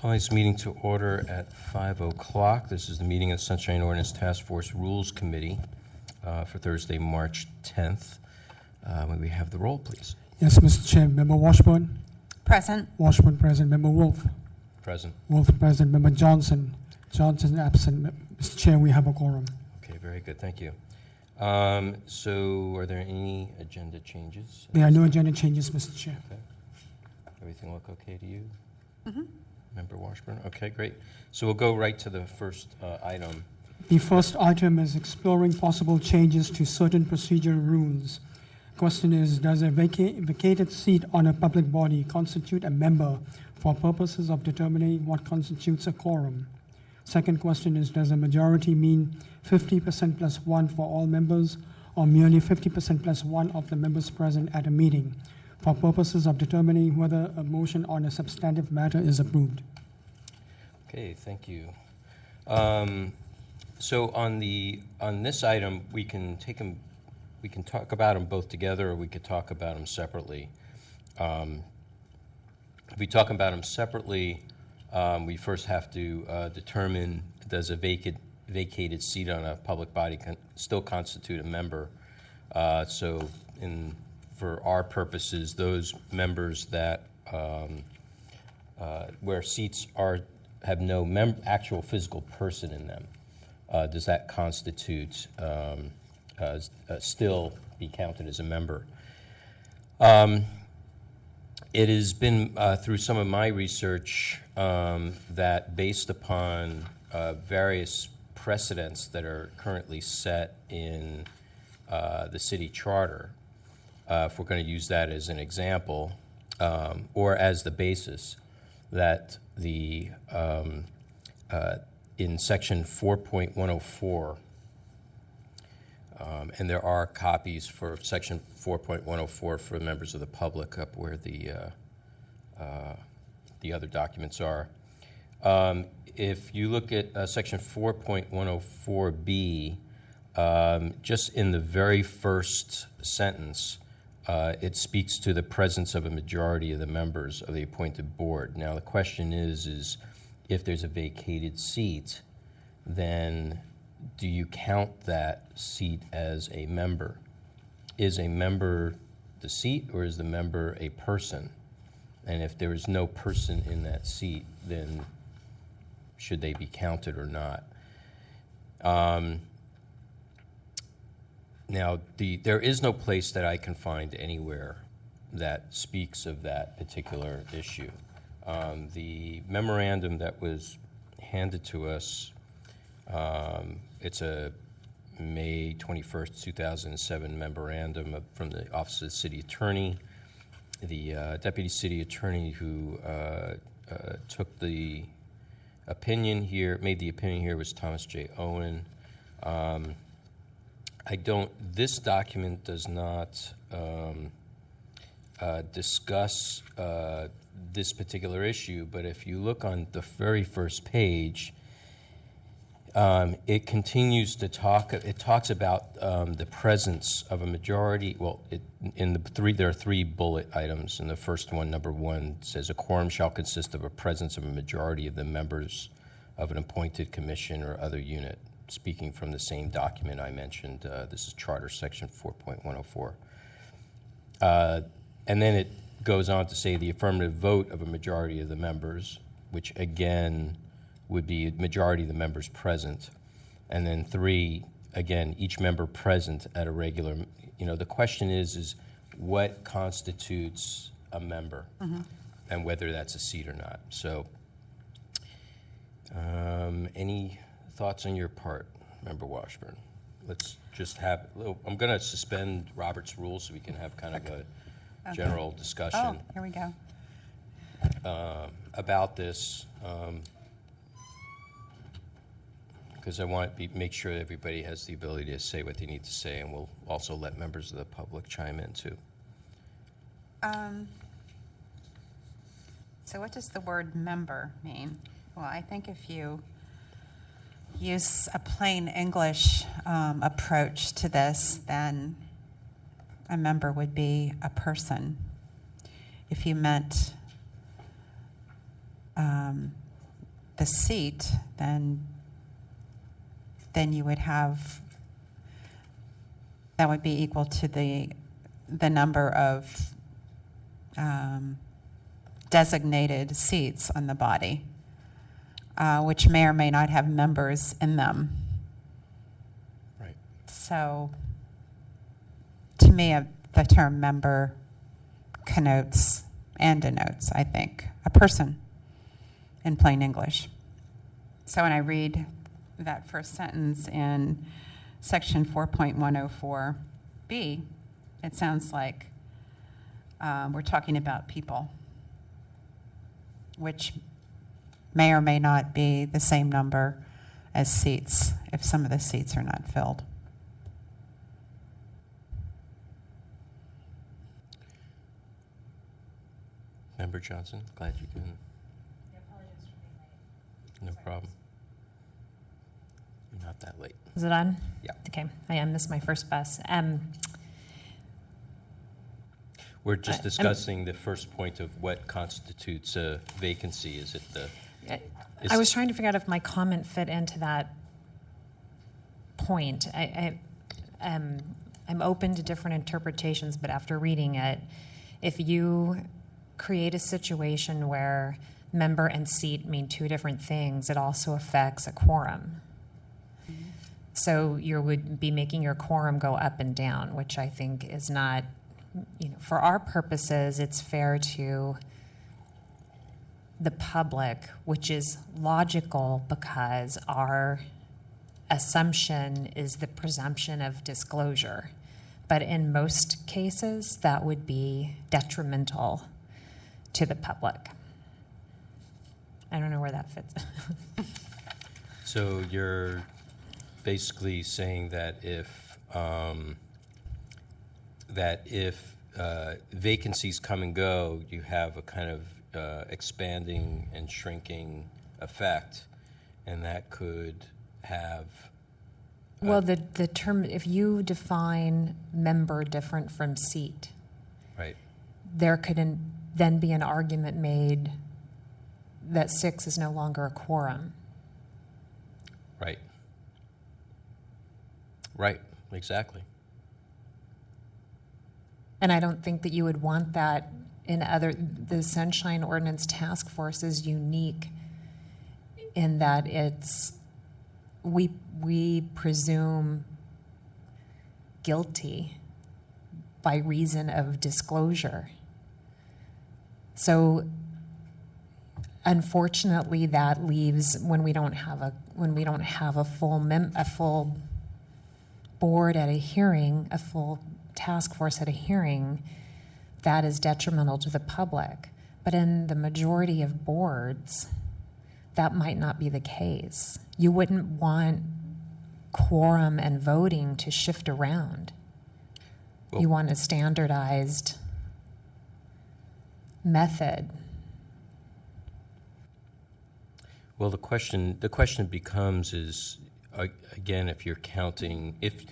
Calling this meeting to order at 5 o'clock. This is the meeting of the Sunshine Ordinance Task Force Rules Committee for Thursday, March 10th. May we have the roll, please? Yes, Mr. Chair. Member Washburn? Present. Washburn present. Member Wolf? Present. Wolf present. Member Johnson? Johnson absent. Mr. Chair, we have a quorum. Okay, very good. Thank you. So are there any agenda changes? There are no agenda changes, Mr. Chair. Okay. Everything look okay to you? Mm-hmm. Member Washburn? Okay, great. So we'll go right to the first item. The first item is exploring possible changes to certain procedural rules. Question is, does a vacated seat on a public body constitute a member for purposes of determining what constitutes a quorum? Second question is, does a majority mean 50% plus one for all members, or merely 50% plus one of the members present at a meeting, for purposes of determining whether a motion on a substantive matter is approved? Okay, thank you. So on this item, we can take them. We can talk about them both together, or we could talk about them separately. If we talk about them separately, we first have to determine, does a vacated seat on a public body still constitute a member? So for our purposes, those members that where seats have no actual physical person in them, does that constitute still be counted as a member? It has been through some of my research that based upon various precedents that are currently set in the city charter, if we're going to use that as an example, or as the basis, that the in section 4.104, and there are copies for section 4.104 for members of the public up where the other documents are. If you look at section 4.104B, just in the very first sentence, it speaks to the presence of a majority of the members of the appointed board. Now the question is if there's a vacated seat, then do you count that seat as a member? Is a member the seat, or is the member a person? And if there is no person in that seat, then should they be counted or not? Now, there is no place that I can find anywhere that speaks of that particular issue. The memorandum that was handed to us, it's a May 21st, 2007 memorandum from the Office of the City Attorney. The Deputy City Attorney who took the opinion here, made the opinion here, was Thomas J. Owen. This document does not discuss this particular issue, but if you look on the very first page, it continues to talk. It talks about the presence of a majority. Well, there are three bullet items, and the first one, number one, says a quorum shall consist of a presence of a majority of the members of an appointed commission or other unit. Speaking from the same document I mentioned, this is Charter Section 4.104, and then it goes on to say the affirmative vote of a majority of the members, which again would be a majority of the members present. And then three, again, each member present at a regular, the question is what constitutes a member, mm-hmm. and whether that's a seat or not. So any thoughts on your part, Member Washburn? Let's just I'm going to suspend Robert's rules so we can have kind of a general discussion. Oh, here we go. About this, because I want to make sure that everybody has the ability to say what they need to say, and we'll also let members of the public chime in too. So what does the word member mean? Well, I think if you use a plain English approach to this, then a member would be a person. If you meant the seat, then you would have, that would be equal to the number of designated seats on the body, which may or may not have members in them. Right. So, to me, the term member connotes and denotes, I think, a person in plain English. So when I read that first sentence in section 4.104B, it sounds like we're talking about people, which may or may not be the same number as seats if some of the seats are not filled. Member Johnson, glad you can. No problem. You're not that late. Is it on? Yeah. Okay, I missed my first bus. We're just discussing the first point of what constitutes a vacancy. Is it the? I was trying to figure out if my comment fit into that point. I'm open to different interpretations, but after reading it, if you create a situation where member and seat mean two different things, it also affects a quorum. So you would be making your quorum go up and down, which I think is not, for our purposes, it's fair to the public, which is logical because our assumption is the presumption of disclosure. But in most cases, that would be detrimental to the public. I don't know where that fits. So you're basically saying that if vacancies come and go, you have a kind of expanding and shrinking effect, and that could have. Well, the term, if you define member different from seat, Right. there could then be an argument made that 6 is no longer a quorum. Right. Right. Exactly. And I don't think that you would want that in the Sunshine Ordinance Task Force is unique in that we presume guilty by reason of disclosure. So unfortunately, that leaves when we don't have a full board at a hearing, a full task force at a hearing, that is detrimental to the public. But in the majority of boards, that might not be the case. You wouldn't want quorum and voting to shift around. Well, you want a standardized method. Well, the question becomes is, again, if you're counting, if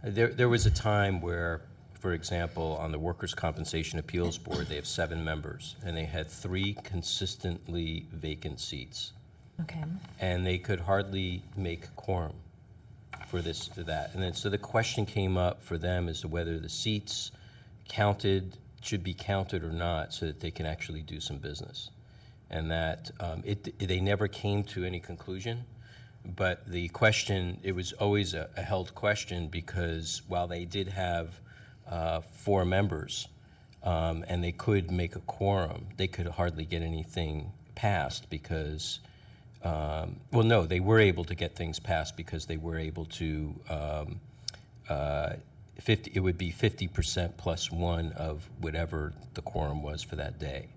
there was a time where, for example, on the Workers' Compensation Appeals Board, they have 7 members, and they had 3 consistently vacant seats. Okay. And they could hardly make quorum for this or that. And then so the question came up for them as to whether the seats should be counted or not so that they can actually do some business. And that they never came to any conclusion. But the question, it was always a held question because while they did have 4 members and they could make a quorum, they could hardly get anything passed because, they were able to get things passed because they were able to, it would be 50% plus 1 of whatever the quorum was for that day.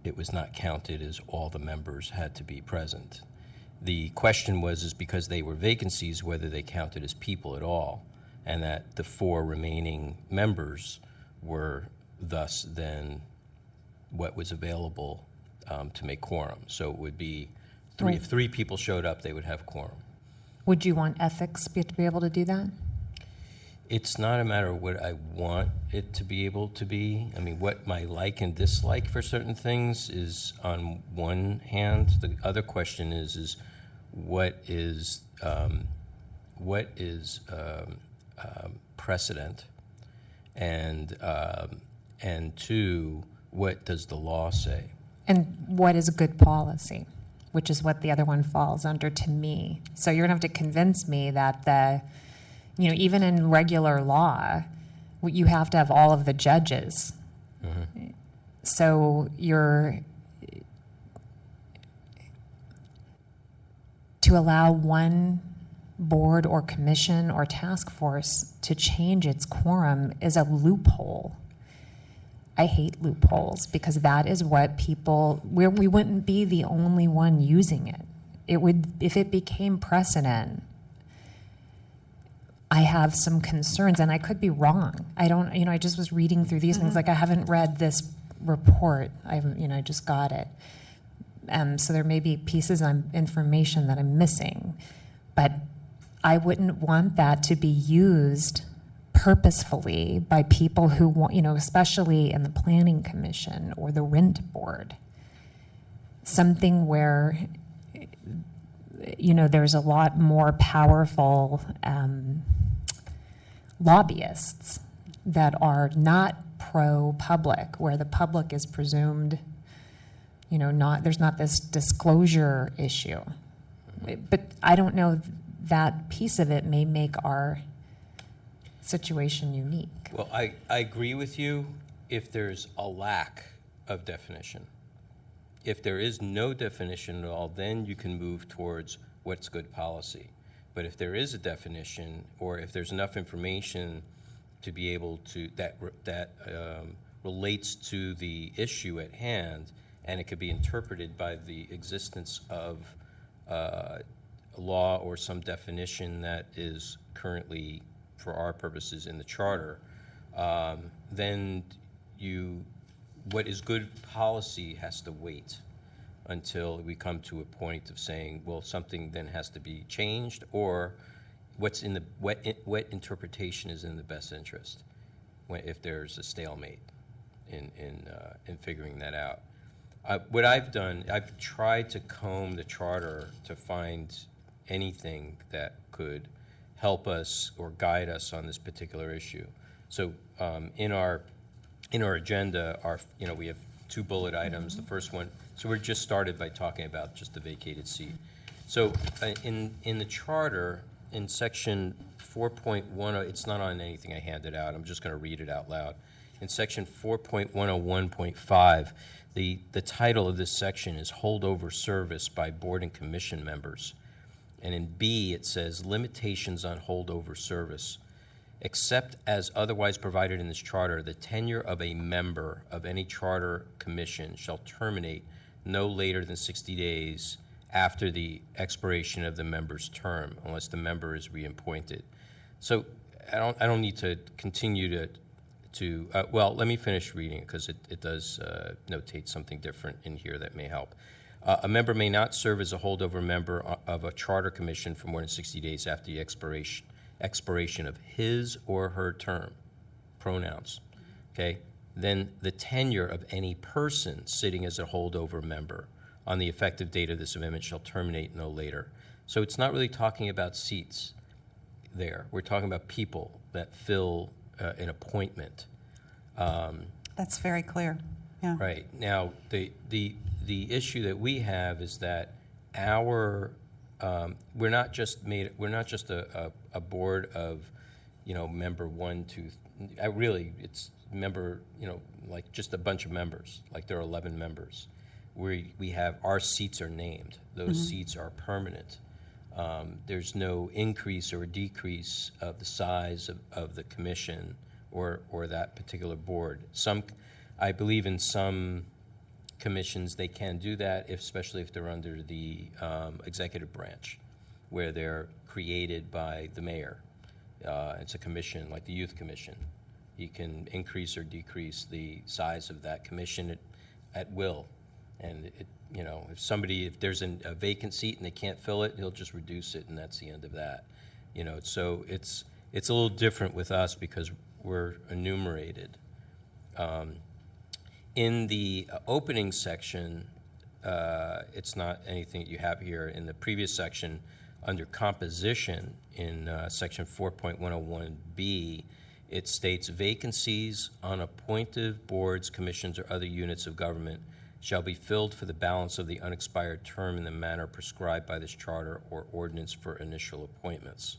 It was not counted as all the members had to be present. The question is because they were vacancies, whether they counted as people at all, and that the 4 remaining members were thus then what was available to make quorum. So it would be if 3 people showed up, they would have quorum. Would you want ethics to be able to do that? It's not a matter of what I want it to be able to be. I mean, what my like and dislike for certain things is on one hand. The other question is what is precedent, and two, what does the law say? And what is good policy, which is what the other one falls under to me. So you're gonna have to convince me that even in regular law, you have to have all of the judges. Mm-hmm. So to allow one board or commission or task force to change its quorum is a loophole. I hate loopholes because that is what we wouldn't be the only one using it. It would, if it became precedent, I have some concerns, and I could be wrong. I just was reading through these things, like I haven't read this report. I just got it. So there may be pieces of information that I'm missing, but I wouldn't want that to be used purposefully by people who want, especially in the Planning Commission or the Rent Board. Something where, there's a lot more powerful lobbyists that are not pro-public, where the public is presumed, there's not this disclosure issue. But I don't know, that piece of it may make our situation unique. Well, I agree with you if there's a lack of definition. If there is no definition at all, then you can move towards what's good policy. But if there is a definition, or if there's enough information to be able to, that relates to the issue at hand, and it could be interpreted by the existence of a law or some definition that is currently, for our purposes, in the charter, then what is good policy has to wait until we come to a point of saying, well, something then has to be changed, or what interpretation is in the best interest, if there's a stalemate in figuring that out. What I've done, I've tried to comb the charter to find anything that could help us or guide us on this particular issue. So in our agenda, we have 2 bullet items. The first one, so we're just started by talking about just the vacated seat. So in the charter, in section 4.10, it's not on anything I handed out. I'm just going to read it out loud. In section 4.101.5, the title of this section is Holdover Service by Board and Commission Members. And in B, it says limitations on holdover service. Except as otherwise provided in this charter, the tenure of a member of any charter commission shall terminate no later than 60 days after the expiration of the member's term, unless the member is reappointed. So I don't need to continue to well, let me finish reading it, because it does notate something different in here that may help. A member may not serve as a holdover member of a charter commission for more than 60 days after the expiration of his or her term. Pronouns. Okay? Then the tenure of any person sitting as a holdover member on the effective date of this amendment shall terminate no later. So it's not really talking about seats there. We're talking about people that fill an appointment. That's very clear. Yeah. Right. Now, the issue that we have is that we're not just a board of, member 1, 2, really it's member, like just a bunch of members, like there are 11 members. We have, our seats are named. Those seats are permanent. There's no increase or decrease of the size of the commission or that particular board. I believe in some commissions they can do that, especially if they're under the executive branch, where they're created by the mayor. It's a commission like the Youth Commission. He can increase or decrease the size of that commission at will. And if there's a vacant seat and they can't fill it, he'll just reduce it, and that's the end of that. So it's a little different with us because we're enumerated. In the opening section, it's not anything that you have here. In the previous section, under composition, in section 4.101B, it states vacancies on appointed boards, commissions, or other units of government shall be filled for the balance of the unexpired term in the manner prescribed by this charter or ordinance for initial appointments.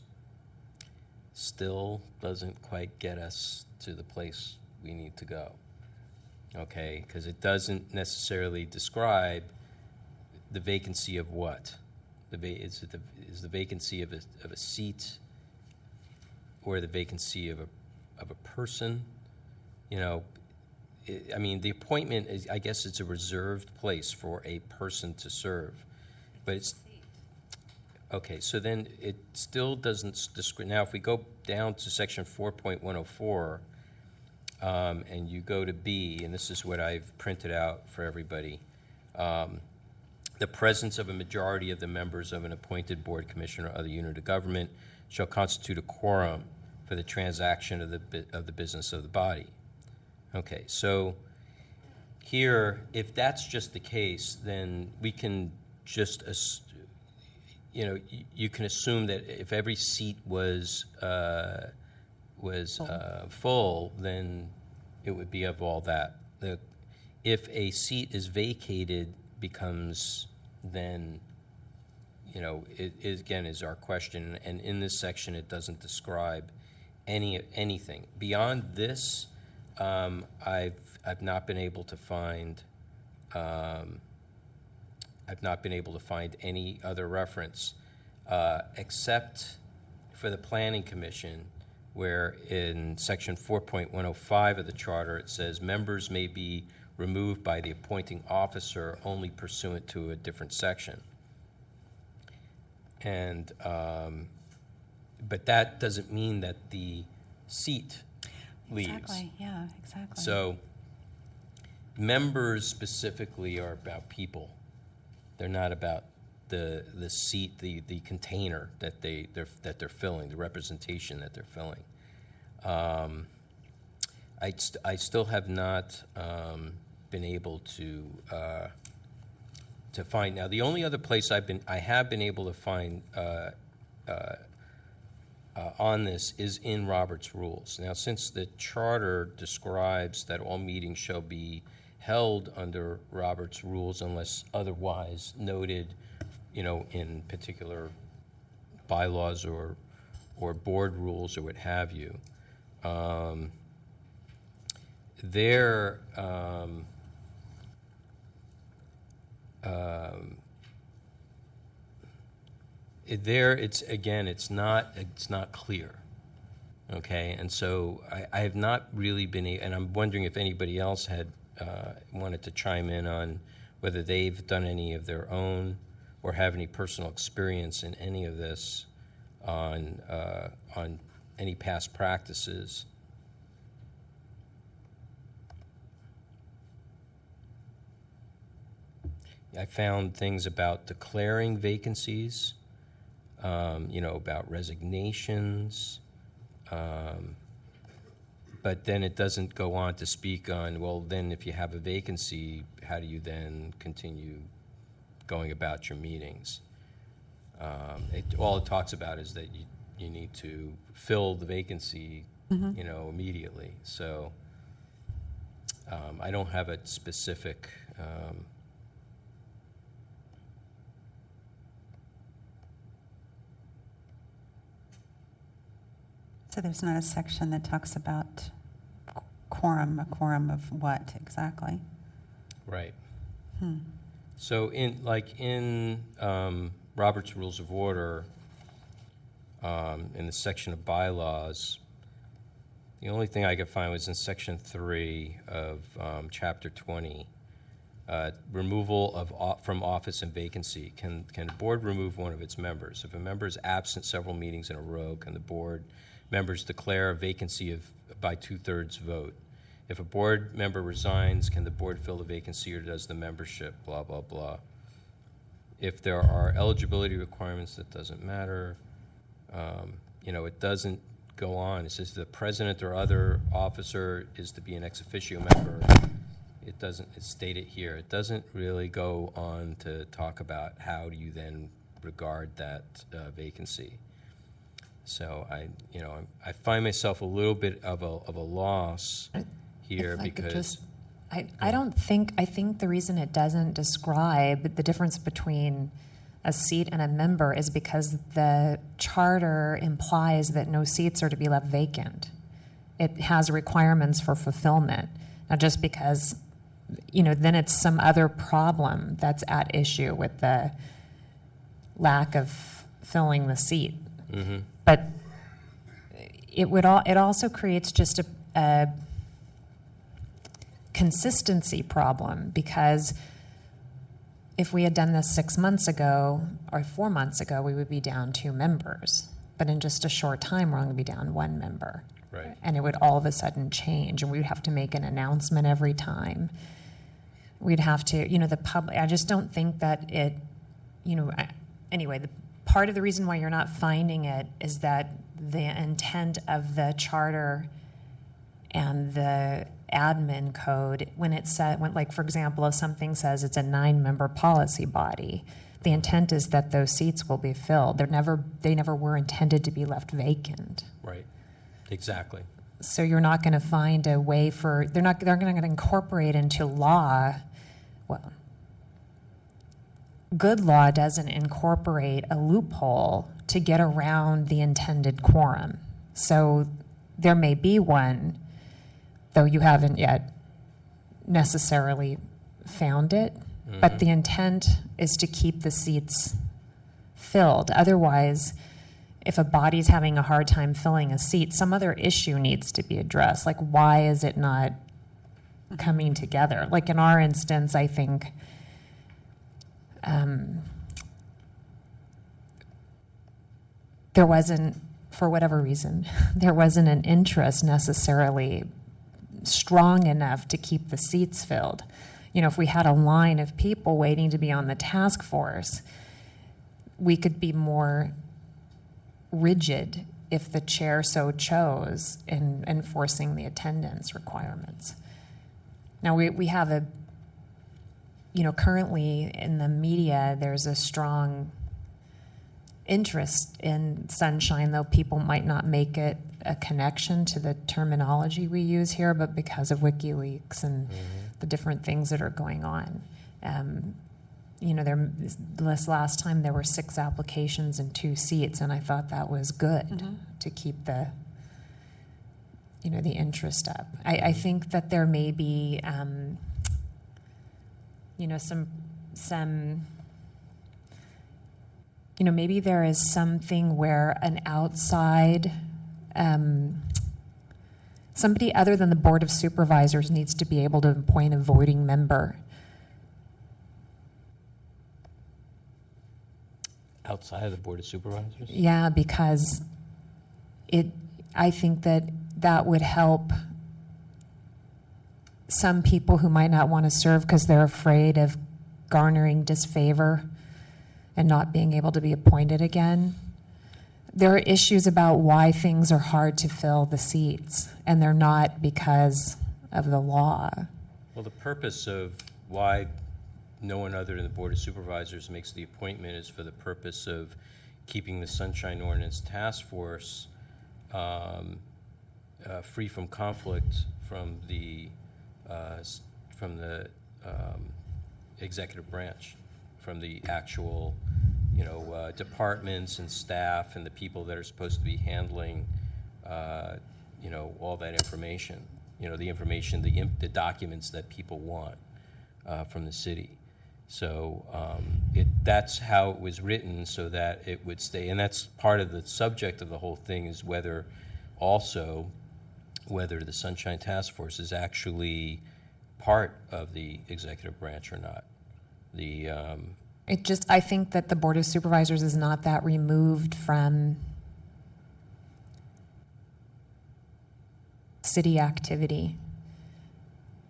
Still doesn't quite get us to the place we need to go, okay? Because it doesn't necessarily describe the vacancy of what? Is the vacancy of a seat or the vacancy of a person? You know, I mean, the appointment is, I guess it's a reserved place for a person to serve, but it's, okay, so then it still doesn't describe. Now, if we go down to section 4.104, and you go to B, and this is what I've printed out for everybody, the presence of a majority of the members of an appointed board, commission, or other unit of government shall constitute a quorum for the transaction of the business of the body. Okay, so here, if that's just the case, then we can just, you know, you can assume that if every seat was full, then it would be of all that. If a seat is vacated, becomes then, you know, it again is our question, and in this section it doesn't describe anything beyond this. I've not been able to find any other reference except for the Planning Commission, where in section 4.105 of the charter it says members may be removed by the appointing officer only pursuant to a different section. And but that doesn't mean that the seat leaves. Exactly, yeah, exactly. So members specifically are about people. They're not about the seat, the container that they're filling, the representation that they're filling. I still have not been able to find. Now, the only other place I have been able to find on this is in Robert's Rules. Now, since the charter describes that all meetings shall be held under Robert's Rules unless otherwise noted, you know, in particular bylaws or board rules or what have you, there it's not clear, okay? And so I have not really been, and I'm wondering if anybody else had wanted to chime in on whether they've done any of their own or have any personal experience in any of this on any past practices. I found things about declaring vacancies, you know, about resignations, but then it doesn't go on to speak on, well, then if you have a vacancy, how do you then continue going about your meetings? All it talks about is that you need to fill the vacancy, you know, immediately. So I don't have a specific. So there's not a section that talks about quorum, a quorum of what exactly? Right. So in Robert's Rules of Order, in the section of bylaws, the only thing I could find was in section 3 of chapter 20, removal from office and vacancy. Can the board remove one of its members? If a member is absent several meetings in a row, can the board members declare a vacancy by 2/3 vote? If a board member resigns, can the board fill the vacancy, or does the membership, blah, blah, blah? If there are eligibility requirements, that doesn't matter. You know, it doesn't go on. It says the president or other officer is to be an ex officio member. It doesn't, it's stated here. It doesn't really go on to talk about how do you then regard that vacancy. So I find myself a little bit of a loss here If I could because just- I think the reason it doesn't describe the difference between a seat and a member is because the charter implies that no seats are to be left vacant. It has requirements for fulfillment. Now, just because, then it's some other problem that's at issue with the lack of filling the seat. Mm-hmm. But it also creates just a consistency problem, because if we had done this 6 months ago or 4 months ago, we would be down 2 members. But in just a short time, we're going to be down 1 member. Right. And it would all of a sudden change, and we'd have to make an announcement every time. We'd have to, the public, I just don't think that it, anyway, the part of the reason why you're not finding it is that the intent of the charter and the admin code, when it said, like, for example, if something says it's a 9-member policy body, the intent is that those seats will be filled. They never were intended to be left vacant. Right. Exactly. So you're not going to find a way for, they're not going to incorporate into law, well, good law doesn't incorporate a loophole to get around the intended quorum. So there may be one, though you haven't yet necessarily found it, but the intent is to keep the seats filled. Otherwise, if a body's having a hard time filling a seat, some other issue needs to be addressed. Like, why is it not coming together? Like in our instance, I think there wasn't, for whatever reason, there wasn't an interest necessarily strong enough to keep the seats filled. If we had a line of people waiting to be on the task force, we could be more rigid if the chair so chose in enforcing the attendance requirements. Now, we have a, currently in the media, there's a strong interest in sunshine, though people might not make it a connection to the terminology we use here, but because of WikiLeaks and the different things that are going on. This last time there were 6 applications and 2 seats, and I thought that was good to keep the, the interest up. I think that there may be, some, maybe there is something where an outside, somebody other than the Board of Supervisors needs to be able to appoint a voting member. Outside of the Board of Supervisors? Yeah, because I think that would help some people who might not want to serve because they're afraid of garnering disfavor and not being able to be appointed again. There are issues about why things are hard to fill the seats, and they're not because of the law. Well, the purpose of why no one other than the Board of Supervisors makes the appointment is for the purpose of keeping the Sunshine Ordinance Task Force free from conflict from the executive branch, from the actual departments and staff and the people that are supposed to be handling all that information, the information, the documents that people want from the city. So that's how it was written, so that it would stay. And that's part of the subject of the whole thing, is whether the Sunshine Task Force is actually part of the executive branch or not. I think that the Board of Supervisors is not that removed from city activity.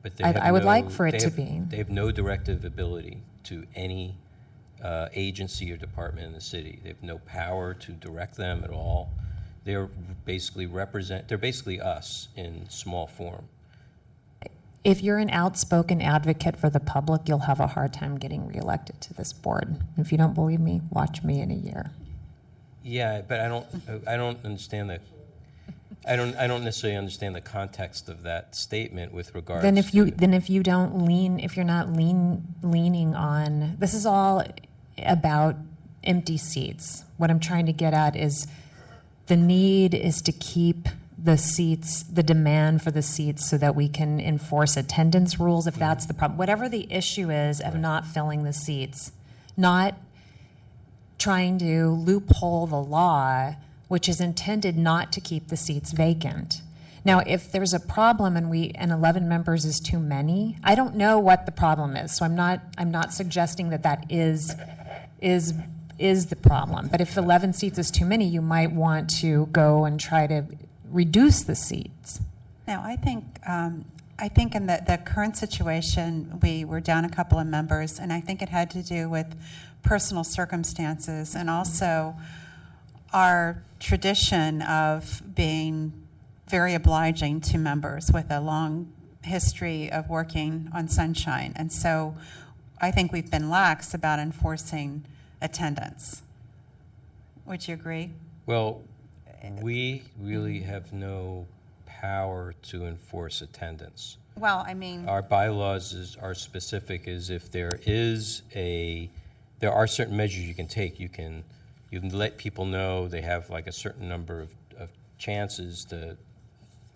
But I would like for it to be. They have no directive ability to any agency or department in the city. They have no power to direct them at all. they're basically us in small form. If you're an outspoken advocate for the public, you'll have a hard time getting reelected to this board. If you don't believe me, watch me in a year. Yeah, but I don't understand I don't necessarily understand the context of that statement with regards Then if you to, don't lean, if you're not leaning on, this is all about empty seats. What I'm trying to get at is the need is to keep the seats, the demand for the seats, so that we can enforce attendance rules if that's the problem. Whatever the issue is of not filling the seats, not trying to loophole the law, which is intended not to keep the seats vacant. Now, if there's a problem and 11 members is too many, I don't know what the problem is. So I'm not suggesting that is the problem. But if 11 seats is too many, you might want to go and try to reduce the seats. Now, I think in the current situation, we were down a couple of members, and I think it had to do with personal circumstances and also our tradition of being very obliging to members with a long history of working on Sunshine. And so I think we've been lax about enforcing attendance. Would you agree? well, we really have no power to enforce attendance. Well, I mean, Our bylaws are specific as if there are certain measures you can take. You can let people know they have like a certain number of chances to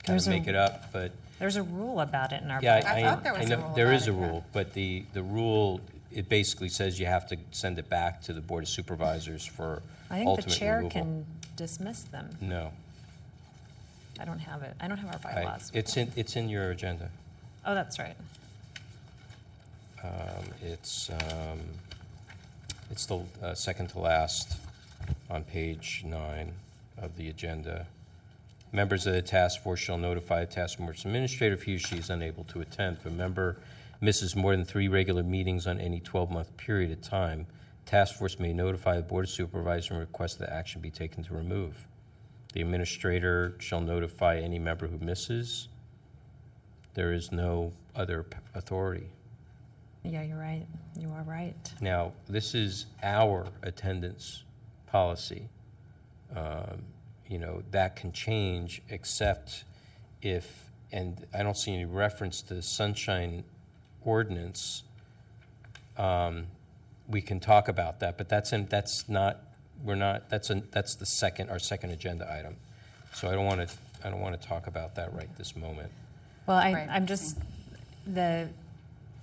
kind of make it up, but There's a rule about it in our yeah, bylaws. I thought there was I a know rule there about is a it, yeah. rule, but the rule, it basically says you have to send it back to the Board of Supervisors for I think the ultimate chair removal. can dismiss them. No. I don't have it. I don't have our bylaws. It's in your agenda. Oh, that's right. It's the second to last on page 9 of the agenda. Members of the task force shall notify the task force administrator if he or she is unable to attend. If a member misses more than 3 regular meetings on any 12-month period of time, task force may notify the Board of Supervisors and request that action be taken to remove. The administrator shall notify any member who misses. There is no other authority. Yeah, you're right. You are right. Now, this is our attendance policy. That can change except if, and I don't see any reference to the Sunshine Ordinance. We can talk about that, but that's our second agenda item. So I don't want to talk about that right this moment. Well, Right. I'm just, the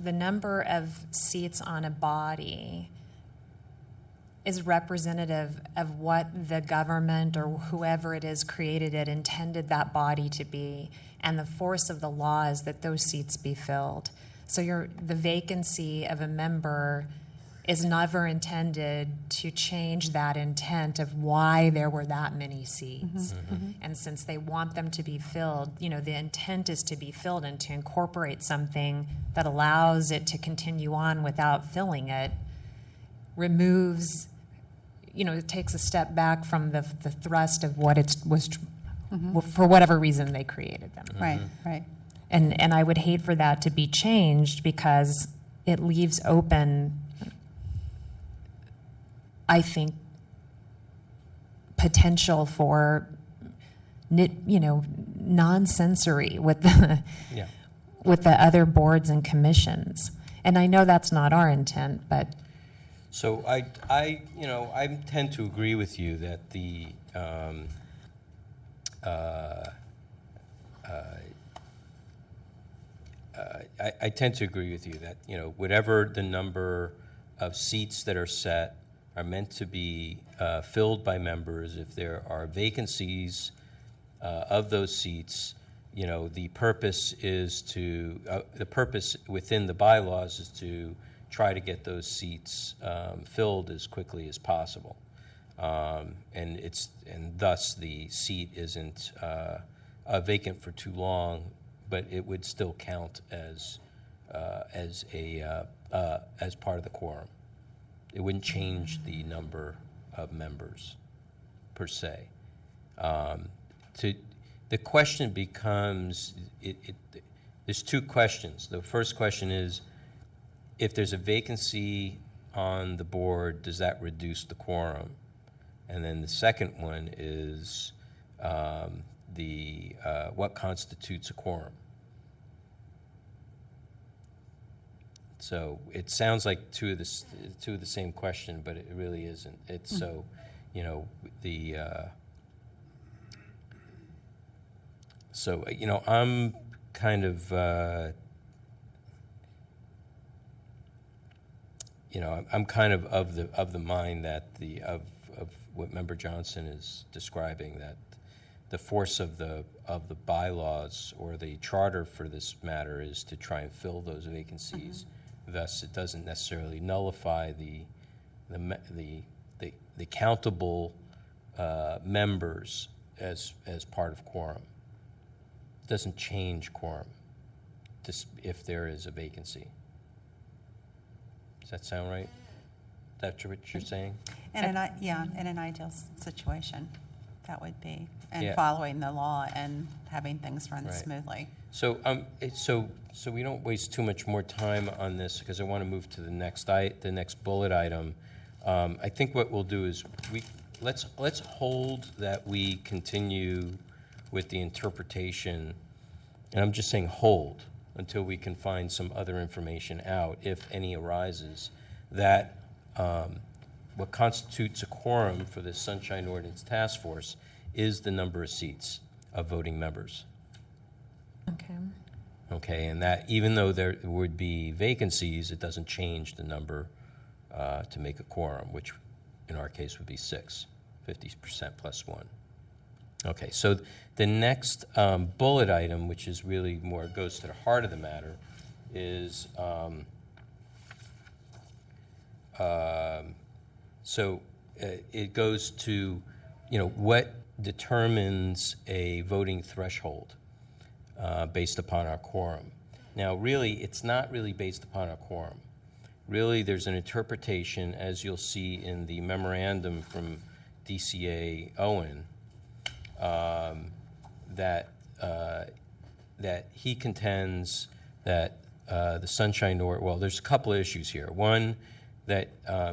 number of seats on a body is representative of what the government or whoever it is created it intended that body to be, and the force of the law is that those seats be filled. So the vacancy of a member is never intended to change that intent of why there were that many seats. And since they want them to be filled, the intent is to be filled, and to incorporate something that allows it to continue on without filling it removes, it takes a step back from the thrust of what it was, for whatever reason they created them. right, right. And I would hate for that to be changed, because it leaves open, I think, potential for non-sensory with the Yeah. with the other boards and commissions. And I know that's not our intent, but So I tend to agree with you that I tend to agree with you that, whatever the number of seats that are set are meant to be filled by members. If there are vacancies of those seats, the purpose within the bylaws is to try to get those seats filled as quickly as possible, and thus the seat isn't vacant for too long, but it would still count as part of the quorum. It wouldn't change the number of members per se. The question becomes, there's two questions. The first question is, if there's a vacancy on the board, does that reduce the quorum? And then the second one is what constitutes a quorum? So it sounds like two of the same question, but it really isn't. It's so, I'm kind of, I'm kind of the mind that of what Member Johnson is describing, that the force of the bylaws or the charter for this matter is to try and fill those vacancies. Thus, it doesn't necessarily nullify the countable members as part of quorum. It doesn't change quorum if there is a vacancy. Does that sound right? That's what you're saying? In an ideal situation, that would be, and Yeah. following the law and having things run Right. smoothly. So, so we don't waste too much more time on this because I want to move to the next bullet item. I think what we'll do is let's hold that we continue with the interpretation, and I'm just saying hold until we can find some other information out, if any arises, that what constitutes a quorum for the Sunshine Ordinance Task Force is the number of seats of voting members. Okay. Okay, and that even though there would be vacancies, it doesn't change the number to make a quorum, which in our case would be 6, 50% plus 1. Okay, so the next bullet item, which is really more goes to the heart of the matter, is it goes to, what determines a voting threshold based upon our quorum. Now, really, it's not really based upon our quorum. Really, there's an interpretation, as you'll see in the memorandum from DCA Owen, that he contends that the Sunshine Ordinance, well, there's a couple of issues here. One, that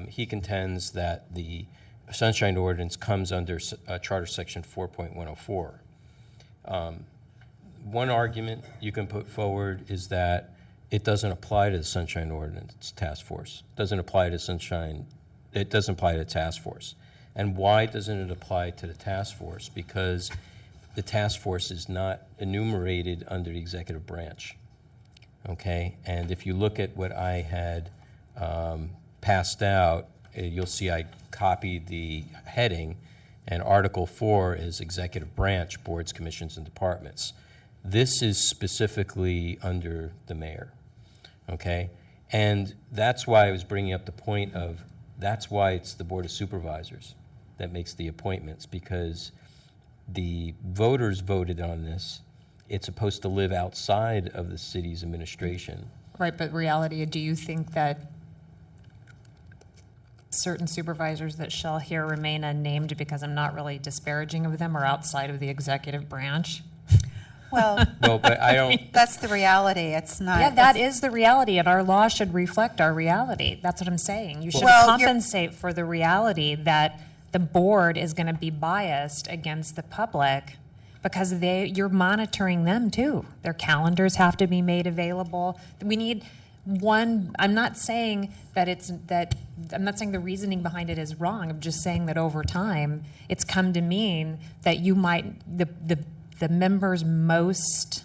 he contends that the Sunshine Ordinance comes under Charter Section 4.104. One argument you can put forward is that it doesn't apply to the Sunshine Ordinance Task Force. It doesn't apply to the task force. And why doesn't it apply to the task force? Because the task force is not enumerated under the executive branch. Okay, and if you look at what I had passed out, you'll see I copied the heading, and Article 4 is executive branch, boards, commissions, and departments. This is specifically under the mayor, okay? And that's why I was bringing up the point of, that's why it's the Board of Supervisors that makes the appointments, because the voters voted on this. It's supposed to live outside of the city's administration. Right, but reality, do you think that certain supervisors that shall here remain unnamed, because I'm not really disparaging of them, are outside of the executive branch? Well, Well, but I don't, that's the reality. It's not. Yeah, that is the reality, and our law should reflect our reality. That's what I'm saying. You should Well, you're- compensate for the reality that the board is going to be biased against the public, because you're monitoring them too. Their calendars have to be made available. We need one. I'm not saying I'm not saying the reasoning behind it is wrong. I'm just saying that over time, it's come to mean that you might the members most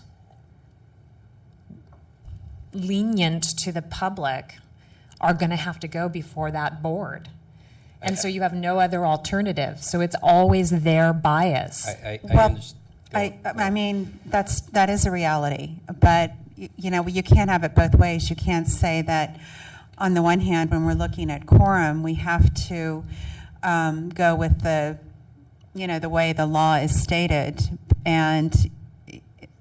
lenient to the public are going to have to go before that board. And so you have no other alternative. So it's always their bias. I Well, understand. I mean, that is a reality, but you can't have it both ways. You can't say that on the one hand, when we're looking at quorum, we have to go with the way the law is stated, and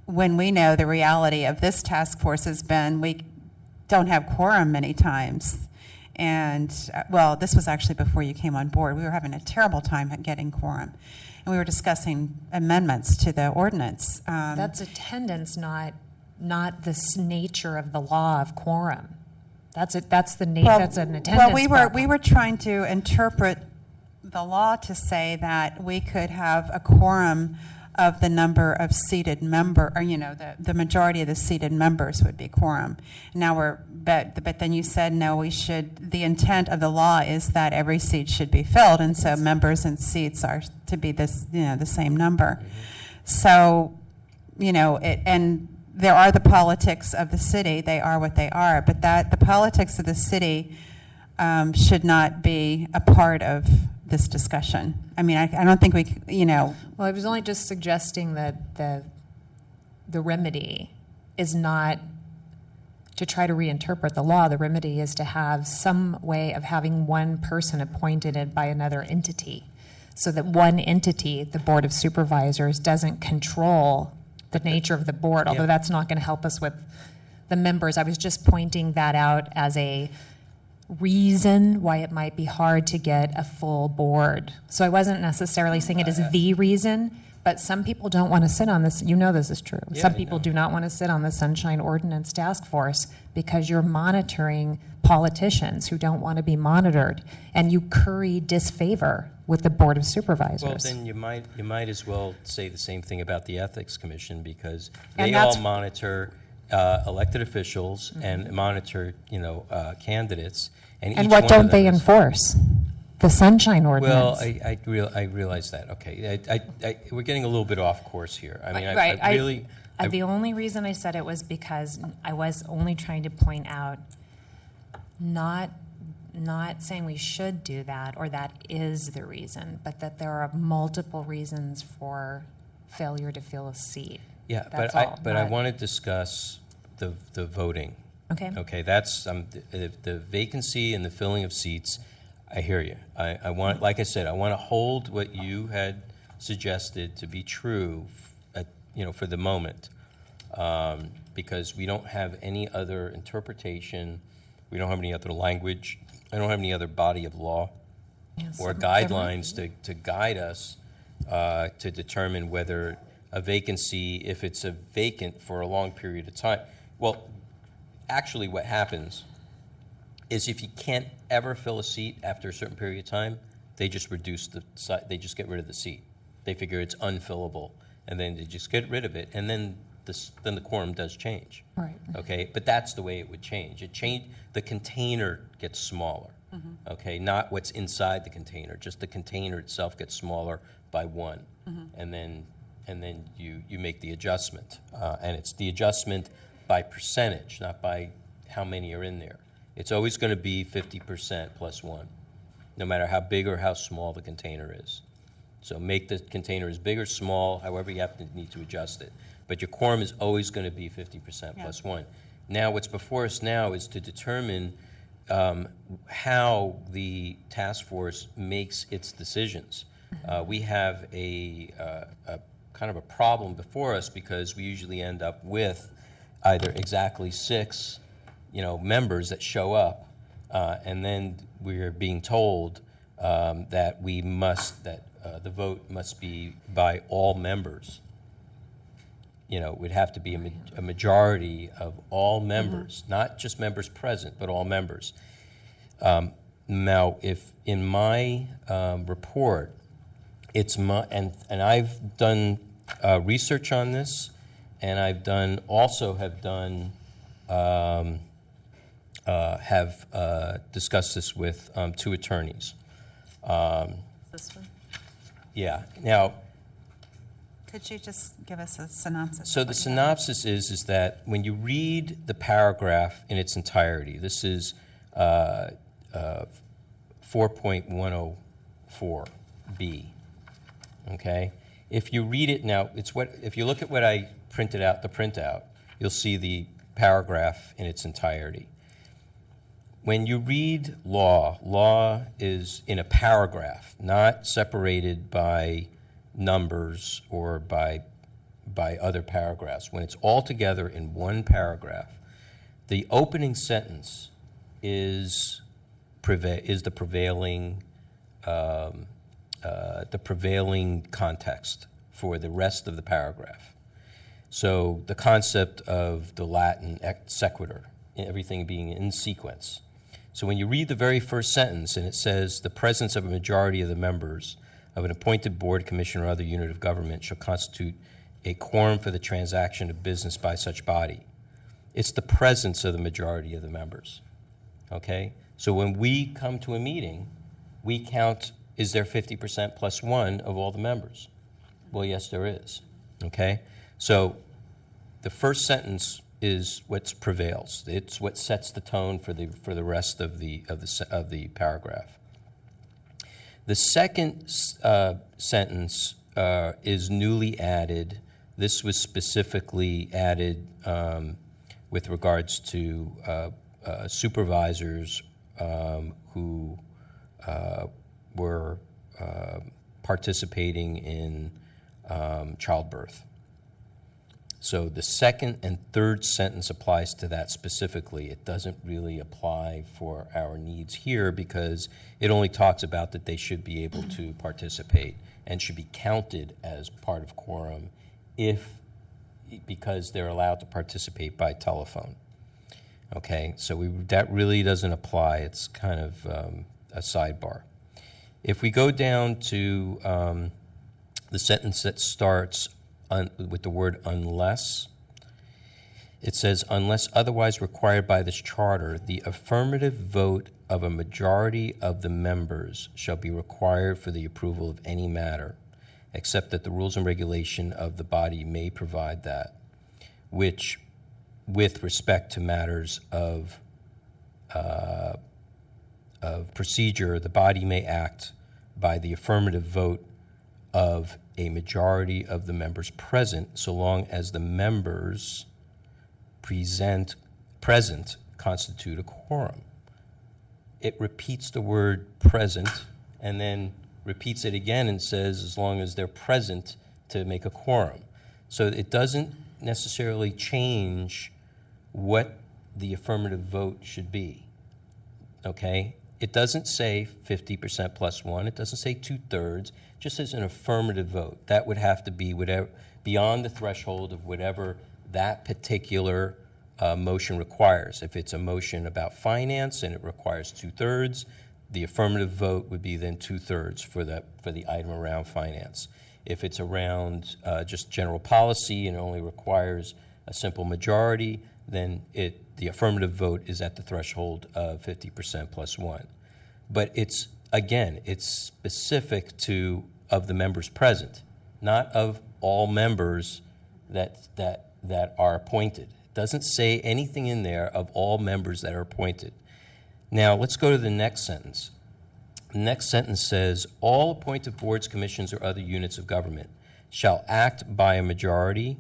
when we know the reality of this task force has been, we don't have quorum many times. And, well, this was actually before you came on board. We were having a terrible time at getting quorum. and we were discussing amendments to the ordinance. That's attendance, not the nature of the law of quorum. That's an attendance Well, we problem. were trying to interpret the law to say that we could have a quorum of the number of seated member, or the majority of the seated members would be quorum. Now but then you said no, the intent of the law is that every seat should be filled, and so members and seats are to be the same number. So, and there are the politics of the city. They are what they are, but the politics of the city should not be a part of this discussion. I mean, I don't think we, Well, I was only just suggesting that the remedy is not to try to reinterpret the law. The remedy is to have some way of having one person appointed by another entity, so that one entity, the Board of Supervisors, doesn't control the nature of the board, although that's not going to help us with the members. I was just pointing that out as a reason why it might be hard to get a full board. So I wasn't necessarily saying it is the reason, but some people don't want to sit on this. This is true. Yeah, Some people do not want to sit on the Sunshine Ordinance Task Force because you're monitoring politicians who don't want to be monitored, and you curry disfavor with the Board of Supervisors. Well, then you might as well say the same thing about the Ethics Commission, because And they that's- all monitor elected officials and monitor, candidates. And And each what one don't of they them is- enforce? The Sunshine Ordinance. Well, I realize that. Okay, we're getting a little bit off course here. I mean, Right. I really. The only reason I said it was because I was only trying to point out, not saying we should do that or that is the reason, but that there are multiple reasons for failure to fill a seat. Yeah, That's but all, I not- want to discuss the voting. Okay. Okay, that's the vacancy and the filling of seats. I hear you. I want, like I said, I want to hold what you had suggested to be true, for the moment, because we don't have any other interpretation. We don't have any other language. I don't have any other body of law Yes, or guidelines to guide us to determine whether a vacancy, if it's a vacant for a long period of time. Well, actually what happens is if you can't ever fill a seat after a certain period of time, they just they just get rid of the seat. They figure it's unfillable, and then they just get rid of it, and then the quorum does change. Right. Okay, but that's the way it would change. The container gets smaller. Okay, not what's inside the container. Just the container itself gets smaller by one, and then you make the adjustment, and it's the adjustment by percentage, not by how many are in there. It's always going to be 50% plus one, no matter how big or how small the container is. So make the container as big or small, however you need to adjust it. But your quorum is always going to be 50% plus one. Now, what's before us now is to determine how the task force makes its decisions. We have a kind of a problem before us because we usually end up with either exactly 6 members that show up, and then we're being told that the vote must be by all members. It would have to be a majority of all members, not just members present, but all members. Now, if in my report, it's and I've done research on this, and I've discussed this with 2 attorneys. This one? Yeah. Now, Could you just give us a synopsis? so the synopsis is that when you read the paragraph in its entirety, this is 4.104B. Okay. If you read it now, if you look at what I printed out, the printout, you'll see the paragraph in its entirety. When you read law is in a paragraph, not separated by numbers or by other paragraphs. When it's all together in one paragraph, the opening sentence is the prevailing the prevailing context for the rest of the paragraph. So the concept of the Latin ex sequitur, everything being in sequence. So when you read the very first sentence and it says, the presence of a majority of the members of an appointed board, commission, or other unit of government shall constitute a quorum for the transaction of business by such body. It's the presence of the majority of the members, okay? So when we come to a meeting, we count, is there 50% plus one of all the members? Well, yes, there is, okay? So the first sentence is what prevails. It's what sets the tone for the rest of the paragraph. The second sentence is newly added. This was specifically added with regards to supervisors who were participating in childbirth. So the second and third sentence applies to that specifically. It doesn't really apply for our needs here because it only talks about that they should be able to participate and should be counted as part of quorum because they're allowed to participate by telephone. Okay, so that really doesn't apply. It's kind of a sidebar. If we go down to the sentence that starts with the word unless, it says, unless otherwise required by this charter, the affirmative vote of a majority of the members shall be required for the approval of any matter, except that the rules and regulation of the body may provide that, which, with respect to matters of procedure, the body may act by the affirmative vote of a majority of the members present, so long as the members present constitute a quorum. It repeats the word present and then repeats it again and says as long as they're present to make a quorum. So it doesn't necessarily change what the affirmative vote should be, okay? It doesn't say 50% plus one. It doesn't say 2/3. Just as an affirmative vote. That would have to be whatever, beyond the threshold of whatever that particular motion requires. If it's a motion about finance and it requires 2/3, the affirmative vote would be then 2/3 for the item around finance. If it's around just general policy and it only requires a simple majority, then the affirmative vote is at the threshold of 50% plus one. But it's specific of the members present, not of all members that are appointed. It doesn't say anything in there of all members that are appointed. Now, let's go to the next sentence. The next sentence says, all appointed boards, commissions, or other units of government shall act by a majority,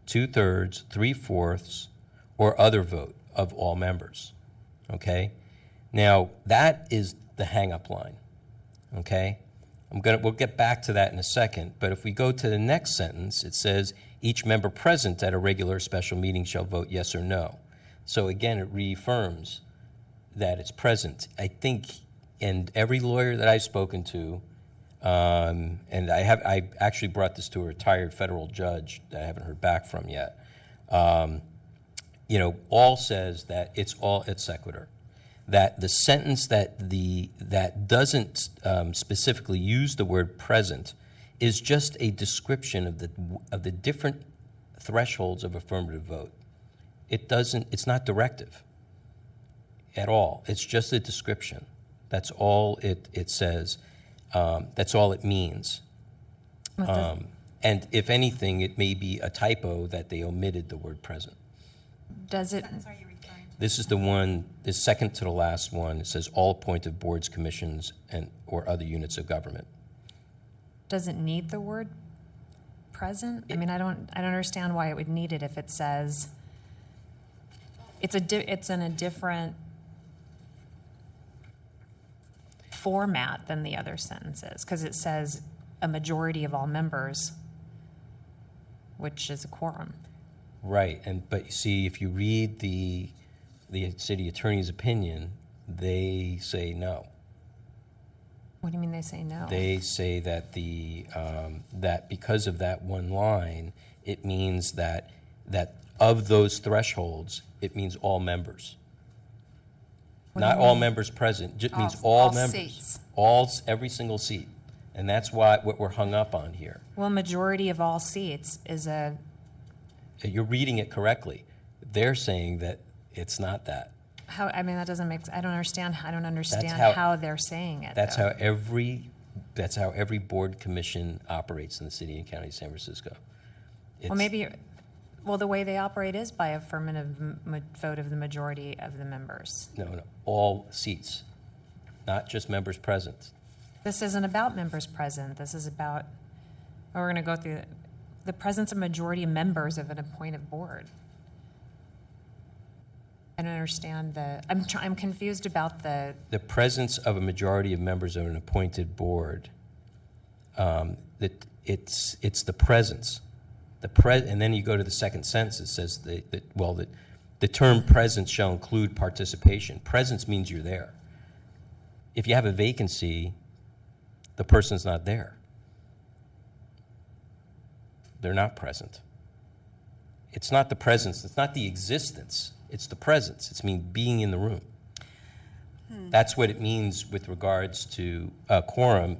2/3, 3/4, or other vote of all members, okay? Now, that is the hang-up line, okay? We'll get back to that in a second, but if we go to the next sentence, it says, each member present at a regular special meeting shall vote yes or no. So again, it reaffirms that it's present. I think, and every lawyer that I've spoken to, and I actually brought this to a retired federal judge that I haven't heard back from yet, all says that it's all et sequitur. That the sentence that doesn't specifically use the word present is just a description of the different thresholds of affirmative vote. It's not directive at all. It's just a description. That's all it says. That's all it means. And if anything, it may be a typo that they omitted the word present. Does it? Sentence are you referring to? This is the one, the second to the last one. It says all appointed boards, commissions, or other units of government. Does it need the word present? I mean, I don't understand why it would need it if it says it's in a different format than the other sentences, because it says a majority of all members, which is a quorum. Right, but you see, if you read the city attorney's opinion, they say no. What do you mean they say no? They say that that because of that one line, it means that of those thresholds, it means all members. What do Not you all mean? members present, just means All all members. seats. Every single seat. And that's what we're hung up on here. Well, majority of all seats is a, You're reading it correctly. They're saying that it's not that. how, I mean, that doesn't make, I don't understand how- how they're saying it. That's though. how every board commission operates in the city and county of San Francisco. Well, maybe, well, the way they operate is by affirmative vote of the majority of the members. No, all seats, not just members present. This isn't about members present. This is about, we're going to go through the presence of majority of members of an appointed board. I don't understand I'm confused about the, The presence of a majority of members of an appointed board, that it's the presence. And then you go to the second sentence, it says that the term presence shall include participation. Presence means you're there. If you have a vacancy, the person's not there. They're not present. It's not the presence, it's not the existence, it's the presence. It's being in the room. That's what it means with regards to quorum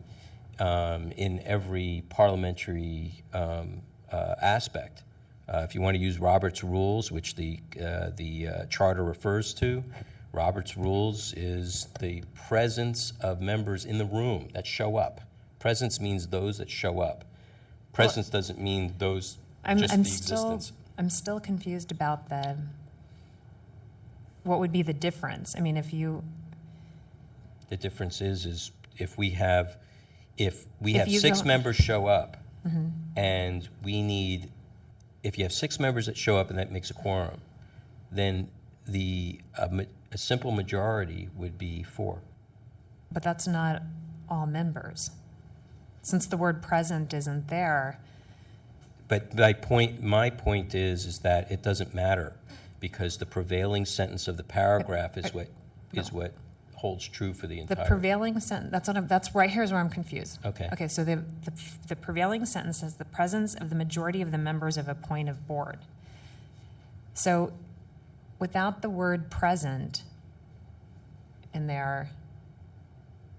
in every parliamentary aspect. If you want to use Robert's rules, which the charter refers to, Robert's rules is the presence of members in the room that show up. Presence means those that show up. Presence doesn't mean those, just the existence. I'm still confused about what would be the difference? I mean, The difference is if we have If you 6 don't- members show up, and if you have 6 members that show up and that makes a quorum, then a simple majority would be 4. but that's not all members. Since the word present isn't there, But my point is that it doesn't matter, because the prevailing sentence of the paragraph is what holds true for the the entire. prevailing sentence, that's right, here's where I'm confused. Okay. Okay, so the prevailing sentence says the presence of the majority of the members of a appointed board. So without the word present in there,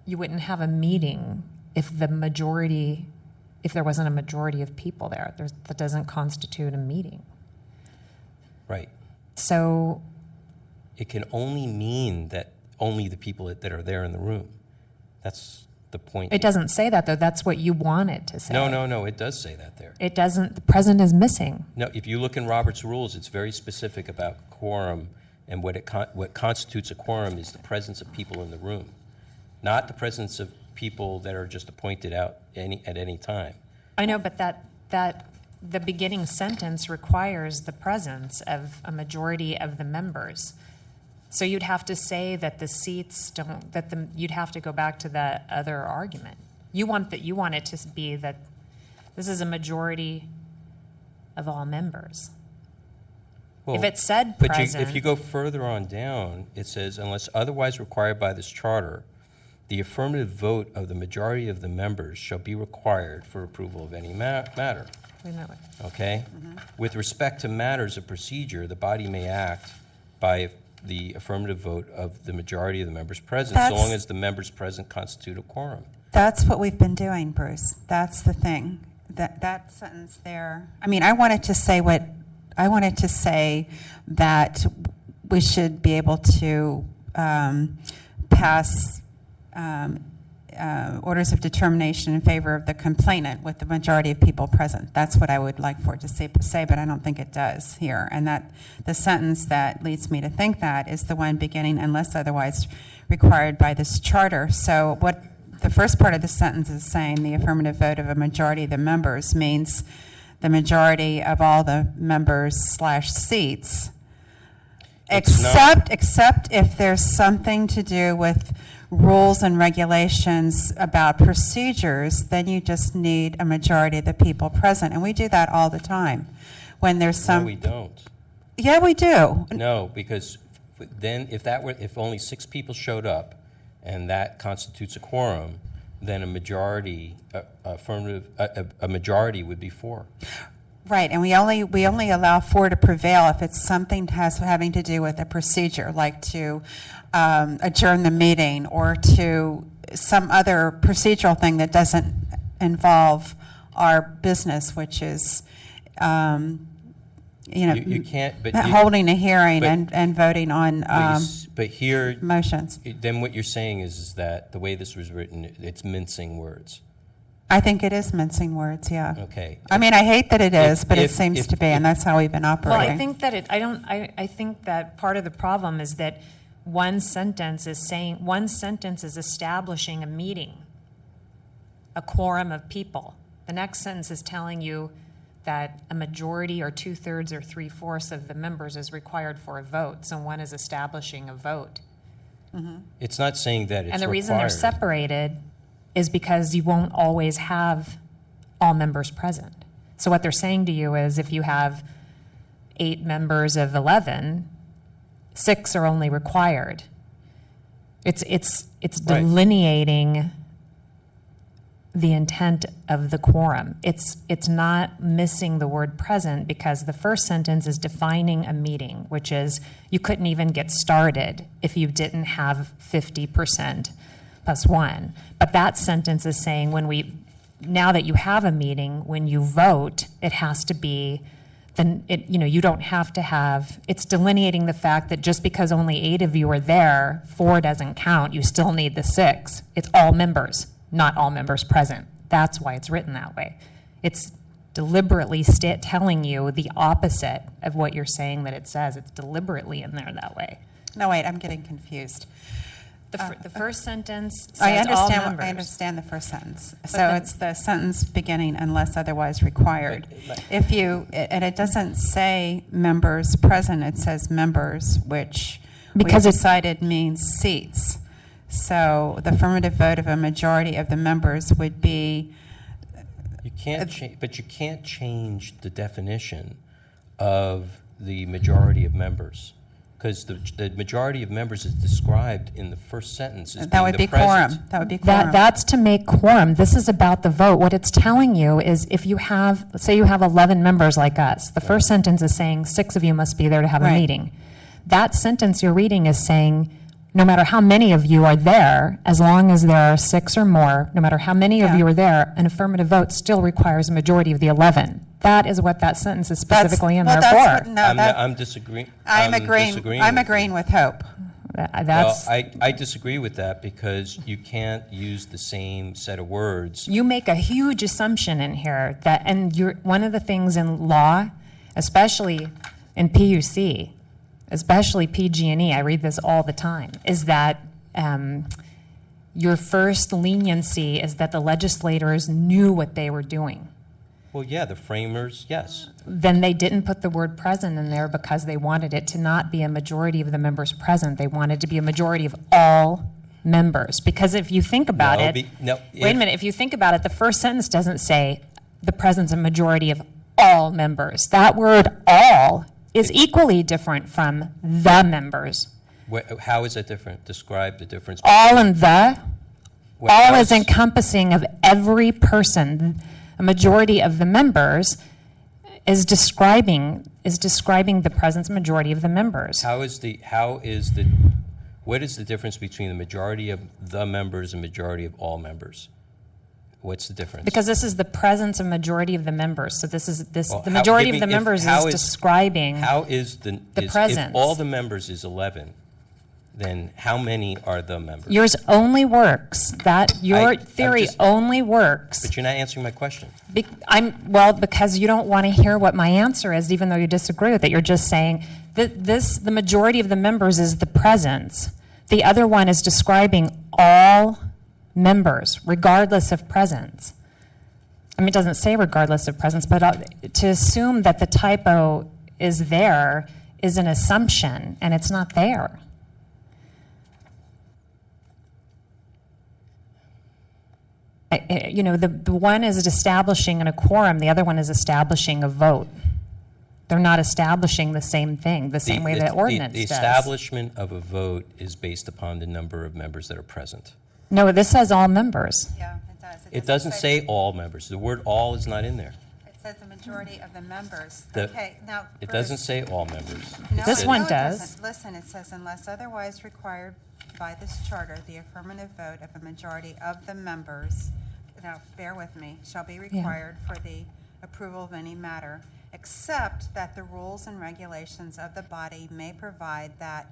you wouldn't have a meeting if there wasn't a majority of people there. That doesn't constitute a meeting. Right. So It can only mean that only the people that are there in the room. That's the point. it doesn't say that, though. That's what you want it to say. No, it does say that there. It doesn't. The present is missing. No, if you look in Robert's rules, it's very specific about quorum, and what constitutes a quorum is the presence of people in the room, not the presence of people that are just appointed out at any time. I know, but that the beginning sentence requires the presence of a majority of the members. So you'd have to say that the seats don't. You'd have to go back to that other argument. You want it to be that this is a majority of all members. Well, If it said but present, if you go further on down, it says, unless otherwise required by this charter, the affirmative vote of the majority of the members shall be required for approval of any matter. wait a minute. Okay? With respect to matters of procedure, the body may act by the affirmative vote of the majority of the members present, so That's- long as the members present constitute a quorum. That's what we've been doing, Bruce. That's the thing. That sentence there, I mean, I wanted to say that we should be able to pass orders of determination in favor of the complainant with the majority of people present. That's what I would like for it to say, but I don't think it does here. And that the sentence that leads me to think that is the one beginning unless otherwise required by this charter. So what the first part of the sentence is saying, the affirmative vote of a majority of the members means the majority of all the members / seats, except if there's something to do with rules and regulations about procedures, then you just need a majority of the people present. And we do that all the time. When there's some... No, we don't. Yeah, we do. No, because then if only 6 people showed up and that constitutes a quorum, then a majority, a majority would be 4. Right, and we only allow 4 to prevail if it's something having to do with a procedure, like to adjourn the meeting or to some other procedural thing that doesn't involve our business, which is, You can't, but holding a hearing but- and voting on but here, motions. then what you're saying is that the way this was written, it's mincing words. I think it is mincing words, yeah. Okay. I mean, I hate that it is, but it if- seems if- to be, and that's how we've been Well, operating. I think that I think that part of the problem is that one sentence is establishing a meeting, a quorum of people. The next sentence is telling you that a majority or 2/3 or 3/4 of the members is required for a vote. So one is establishing a vote. It's not saying that it's And the reason they're required. separated is because you won't always have all members present. So what they're saying to you is if you have 8 members of 11, 6 are only required. It's Right. delineating the intent of the quorum. It's not missing the word present because the first sentence is defining a meeting, which is you couldn't even get started if you didn't have 50% plus 1. But that sentence is saying now that you have a meeting, when you vote, it has to be, then you don't have to have, it's delineating the fact that just because only 8 of you are there, 4 doesn't count, you still need the 6. It's all members, not all members present. That's why it's written that way. It's deliberately telling you the opposite of what you're saying that it says. It's deliberately in there that way. No, wait, I'm getting confused. The first sentence says I all understand. members. I understand the first sentence. So then- it's the sentence beginning unless otherwise required. And it doesn't say members present. It says members, which Because we it- decided means seats. So the affirmative vote of a majority of the members would be. You can't but you can't change the definition of the majority of members, because the majority of members is described in the first sentence as That being would the be presence. quorum. That would be quorum. That's to make quorum. This is about the vote. What it's telling you is if you have, say you have 11 members like us, the first sentence is saying 6 of you must be there to have a Right. meeting. That sentence you're reading is saying no matter how many of you are there, as long as there are 6 or more, no matter how many of Yeah. you are there, an affirmative vote still requires a majority of the 11. That is what that sentence is specifically in there for. I'm disagreeing. I'm with agreeing you. with Hope. That's, Well, I disagree with that because you can't use the same set of words. you make a huge assumption in here that, and one of the things in law, especially in PUC, especially PG&E, I read this all the time, is that your first leniency is that the legislators knew what they were doing. Well, yeah, the framers, yes. Then they didn't put the word present in there because they wanted it to not be a majority of the members present. They wanted to be a majority of all members. Because if you think about No, it, wait a minute, if you think about it, the first sentence doesn't say the presence of majority of all members. That word all is equally different from the members. How is that different? Describe the difference. All and the, all how is encompassing of every person. A majority of the members is describing the presence majority of the members. what is the difference between the majority of the members and majority of all members? What's the difference? Because this is the presence of majority of the members. So this is Well, the majority of the if- members how is describing. How is the if presence. all the members is 11, then how many are the members? Yours only works. Your theory just- only works. But you're not answering my question. Because you don't want to hear what my answer is, even though you disagree with it. You're just saying that the majority of the members is the presence. The other one is describing all members, regardless of presence. I mean, it doesn't say regardless of presence, but to assume that the typo is there is an assumption, and it's not there. The one is establishing a quorum, the other one is establishing a vote. They're not establishing the same thing, the same way that ordinance The does. establishment of a vote is based upon the number of members that are present. No, this says all members. Yeah, it does. It doesn't say all members. The word all is not in there. It says the majority of the members. The- Okay, now. It for doesn't this- say all members. No, This it- one no, it does. doesn't. Listen, it says unless otherwise required by this charter, the affirmative vote of a majority of the members, now bear with me, shall be required for the approval of any matter, except that the rules and regulations of the body may provide that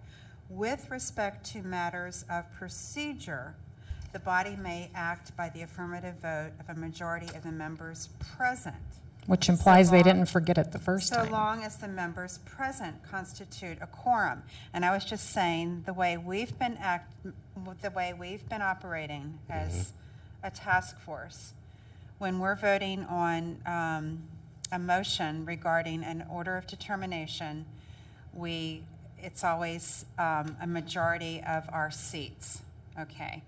with respect to matters of procedure, the body may act by the affirmative vote of a majority of the members present. Which implies So they long- didn't forget it the first So time. long as the members present constitute a quorum. And I was just saying, the way we've been operating as a task force, when we're voting on a motion regarding an order of determination, it's always a majority of our seats, okay?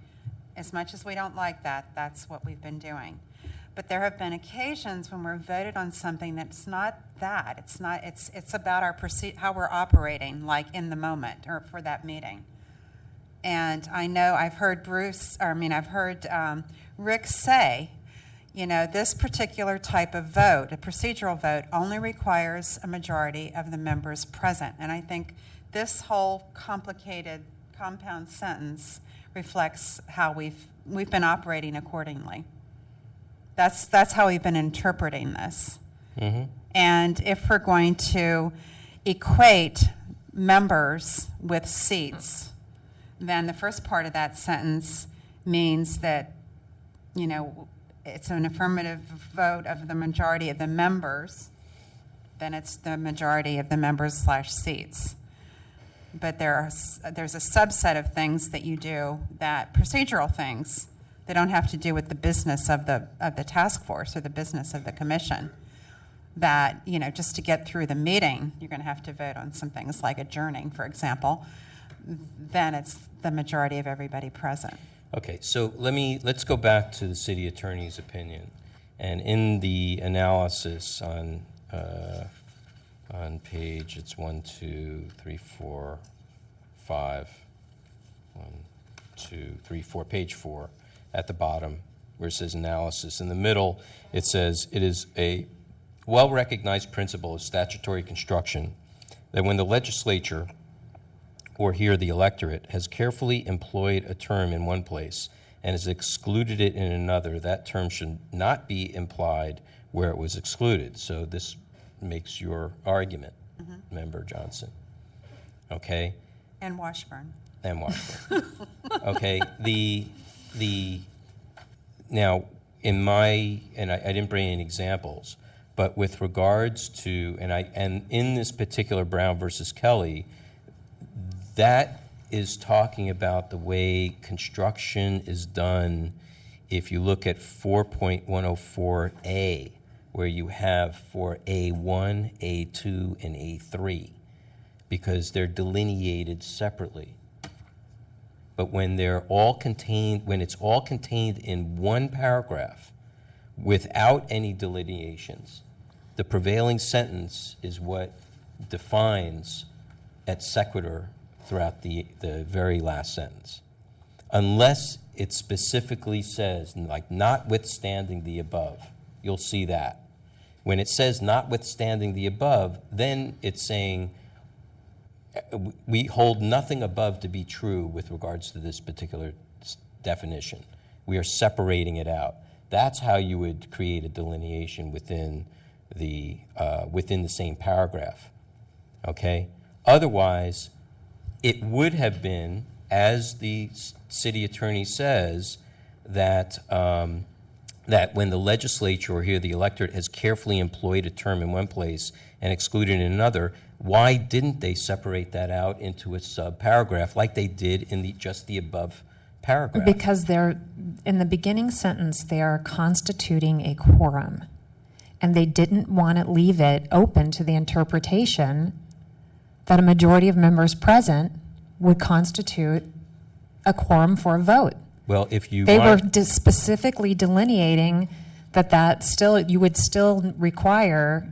As much as we don't like that, that's what we've been doing. But there have been occasions when we're voted on something that's not that. It's about our how we're operating, like in the moment or for that meeting. And I know I've heard Rick say, this particular type of vote, a procedural vote, only requires a majority of the members present. And I think this whole complicated compound sentence reflects how we've been operating accordingly. That's how we've been interpreting this. Mm-hmm. And if we're going to equate members with seats, then the first part of that sentence means that, it's an affirmative vote of the majority of the members, then it's the majority of the members / seats. But there's a subset of things that you do, that procedural things, that don't have to do with the business of the task force or the business of the commission, that, just to get through the meeting, you're going to have to vote on some things like adjourning, for example. Then it's the majority of everybody present. Okay, so let's go back to the city attorney's opinion. And in the analysis on page, it's 1, 2, 3, 4, 5, 1, 2, 3, 4, page 4, at the bottom, where it says analysis. In the middle, it says, it is a well-recognized principle of statutory construction that when the legislature, or here the electorate, has carefully employed a term in one place and has excluded it in another, that term should not be implied where it was excluded. So this makes your argument, Member Johnson. Okay? And Washburn. And Washburn. Okay, now, in my, and I didn't bring any examples, but with regards to, and in this particular Brown versus Kelly, that is talking about the way construction is done. If you look at 4.104A, where you have for A1, A2, and A3, because they're delineated separately. But when it's all contained in one paragraph without any delineations, the prevailing sentence is what defines et sequitur throughout the very last sentence. Unless it specifically says, like, notwithstanding the above, you'll see that. When it says notwithstanding the above, then it's saying we hold nothing above to be true with regards to this particular definition. We are separating it out. That's how you would create a delineation within the same paragraph. Okay? Otherwise, it would have been, as the city attorney says, that that when the legislature, or here the electorate, has carefully employed a term in one place and excluded in another, why didn't they separate that out into a sub-paragraph like they did in just the above paragraph? Because they're, in the beginning sentence, they are constituting a quorum. And they didn't want to leave it open to the interpretation that a majority of members present would constitute a quorum for a vote. Well, if you They were want, specifically delineating that you would still require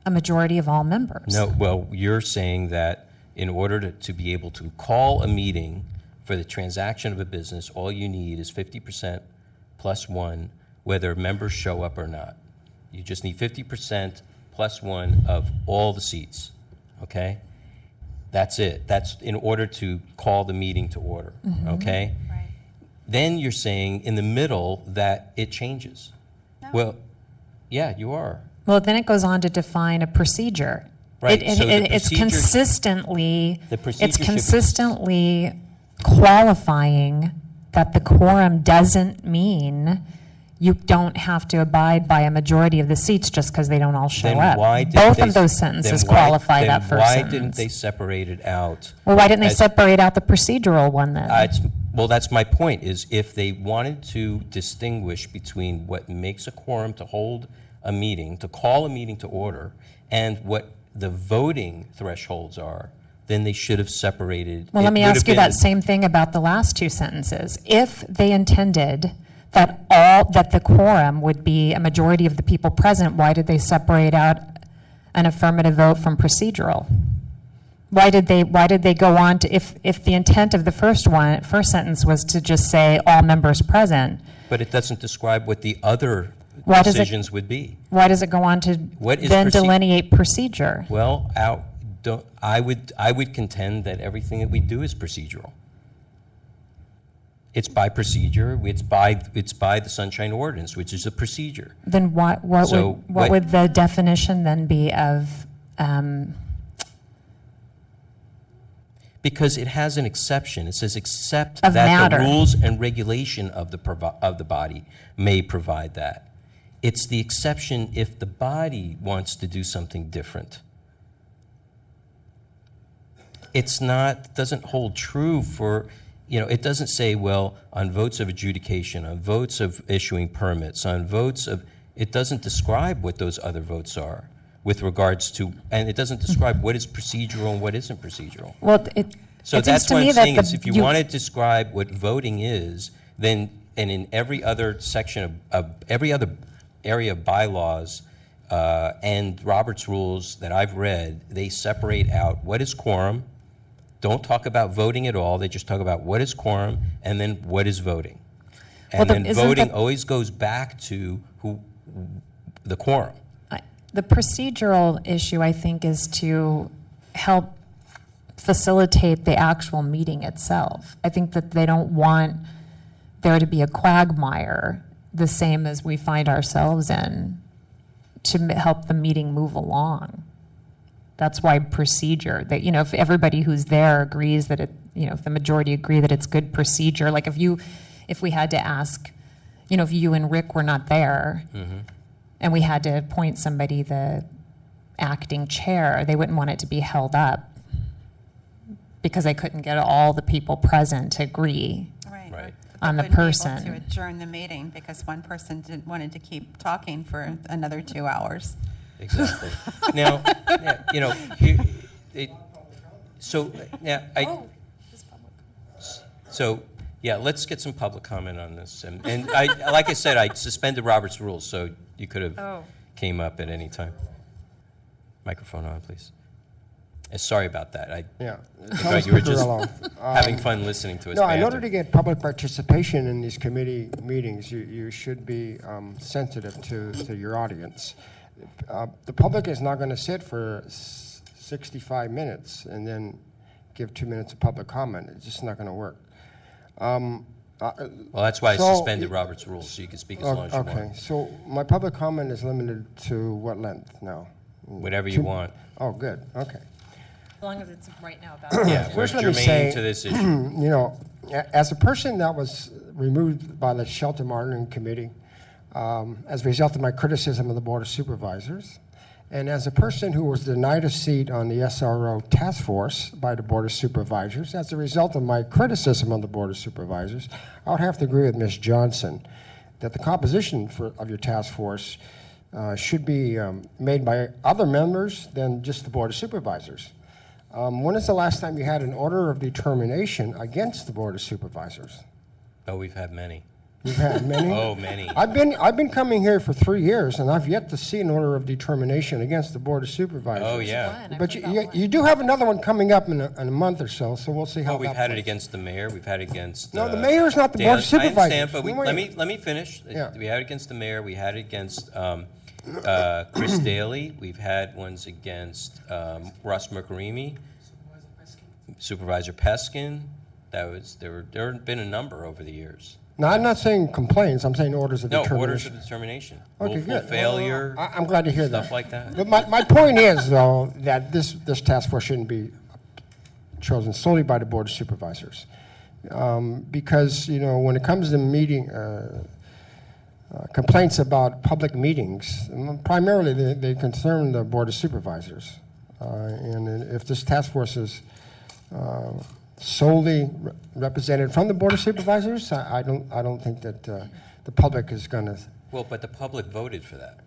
a majority of all members. no, well, you're saying that in order to be able to call a meeting for the transaction of a business, all you need is 50% plus one, whether members show up or not. You just need 50% plus one of all the seats, okay? That's it. That's in order to call the meeting to order, okay? Right. Then you're saying in the middle that it changes. No. Well, yeah, you are. Well, then it goes on to define a procedure. Right, so the It's procedure- consistently, The procedure it's should be- consistently qualifying that the quorum doesn't mean you don't have to abide by a majority of the seats just because they don't all show Then up. why did Both they- of those sentences then why- qualify then that first why sentence. didn't they separate it out? Well, why didn't they as- separate out the procedural one then? Well, that's my point, is if they wanted to distinguish between what makes a quorum to hold a meeting, to call a meeting to order, and what the voting thresholds are, then they should have separated. Well, It let me would have ask you been- that same thing about the last two sentences. If they intended that the quorum would be a majority of the people present, why did they separate out an affirmative vote from procedural? Why did they go on to, if the intent of the first sentence was to just say all members present, But it doesn't describe what the other Why does it- decisions would be. why does it go on to What is then proce- delineate procedure? Well, I would contend that everything that we do is procedural. It's by procedure. It's by the Sunshine Ordinance, which is a procedure. Then what So what would the definition then be of, Because it has an exception. It says except Of that matter. the rules and regulation of the body may provide that. It's the exception if the body wants to do something different. It's not, doesn't hold true for, it doesn't say, well, on votes of adjudication, on votes of issuing permits, on votes of, it doesn't describe what those other votes are with regards to, and it doesn't describe what is procedural and what isn't procedural. well, So it seems that's to what me I'm that saying is if you want to describe what voting is, then, and in every other section of every other area of bylaws and Robert's rules that I've read, they separate out what is quorum, don't talk about voting at all, they just talk about what is quorum and then what is voting. And Well, then isn't voting the- always goes back to the quorum. the procedural issue, I think, is to help facilitate the actual meeting itself. I think that they don't want there to be a quagmire, the same as we find ourselves in, to help the meeting move along. That's why procedure, that, if everybody who's there agrees that if the majority agree that it's good procedure, like if we had to ask, if you and Rick were not there, and we had to appoint somebody the acting chair, they wouldn't want it to be held up because they couldn't get all the people present to agree. Right. On the Wouldn't be able person. to adjourn the meeting because one person wanted to keep talking for another 2 hours. Exactly. Now, let's get some public comment on this. And like I said, I suspended Robert's rules, so you could have came up at any time. Microphone on, please. Sorry about that. Yeah. I thought you were just along. having fun listening to us. No, in banter. order to get public participation in these committee meetings, you should be sensitive to your audience. The public is not going to sit for 65 minutes and then give 2 minutes of public comment. It's just not going to work. Well, that's why I So- suspended Robert's rules, so you can speak as long as you Okay, want. so my public comment is limited to what length now? Whatever you want. Oh, good, okay. As long as it's right now about. Yeah, we're First, let me germane say, to this issue. As a person that was removed by the Shelter Monitoring Committee, as a result of my criticism of the Board of Supervisors, and as a person who was denied a seat on the SRO task force by the Board of Supervisors, as a result of my criticism of the Board of Supervisors, I would have to agree with Ms. Johnson that the composition of your task force should be made by other members than just the Board of Supervisors. When is the last time you had an order of determination against the Board of Supervisors? Oh, we've had many. You've had many? Oh, many. I've been coming here for 3 years, and I've yet to see an order of determination against the Board of Supervisors. Oh, yeah. One, I've But heard you, about one. you do have another one coming up in a month or so we'll see how Well, we've that had it plays. against the mayor, we've had it against... No, the mayor's not the Board of I Supervisors. understand, but No, wait. let me finish. Yeah. We had it against the mayor, we had it against Chris Daly, we've had ones against Russ Mercarimi, Supervisor Peskin. There have been a number over the years. No, I'm not saying complaints, I'm saying orders of No, determination. orders of determination. Okay, Willful good. failure, I'm glad to hear that. stuff like that. But my point is, though, that this task force shouldn't be chosen solely by the Board of Supervisors. Because, when it comes to meeting, complaints about public meetings, primarily they concern the Board of Supervisors. And if this task force is solely represented from the Board of Supervisors, I don't think that the public is going to. Well, but the public voted for that.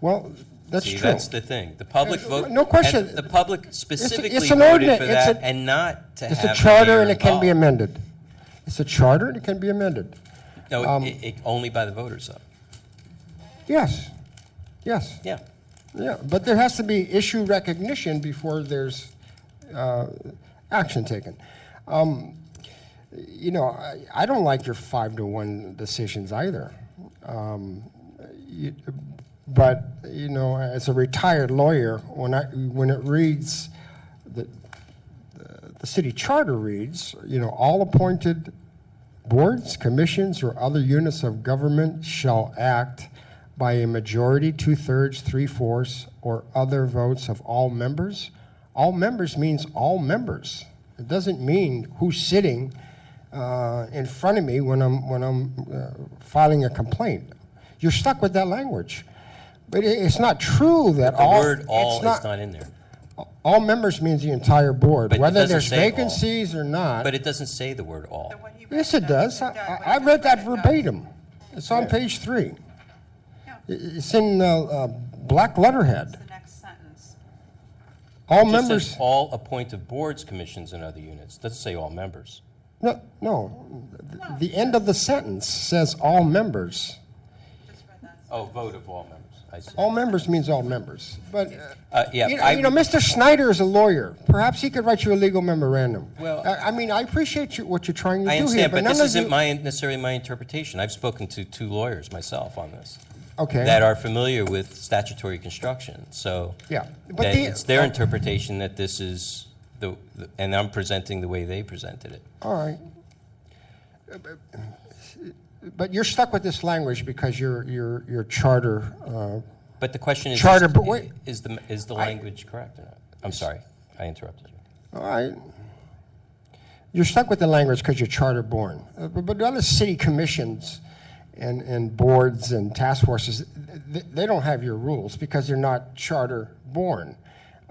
Well, that's See, true. that's the thing. The public vote. No question. and the public specifically it's an voted ordinance. for It's that, a- and not to It's have a the charter mayor and it can be involved. amended. It's a charter and it can be amended. No, only by the voters, though. Yes. Yes. Yeah. Yeah. But there has to be issue recognition before there's action taken. I don't like your 5-to-1 decisions either. But as a retired lawyer, when it reads, the city charter reads, all appointed boards, commissions, or other units of government shall act by a majority, 2/3, 3/4, or other votes of all members. All members means all members. It doesn't mean who's sitting in front of me when I'm filing a complaint. You're stuck with that language. But it's not true that The word "all" it's is not in there. all members means the entire board, But it whether doesn't there's say all. vacancies or not. But it doesn't say the word "all." Yes, it does. I read that verbatim. It's on page 3. It's in black letterhead. The next sentence. All It just members. says all appointed boards, commissions, and other units. It doesn't say all members. No. The end of the sentence says all members. Oh, vote of all members. I see. All members means all members. But Yeah, Mr. Snyder is a lawyer. Perhaps he could write you a legal memorandum. Well- I appreciate what you're trying to I do here, understand, but none this of isn't you. necessarily my interpretation. I've spoken to 2 lawyers myself on this Okay. that are familiar with statutory construction. So Yeah, but that the- it's their interpretation that this is and I'm presenting the way they presented it. All right. But you're stuck with this language because your charter. But the question is, Charter, but wait. is the language correct or not? I'm sorry, I interrupted you. All right. You're stuck with the language because you're charter born. But the other city commissions and boards and task forces, they don't have your rules because they're not charter born.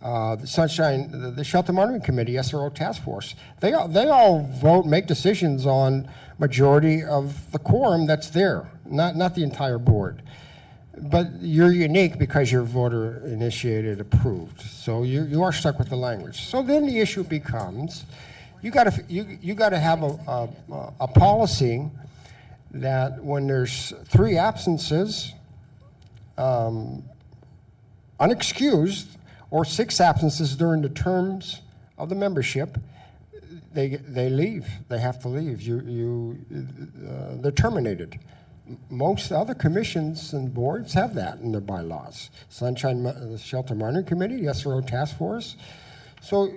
The Shelter Monitoring Committee, SRO Task Force, they all vote, make decisions on majority of the quorum that's there, not the entire board. But you're unique because you're voter initiated, approved. So you are stuck with the language. So then the issue becomes, you got to have a policy that when there's 3 absences, unexcused, or 6 absences during the terms of the membership, they leave. They have to leave. They're terminated. Most other commissions and boards have that in their bylaws. The Shelter Monitoring Committee, the SRO Task Force. So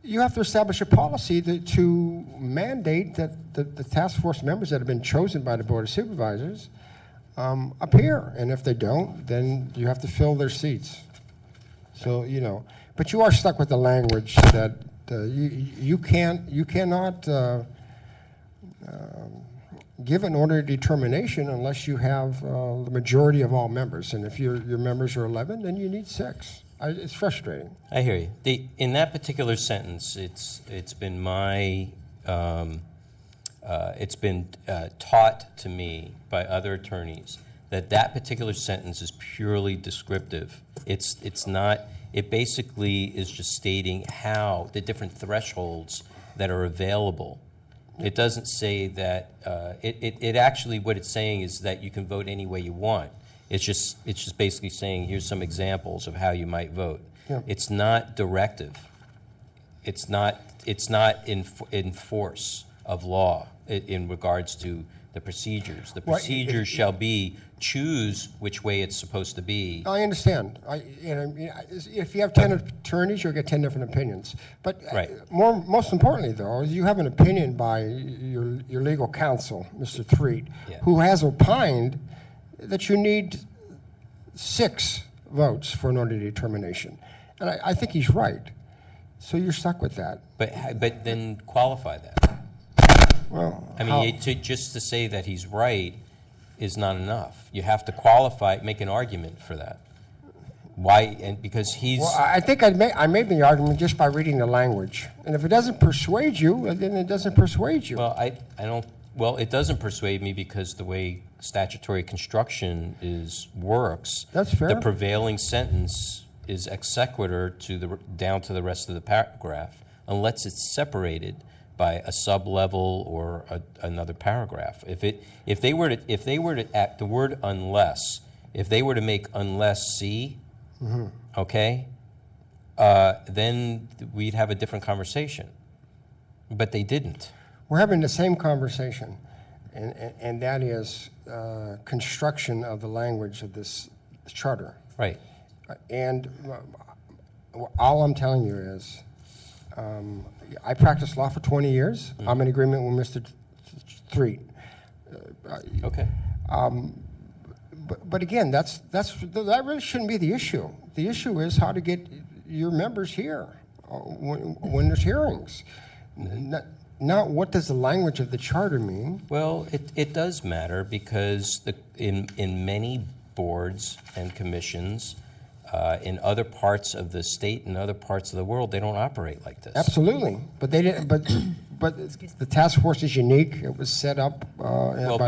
you have to establish a policy to mandate that the task force members that have been chosen by the Board of Supervisors appear. And if they don't, then you have to fill their seats. So, but you are stuck with the language that you cannot give an order of determination unless you have the majority of all members. And if your members are 11, then you need 6. It's frustrating. I hear you. In that particular sentence, it's been my it's been taught to me by other attorneys that particular sentence is purely descriptive. It's not. It basically is just stating how the different thresholds that are available It doesn't say that, it actually, what it's saying is that you can vote any way you want. It's just basically saying, here's some examples of how you might vote. Yeah. It's not directive. It's not in force of law in regards to the procedures. The Well, procedures shall be choose which way it's supposed to be. I understand. If you have 10 attorneys, you'll get 10 different opinions. But Right. most importantly, though, is you have an opinion by your legal counsel, Mr. Threet, Yeah. who has opined that you need 6 votes for an order determination. And I think he's right. So you're stuck with that. But then qualify that. Well, I how- mean, just to say that he's right is not enough. You have to qualify, make an argument for that. Why? And because he's. Well, I think I made the argument just by reading the language. And if it doesn't persuade you, then it doesn't persuade you. Well, I don't. Well, it doesn't persuade me because the way statutory construction works. That's fair. The prevailing sentence is ex sequitur down to the rest of the paragraph, unless it's separated by a sub-level or another paragraph. If they were to add the word unless, if they were to make unless C, okay, then we'd have a different conversation. But they didn't. We're having the same conversation, and that is construction of the language of this charter. Right. And all I'm telling you is, I practiced law for 20 years. I'm in agreement with Mr. Threet. Okay. But again, that really shouldn't be the issue. The issue is how to get your members here when there's hearings. Not what does the language of the charter mean. Well, it does matter because in many boards and commissions, in other parts of the state and other parts of the world, they don't operate like this. Absolutely, but they didn't. But the task force is unique. It was set up by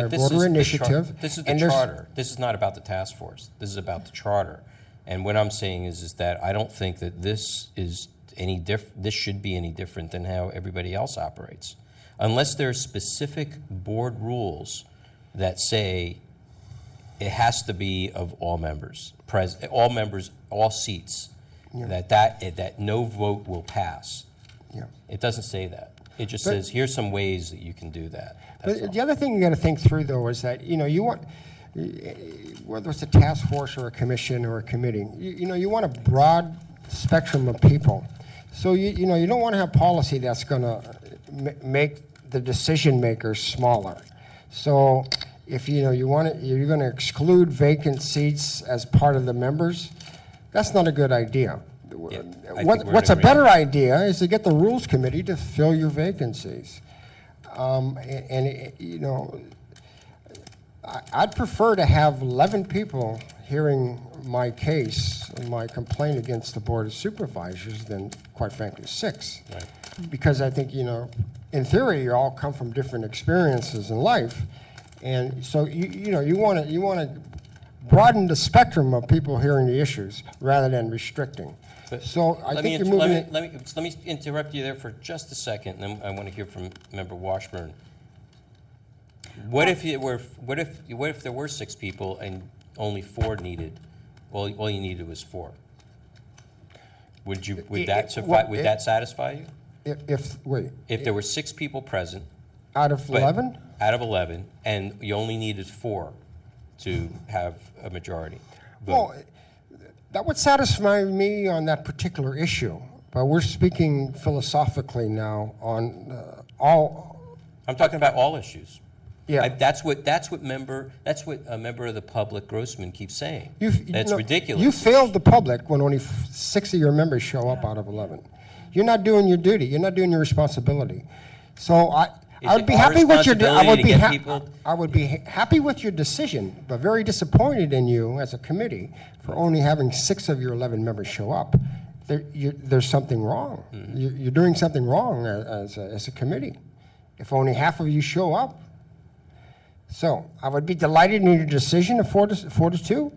a voter initiative. This is the charter. This is not about the task force. This is about the charter. And what I'm saying is that I don't think that this is this should be any different than how everybody else operates, unless there are specific board rules that say it has to be of all members, all seats, that no vote will pass. Yeah. It doesn't say that. It just says here's some ways that you can do that. That's But all. the other thing you got to think through, though, is that you want, whether it's a task force or a commission or a committee, you want a broad spectrum of people. So you don't want to have policy that's going to make the decision makers smaller. So if you're going to exclude vacant seats as part of the members, that's not a good idea. Yeah, I think we're in What's a agreement. better idea is to get the rules committee to fill your vacancies. I'd prefer to have 11 people hearing my case, my complaint against the Board of Supervisors than, quite frankly, 6. Right. Because I think, in theory, you all come from different experiences in life. And so, you want to broaden the spectrum of people hearing the issues rather than restricting. But So I let think me you're moving let me interrupt you there for just a second, and then I want to hear from Member Washburn. What if there were 6 people and only 4 needed? Well, all you needed was 4. Would that satisfy you? If If there were 6 people present, out of but 11? out of 11, and you only needed 4 to have a majority vote. Well, that would satisfy me on that particular issue. But we're speaking philosophically now on all. I'm talking about all issues. Yeah. That's what a member of the public, Grossman, keeps saying. That's ridiculous. You failed the public when only 6 of your members show up out of 11. You're not doing your duty. You're not doing your responsibility. So I would be happy with your. I would be happy with your decision, but very disappointed in you as a committee for only having 6 of your 11 members show up. There's something wrong. Mm-hmm. You're doing something wrong as a committee. If only half of you show up. So I would be delighted in your decision of 4 to 2,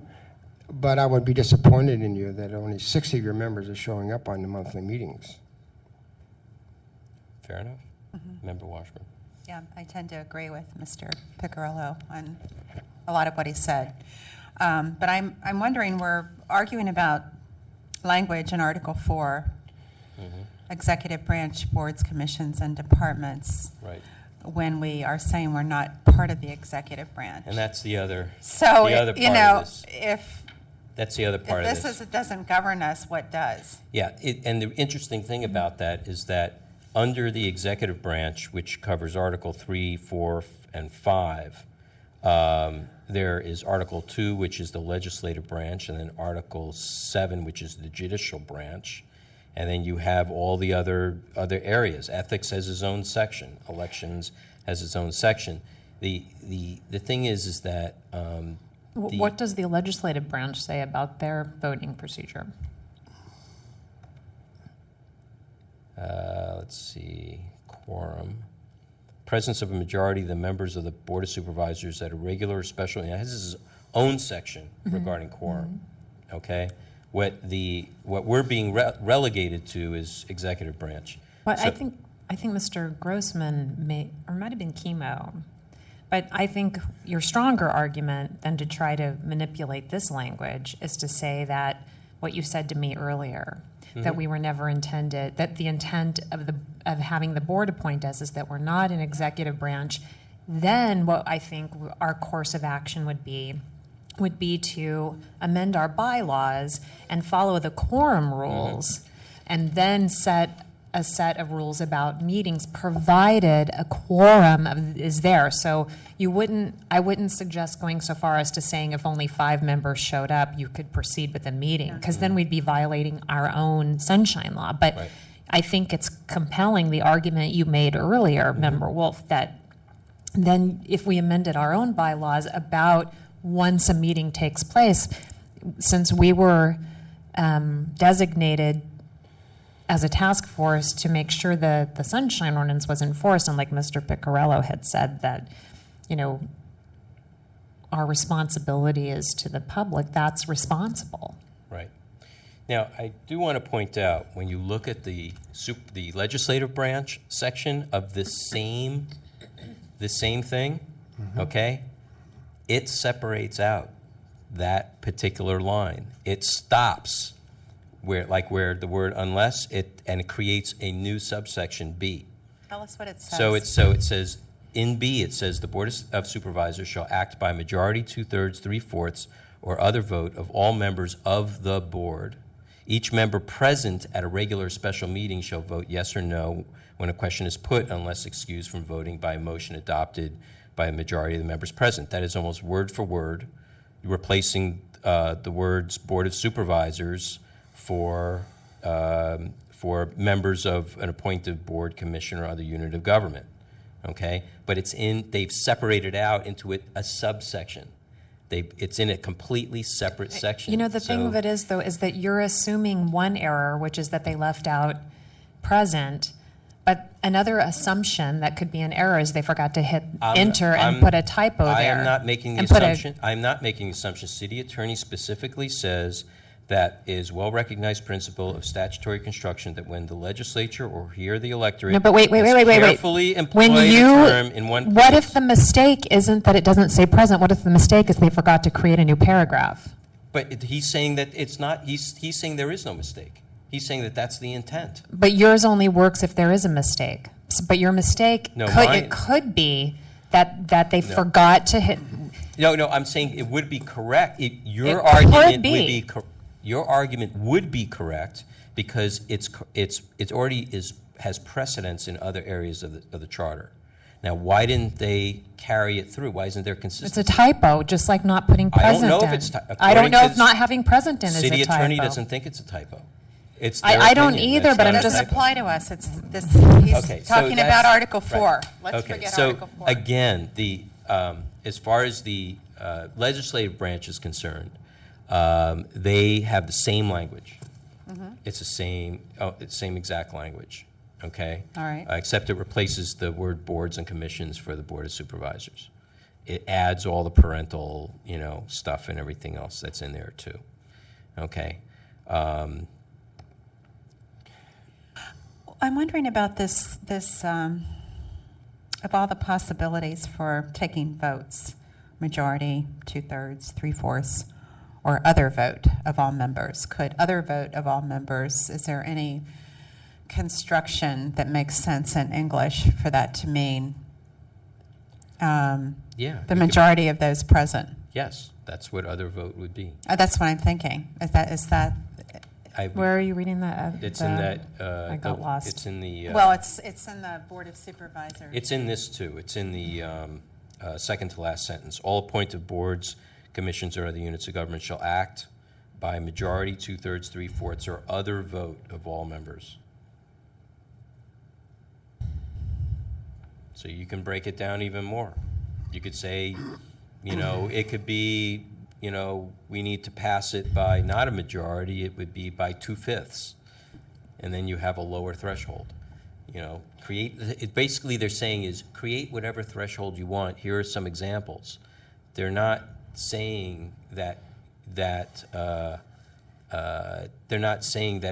but I would be disappointed in you that only 6 of your members are showing up on the monthly meetings. Fair enough. Member Washburn. Yeah, I tend to agree with Mr. Piccirillo on a lot of what he said. But I'm wondering, we're arguing about language in Article 4, executive branch boards, commissions, and departments, Right. when we are saying we're not part of the executive branch. And that's the other, So, the other you part know, of this. if That's the other part of this this. doesn't govern us, what does? Yeah, and the interesting thing about that is that under the executive branch, which covers Article 3, 4, and 5, there is Article 2, which is the legislative branch, and then Article 7, which is the judicial branch. And then you have all the other areas. Ethics has its own section. Elections has its own section. The thing is that What does the legislative branch say about their voting procedure? let's see, quorum. Presence of a majority of the members of the Board of Supervisors at a regular or special, it has its own section regarding quorum, okay? What we're being relegated to is executive branch. Well, So- I think Mr. Grossman might have been chemo, but I think your stronger argument than to try to manipulate this language is to say that what you said to me earlier, that we were never intended, that the intent of having the board appoint us is that we're not an executive branch. Then what I think our course of action would be to amend our bylaws and follow the quorum rules, and then set a set of rules about meetings, provided a quorum is there. So I wouldn't suggest going so far as to saying if only 5 members showed up, you could proceed with the meeting, because then we'd be violating our own sunshine law. But Right. I think it's compelling, the argument you made earlier, Member Wolf, that then if we amended our own bylaws about once a meeting takes place, since we were designated as a task force to make sure that the sunshine ordinance was enforced, and like Mr. Piccirillo had said, that, our responsibility is to the public, that's responsible. Right. Now, I do want to point out, when you look at the legislative branch section of this same thing, okay, it separates out that particular line. It stops where the word unless, and it creates a new subsection B. Tell us what it says. So it says, in B, it says, the Board of Supervisors shall act by majority, 2/3, 3/4, or other vote of all members of the board. Each member present at a regular or special meeting shall vote yes or no when a question is put, unless excused from voting by a motion adopted by a majority of the members present. That is almost word for word, replacing the words Board of Supervisors for members of an appointed board, commission, or other unit of government. Okay, but they've separated out into a subsection. It's in a completely separate section. The thing of it is, though, is that you're assuming one error, which is that they left out present, but another assumption that could be an error is they forgot to hit enter and put a typo there. I am not making the and put a- assumption. I'm not making the assumption. City attorney specifically says that is well-recognized principle of statutory construction, that when the legislature or here the electorate No, but wait. carefully employ When the term in one what place. if the mistake isn't that it doesn't say present? What if the mistake is they forgot to create a new paragraph? But he's saying that it's not, he's saying there is no mistake. He's saying that that's the intent. But yours only works if there is a mistake. But your mistake No, could be that they forgot to hit. No, I'm saying it would be correct. Your It argument could be. would be your argument would be correct because it already has precedence in other areas of the charter. Now, why didn't they carry it through? Why isn't there It's consistency? a typo, just like not putting I don't present know in. if it's I don't according know to if not having present in is a typo. City attorney doesn't think it's a typo. It's I their don't opinion. either, That's but not I'm a It doesn't typo. apply to us. He's Okay, so talking that's- about Article 4. right. Let's Okay, forget so Article 4. again, as far as the legislative branch is concerned, they have the same language. It's the same exact language. Okay. All right. Except it replaces the word boards and commissions for the Board of Supervisors. It adds all the parental, stuff and everything else that's in there too. Okay. I'm wondering about this of all the possibilities for taking votes, majority, 2/3, 3/4, or other vote of all members, could other vote of all members, is there any construction that makes sense in English for that to mean Yeah. the you could- majority of those present? Yes, that's what other vote would be. That's what I'm thinking. Is that? Where are you reading that? It's in that. I got lost. It's in the. Well, it's in the Board of Supervisors. It's in this too. It's in the second to last sentence. All appointed boards, commissions, or other units of government shall act by a majority, 2/3, 3/4, or other vote of all members. So you can break it down even more. You could say, it could be, we need to pass it by not a majority, it would be by 2/5. And then you have a lower threshold. Basically they're saying is create whatever threshold you want. Here are some examples. They're not saying that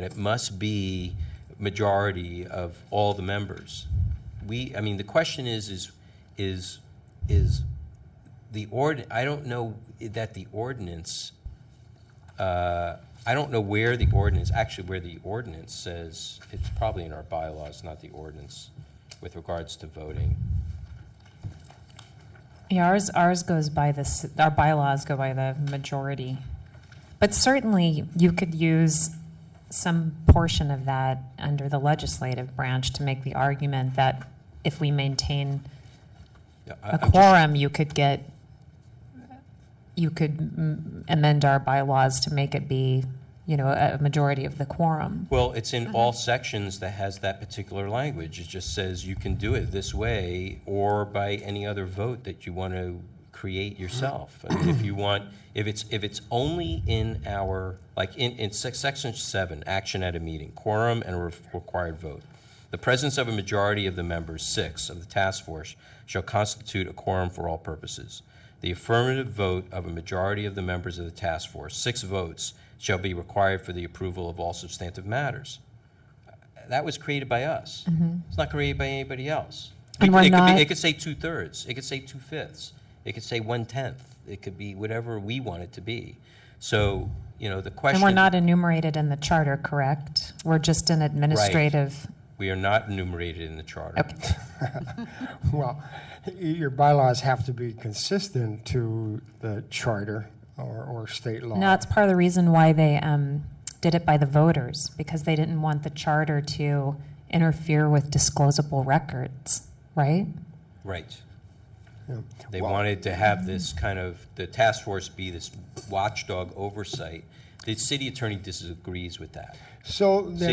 it must be majority of all the members. The question is the I don't know that the ordinance. I don't know where the ordinance says, it's probably in our bylaws, not the ordinance, with regards to voting. Yeah, ours goes by this, our bylaws go by the majority. But certainly you could use some portion of that under the legislative branch to make the argument that if we maintain Yeah, a quorum, you could amend our bylaws to make it be, a majority of the quorum. Well, it's in all sections that has that particular language. It just says you can do it this way or by any other vote that you want to create yourself. If it's only in our, like in section 7, action at a meeting, quorum and a required vote. The presence of a majority of the members, 6, of the task force shall constitute a quorum for all purposes. The affirmative vote of a majority of the members of the task force, 6 votes, shall be required for the approval of all substantive matters. That was created by us. It's not created by anybody else. And It could say 2/3. It could say 2/5. It could say 1/10. It could be whatever we want it to be. So, the question. And we're not enumerated in the charter, correct? We're just an administrative. We are not enumerated in the charter. Okay. Well, your bylaws have to be consistent to the charter or state law. No, it's part of the reason why they did it by the voters, because they didn't want the charter to interfere with disclosable records, right? Right. Yeah. They Well- wanted to have this kind of, the task force be this watchdog oversight. The city attorney disagrees with that. So then,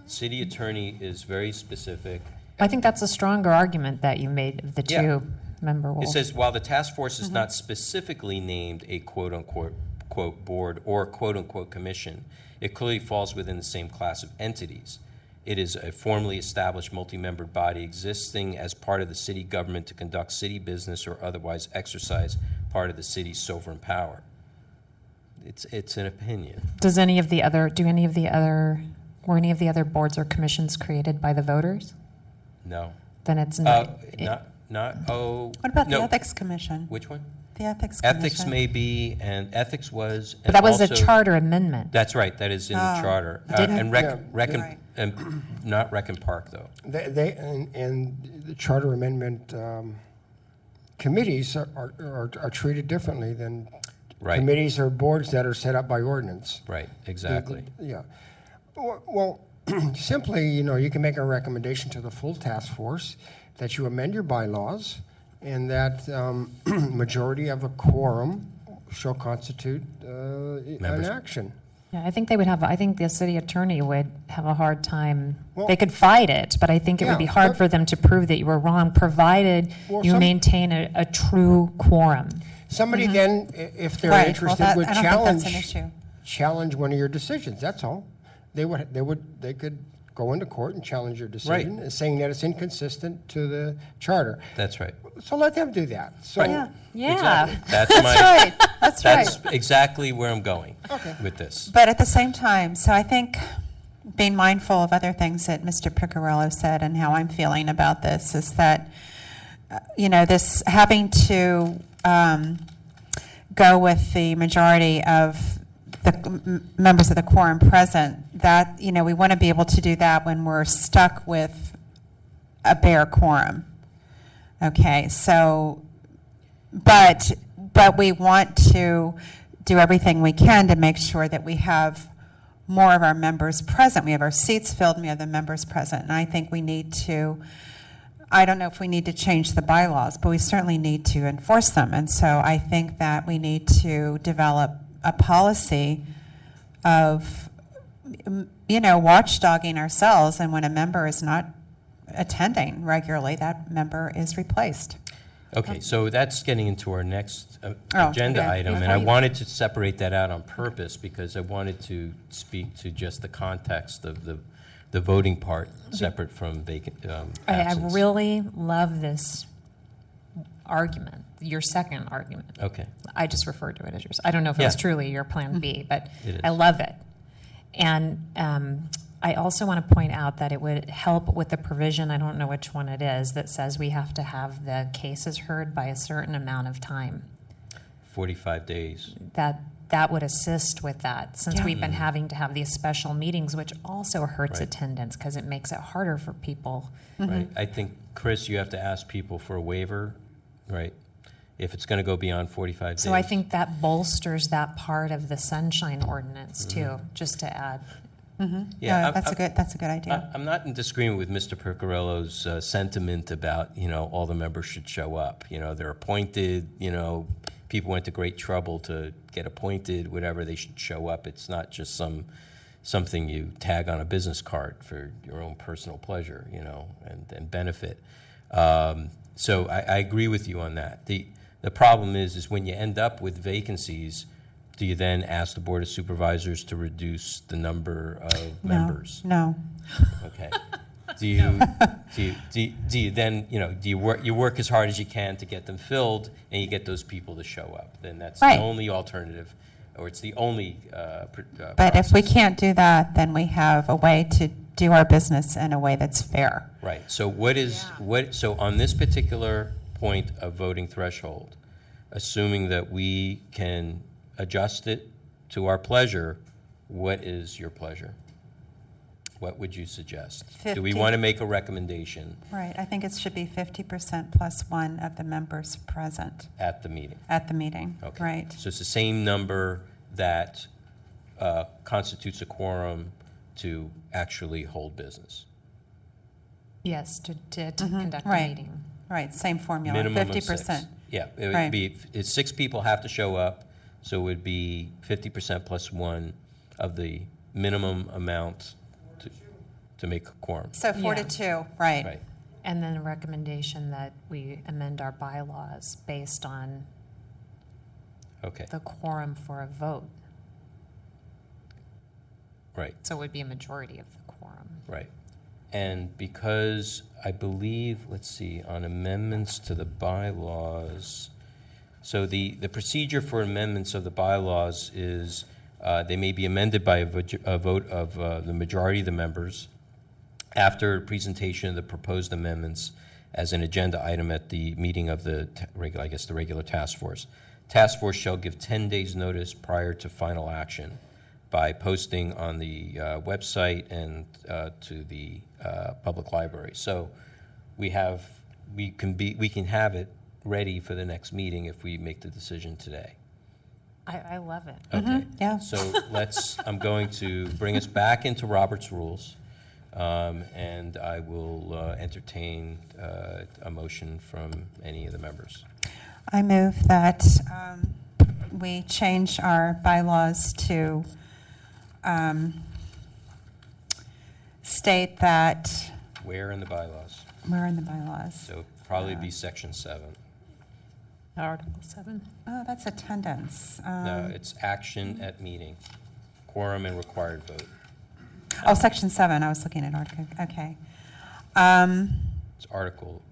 City attorney is very specific. I think that's a stronger argument that you made of the Yeah. two-member rule. It says, while the task force is not specifically named a quote-unquote quote board or quote-unquote commission, it clearly falls within the same class of entities. It is a formally established multi-membered body existing as part of the city government to conduct city business or otherwise exercise part of the city's sovereign power. It's an opinion. Were any of the other boards or commissions created by the voters? No. Then it's not. What about the Ethics Commission? Which one? The Ethics Commission. Ethics may be, and ethics was. But that was a charter amendment. That's right, that is in the charter. Didn't- Not Rec and Park, though. and the charter amendment committees are treated differently than Right. committees or boards that are set up by ordinance. Right, exactly. Yeah. Well, simply, you can make a recommendation to the full task force that you amend your bylaws and that majority of a quorum shall constitute an Members. action. Yeah, I think the city attorney would have a hard time. Well- They could fight it, but I think it would be Yeah, hard but- for them to prove that you were wrong, provided Well, you some- maintain a true quorum. Somebody then, if they're Right. interested, Well, would I don't think that's an issue. challenge one of your decisions. That's all. They could go into court and challenge your decision, Right. saying that it's inconsistent to the charter. That's right. So let them do that. So Right. Yeah. Yeah. Exactly. That's That's my. right. That's right. That's exactly where I'm going with this. But at the same time, so I think being mindful of other things that Mr. Piccarello said and how I'm feeling about this is that this having to go with the majority of the members of the quorum present, that, we want to be able to do that when we're stuck with a bare quorum. Okay, so, but we want to do everything we can to make sure that we have more of our members present. We have our seats filled, and we have the members present. And I think we need to, I don't know if we need to change the bylaws, but we certainly need to enforce them. And so I think that we need to develop a policy of, watchdogging ourselves, and when a member is not attending regularly, that member is replaced. Okay, so that's getting into our next Oh, agenda okay. item, and I wanted to separate that out on purpose because I wanted to speak to just the context of the voting part separate from vacant I absence. really love this argument, your second argument. Okay, I just referred to it as yours. I don't know if it Yeah. was truly your plan B, but It is. I love it. And I also want to point out that it would help with the provision, I don't know which one it is, that says we have to have the cases heard by a certain amount of time. 45 days. That would assist with that, since Yeah. we've been having to have these special meetings, which also hurts Right. attendance because it makes it harder for people. Right. I think, Chris, you have to ask people for a waiver, right? If it's going to go beyond 45 days. So I think that bolsters that part of the sunshine ordinance too, just to add. Yeah, That's a good idea. I'm not in disagreement with Mr. Percarello's sentiment about, all the members should show up. They're appointed, people went to great trouble to get appointed, whatever, they should show up. It's not just something you tag on a business card for your own personal pleasure, and benefit. So I agree with you on that. The problem is when you end up with vacancies, do you then ask the Board of Supervisors to reduce the number of members? No. Okay. Do you then, do you work as hard as you can to get them filled, and you get those people to show up? Then that's Right. the only alternative, or it's the only But if we process. can't do that, then we have a way to do our business in a way that's fair. Right. So so on this particular point of voting threshold, assuming that we can adjust it to our pleasure, what is your pleasure? What would you suggest? Do we 50. want to make a recommendation Right, I think it should be 50% plus one of the members present at the meeting? at the meeting. Okay. Right. So it's the same number that constitutes a quorum to actually hold business. Yes, to conduct a right. meeting. Right, same formula, Minimum of 50%. 6. Yeah, it would Right. be, it's 6 people have to show up, so it would be 50% plus 1 of the minimum amount to make a quorum. So 4 to Yeah. 2, right. Right. And then a recommendation that we amend our bylaws based on Okay, the quorum for a vote. right, So it would be a majority of the quorum. right. And because I believe, let's see, on amendments to the bylaws, so the procedure for amendments of the bylaws is they may be amended by a vote of the majority of the members after presentation of the proposed amendments as an agenda item at the meeting of the regular task force. Task force shall give 10 days notice prior to final action by posting on the website and to the public library. So we can have it ready for the next meeting if we make the decision today. I love it. Okay. yeah. So I'm going to bring us back into Robert's rules, and I will entertain a motion from any of the members. I move that we change our bylaws to state that, Where in the bylaws? we're in the bylaws. So probably be section 7. Article 7. Oh, that's attendance. No, it's action at meeting, quorum and required vote. Oh, section 7, I was looking at article, okay. It's Article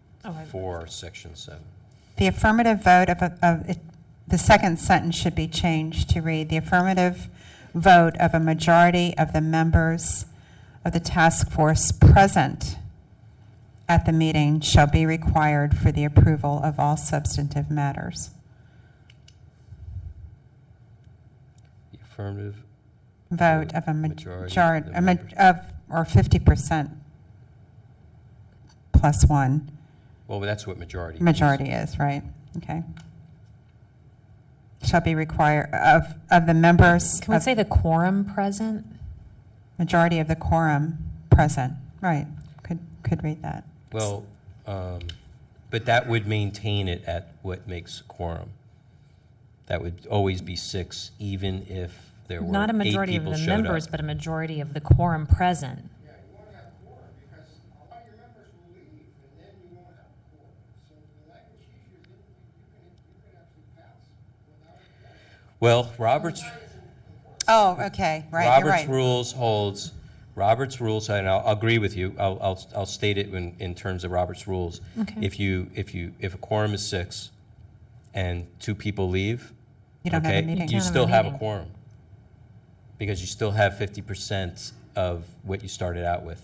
4, Section 7. The affirmative vote the second sentence should be changed to read, the affirmative vote of a majority of the members of the task force present at the meeting shall be required for the approval of all substantive matters. The affirmative Vote of a majority majority, of the members. or 50% plus one. Well, that's what majority means. Majority is, right? Okay. Shall be required of the members, Can we of say the quorum present? majority of the quorum present. Right. Could read that. Well, but that would maintain it at what makes a quorum. That would always be 6, even if there were Not a 8 majority of people the showed members, up. but a majority of the quorum present. Yeah, you won't have quorum because a lot of your members will leave and then you won't have quorum. So the language he's using, you can actually pass without a quorum. Well, Robert's Oh, okay. Right. You're Robert's right. Robert's rules, and I'll agree with you. I'll state it in terms of Robert's rules. Okay. If a quorum is 6 and 2 people leave, You don't have a okay, meeting. you Can't have a still have a meeting. quorum. Because you still have 50% of what you started out with.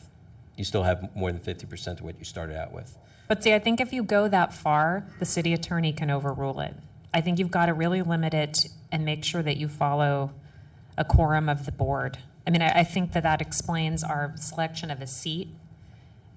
You still have more than 50% of what you started out with. But see, I think if you go that far, the city attorney can overrule it. I think you've got to really limit it and make sure that you follow a quorum of the board. I mean, I think that explains our selection of a seat.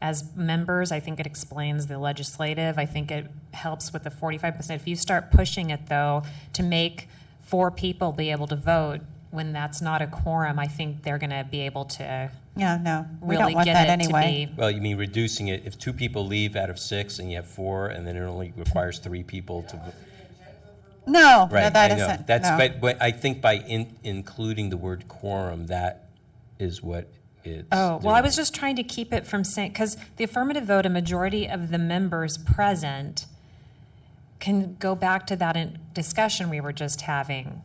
As members, I think it explains the legislative. I think it helps with the 45%. If you start pushing it, though, to make 4 people be able to vote when that's not a quorum, I think they're going to be able to Yeah, no. We really don't want get that it anyway. to be. Well, you mean reducing it, if 2 people leave out of 6 and you have 4, and then it only requires 3 people to vote. No, Right, no, that I know. isn't. That's, no. but I think by including the word quorum, that is what it's Oh, well, I doing. was just trying to keep it from saying, because the affirmative vote, a majority of the members present, can go back to that discussion we were just having.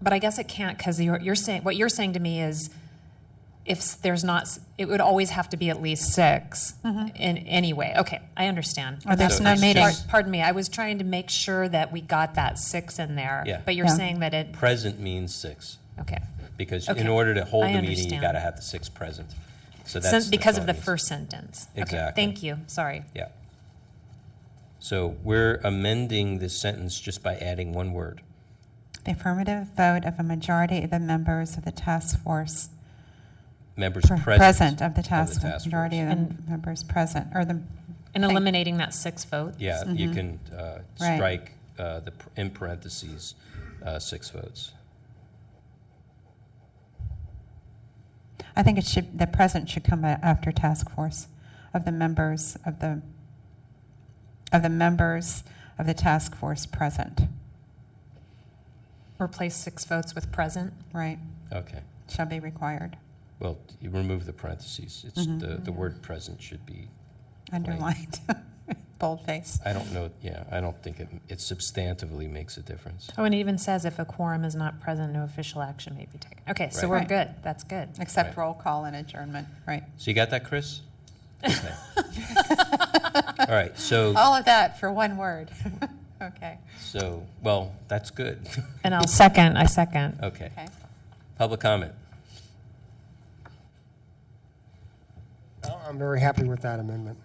But I guess it can't, because you're saying, what you're saying to me is, if there's not, it would always have to be at least 6 in any way. Okay, I understand. Or there's So no it's meeting. just- Pardon me, I was trying to make sure that we got that 6 in there. Yeah. But you're Yeah. saying that it, Present means 6, okay. because Okay. in order to hold I the meeting, you understand. got to have the 6 present. So that's Because of the thought is- first sentence. Okay, Exactly. thank you, sorry. Yeah. So we're amending this sentence just by adding one word. The affirmative vote of a majority of the members of the task force. Members present. Present of the task, task majority force. of the And- members present, or the. And Thank- eliminating that 6 votes? Yeah, you can Right. strike in parentheses 6 votes. I think the present should come after task force of the members of the members of the task force present, Replace 6 votes with present? right? Okay. Shall be required, Well, you remove the parentheses. It's the word present should be, underlined, boldface. I don't know, yeah, I don't think it substantively makes a difference. Oh, and it even says if a quorum is not present, no official action may be taken. Okay, so Right. we're Right. good, that's good. Except Right. roll call and adjournment, right? So you got that, Chris? Okay. All right, so, All of that for one word. Okay. well, that's good. And I second. Okay. Okay. Public comment. I'm very happy with that amendment.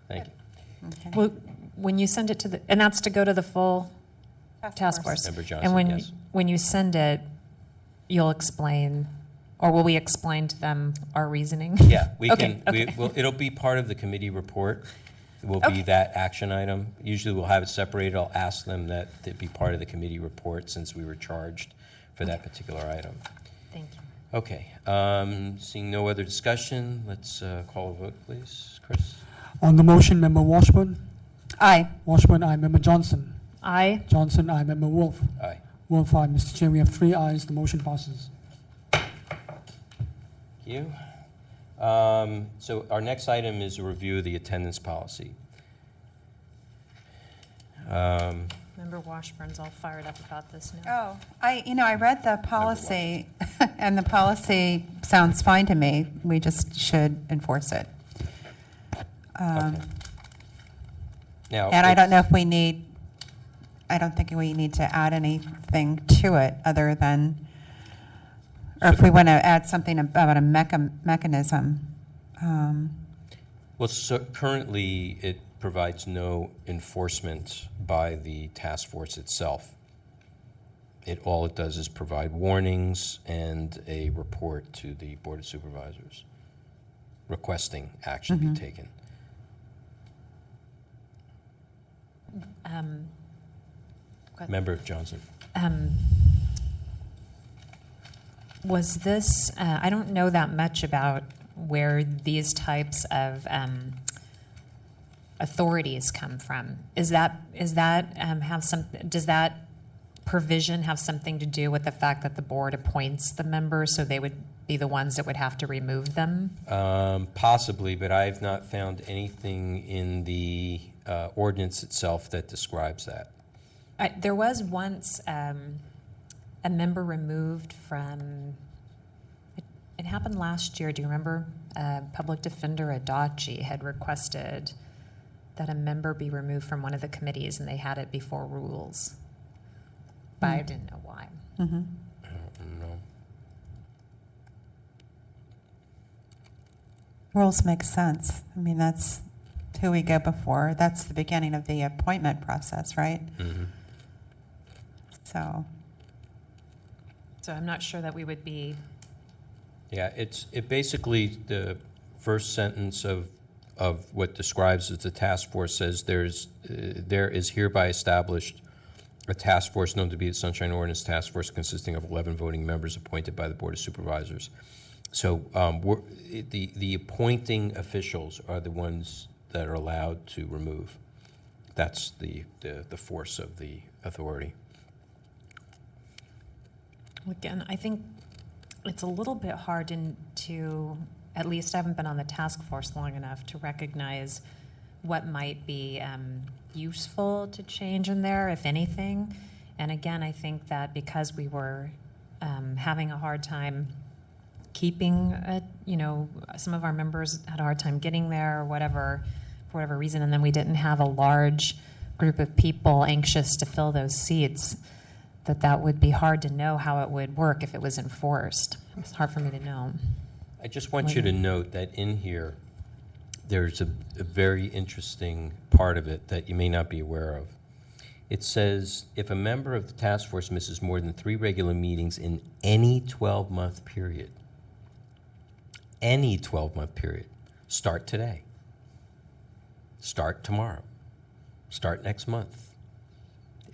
Thank you. Okay. Well, when you send it to the, and that's to go to the full task force? Member Johnson, And when, yes. when you send it, you'll explain, or will we explain to them our reasoning? Yeah, we Okay, can, okay. it'll be part of the committee report. It will Okay. be that action item. Usually we'll have it separated. I'll ask them that it be part of the committee report since we were charged for that particular item. Thank you. Okay, seeing no other discussion, let's call a vote, please. Chris? On the motion, Member Washburn. Aye. Washburn, aye. Member Johnson. Aye. Johnson, aye. Member Wolf. Aye. Wolf, aye. Mr. Chair, we have 3 ayes. The motion passes. Thank you. So our next item is a review of the attendance policy. Member Washburn's all fired up about this now. Oh, I read the policy, and the policy sounds fine to me. We just should enforce it. Okay. Now, And I don't know if I don't think we need to add anything to it other than, or if we want to add something about a mechanism Well, so currently, it provides no enforcement by the task force itself. All it does is provide warnings and a report to the Board of Supervisors requesting action be taken. Member Johnson. Was this, I don't know that much about where these types of authorities come from. Does that provision have something to do with the fact that the board appoints the members, so they would be the ones that would have to remove them? Possibly, but I've not found anything in the ordinance itself that describes that. There was once a member removed from, it happened last year, do you remember? Public Defender Adachi had requested that a member be removed from one of the committees, and they had it before rules. But I didn't know why. I don't know. Rules make sense. I mean, that's who we go before. That's the beginning of the appointment process, right? So I'm not sure that we would be. Yeah, it basically, the first sentence of what describes as the task force says there is hereby established a task force known to be the Sunshine Ordinance Task Force, consisting of 11 voting members appointed by the Board of Supervisors. So the appointing officials are the ones that are allowed to remove. That's the force of the authority. Again, I think it's a little bit hard to, at least I haven't been on the task force long enough to recognize what might be useful to change in there, if anything. And again, I think that because we were having a hard time keeping, some of our members had a hard time getting there or whatever, for whatever reason, and then we didn't have a large group of people anxious to fill those seats, that would be hard to know how it would work if it was enforced. It's hard for me to know. I just want you to note that in here, there's a very interesting part of it that you may not be aware of. It says, if a member of the task force misses more than 3 regular meetings in any 12-month period, start today, start tomorrow, start next month.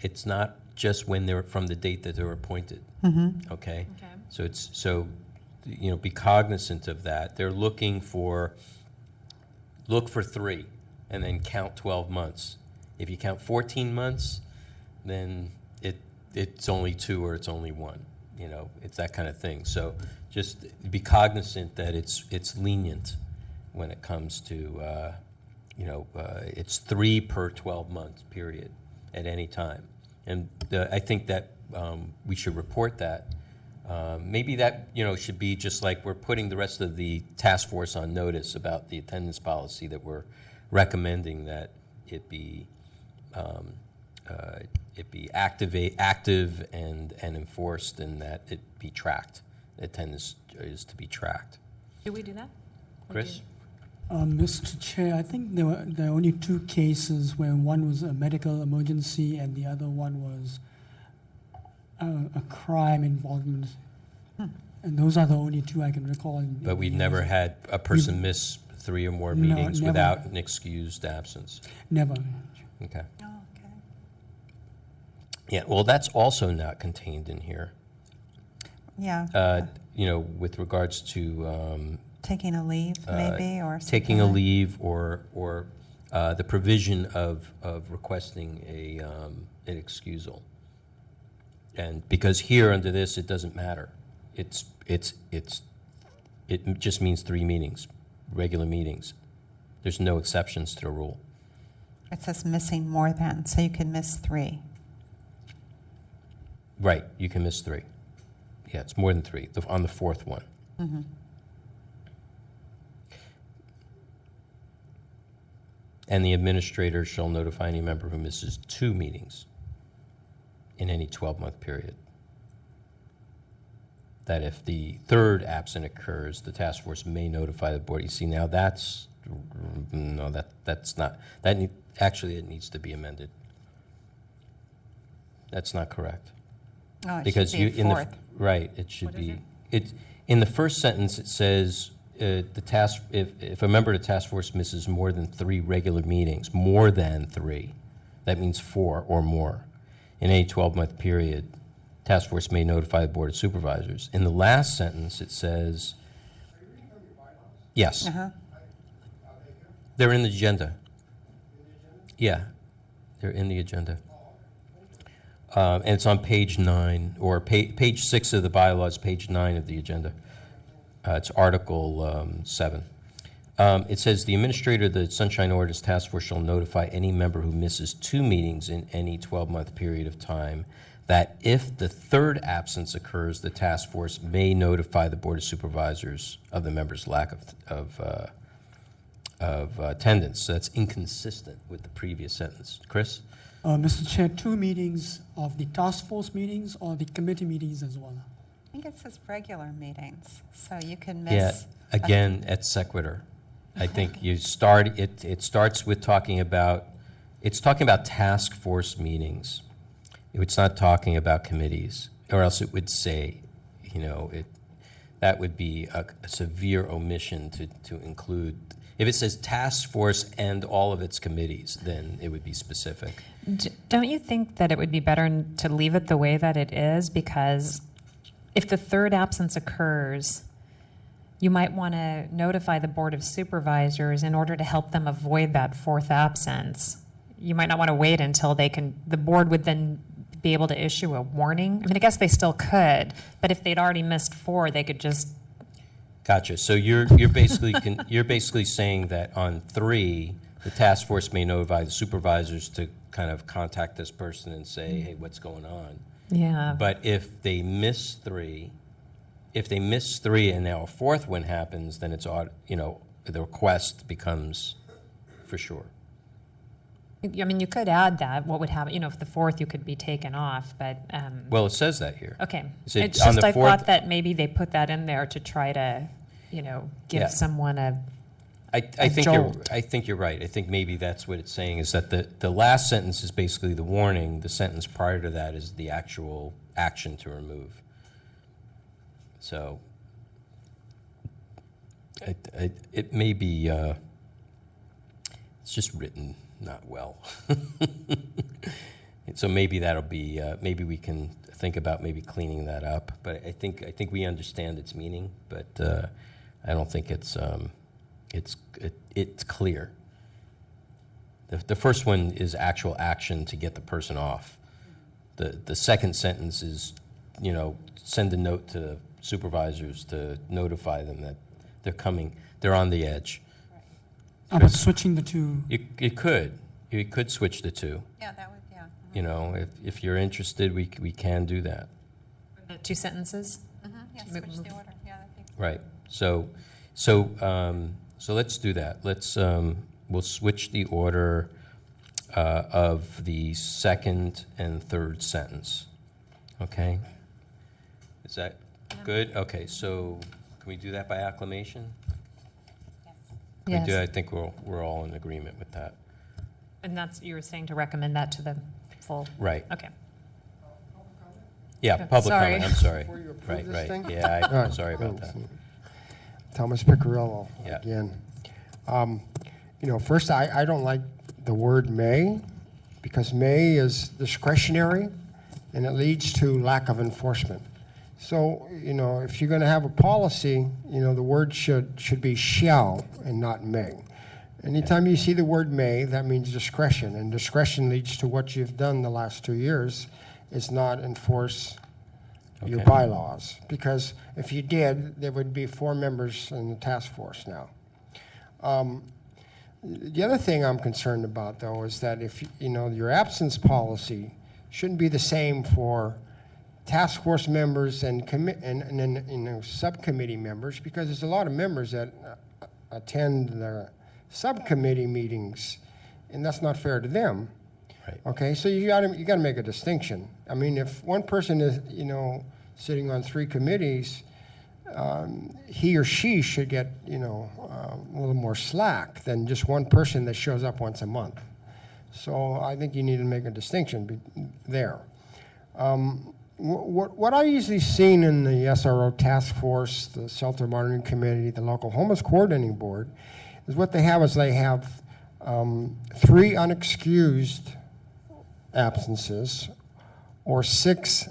It's not just when they're from the date that they're appointed. Okay? So be cognizant of that. They're look for 3 and then count 12 months. If you count 14 months, then it's only 2 or it's only 1. It's that kind of thing. So just be cognizant that it's lenient when it comes to it's 3 per 12-month period at any time. And I think that we should report that. Maybe that should be just like we're putting the rest of the task force on notice about the attendance policy, that we're recommending that it be active and enforced, and that it be tracked. Attendance is to be tracked. Do we do that? Chris? Mr. Chair, I think there are only 2 cases where one was a medical emergency and the other one was a crime involvement. And those are the only 2 I can recall. But we've never had a person miss 3 or more meetings never. without an excused absence. Never. Okay. Oh, okay. Yeah, well, that's also not contained in here. Yeah. With regards to Taking a leave, maybe, or something. taking a leave or the provision of requesting an excusal. And because here under this, it doesn't matter. It just means 3 meetings, regular meetings. There's no exceptions to the rule. It says missing more than, so you can miss 3. Right, you can miss 3. Yeah, it's more than 3 on the 4th one. And the administrator shall notify any member who misses 2 meetings in any 12-month period. that if the third absent occurs, the task force may notify the board. You see, now that's, no, that's not, actually it needs to be amended. That's not correct. Oh, it Because should be fourth. right, it should What is be. In the first sentence, it says, if a member of the task force misses more than 3 regular meetings, more than 3, that means 4 or more, in any 12-month period, task force may notify the Board of Supervisors. In the last sentence, it says, yes, Uh-huh. they're in the agenda. Yeah, they're in the agenda. And it's on page 9, or page 6 of the bylaws, page 9 of the agenda. It's Article 7. It says, the administrator of the Sunshine Ordinance Task Force shall notify any member who misses 2 meetings in any 12-month period of time that if the third absence occurs, the task force may notify the Board of Supervisors of the member's lack of attendance. So that's inconsistent with the previous sentence. Chris? Mr. Chair, 2 meetings of the task force meetings or the committee meetings as well? I think it says regular meetings, so you can Yeah, miss. again, et sequitur. I think you start, it starts with talking about task force meetings. It's not talking about committees, or else it would say, that would be a severe omission to include. If it says task force and all of its committees, then it would be specific. Don't you think that it would be better to leave it the way that it is? Because if the third absence occurs, you might want to notify the Board of Supervisors in order to help them avoid that fourth absence. You might not want to wait until the board would then be able to issue a warning. I mean, I guess they still could, but if they'd already missed 4, they could just. Gotcha. So you're basically you're basically saying that on 3, the task force may notify the supervisors to kind of contact this person and say, hey, what's going on? Yeah. But if they miss 3 and now a fourth one happens, then it's the request becomes for sure. I mean, you could add that. What would happen? If the fourth, you could be taken off, but. Well, it says that here. Okay. Is it It's on just the I fourth? thought that maybe they put that in there to try to, give Yeah. someone a. I think jolt. I think you're right. I think maybe that's what it's saying, is that the last sentence is basically the warning. The sentence prior to that is the actual action to remove. So it may be, it's just written not well. So maybe that'll be, maybe we can think about maybe cleaning that up. But I think we understand its meaning, but I don't think it's clear. The first one is actual action to get the person off. The second sentence is, send a note to supervisors to notify them that they're on the edge. About switching the 2. You could switch the 2. Yeah, that would, yeah. If you're interested, we can do that. 2 sentences? Yeah, Move- switch the move. order. Yeah, that'd be. Right. So let's do that. We'll switch the order of the second and third sentence. Okay? Is that good? Okay, so can we do that by acclamation? Can we do that? I think we're all in agreement with that. And you were saying to recommend that to the full? Right. Okay. Yeah, Okay, public sorry. comment, I'm sorry. Before you approve Right, this right. thing? Yeah, All I'm right. sorry about that. Thomas Piccirillo Yeah. again. First, I don't like the word may, because may is discretionary, and it leads to lack of enforcement. So, if you're going to have a policy, the word should be shall and not may. Anytime you see the word may, that means discretion, and discretion leads to what you've done the last 2 years, is not enforce your Okay. bylaws. Because if you did, there would be 4 members in the task force now. The other thing I'm concerned about, though, is that if your absence policy shouldn't be the same for task force members and subcommittee members, because there's a lot of members that attend the subcommittee meetings, and that's not fair to them. Right. Okay, so you got to make a distinction. I mean, if one person is sitting on 3 committees, he or she should get, a little more slack than just one person that shows up once a month. So I think you need to make a distinction there. What I usually seen in the SRO task force, the shelter monitoring committee, the local homeless coordinating board, is what they have 3 unexcused absences or 6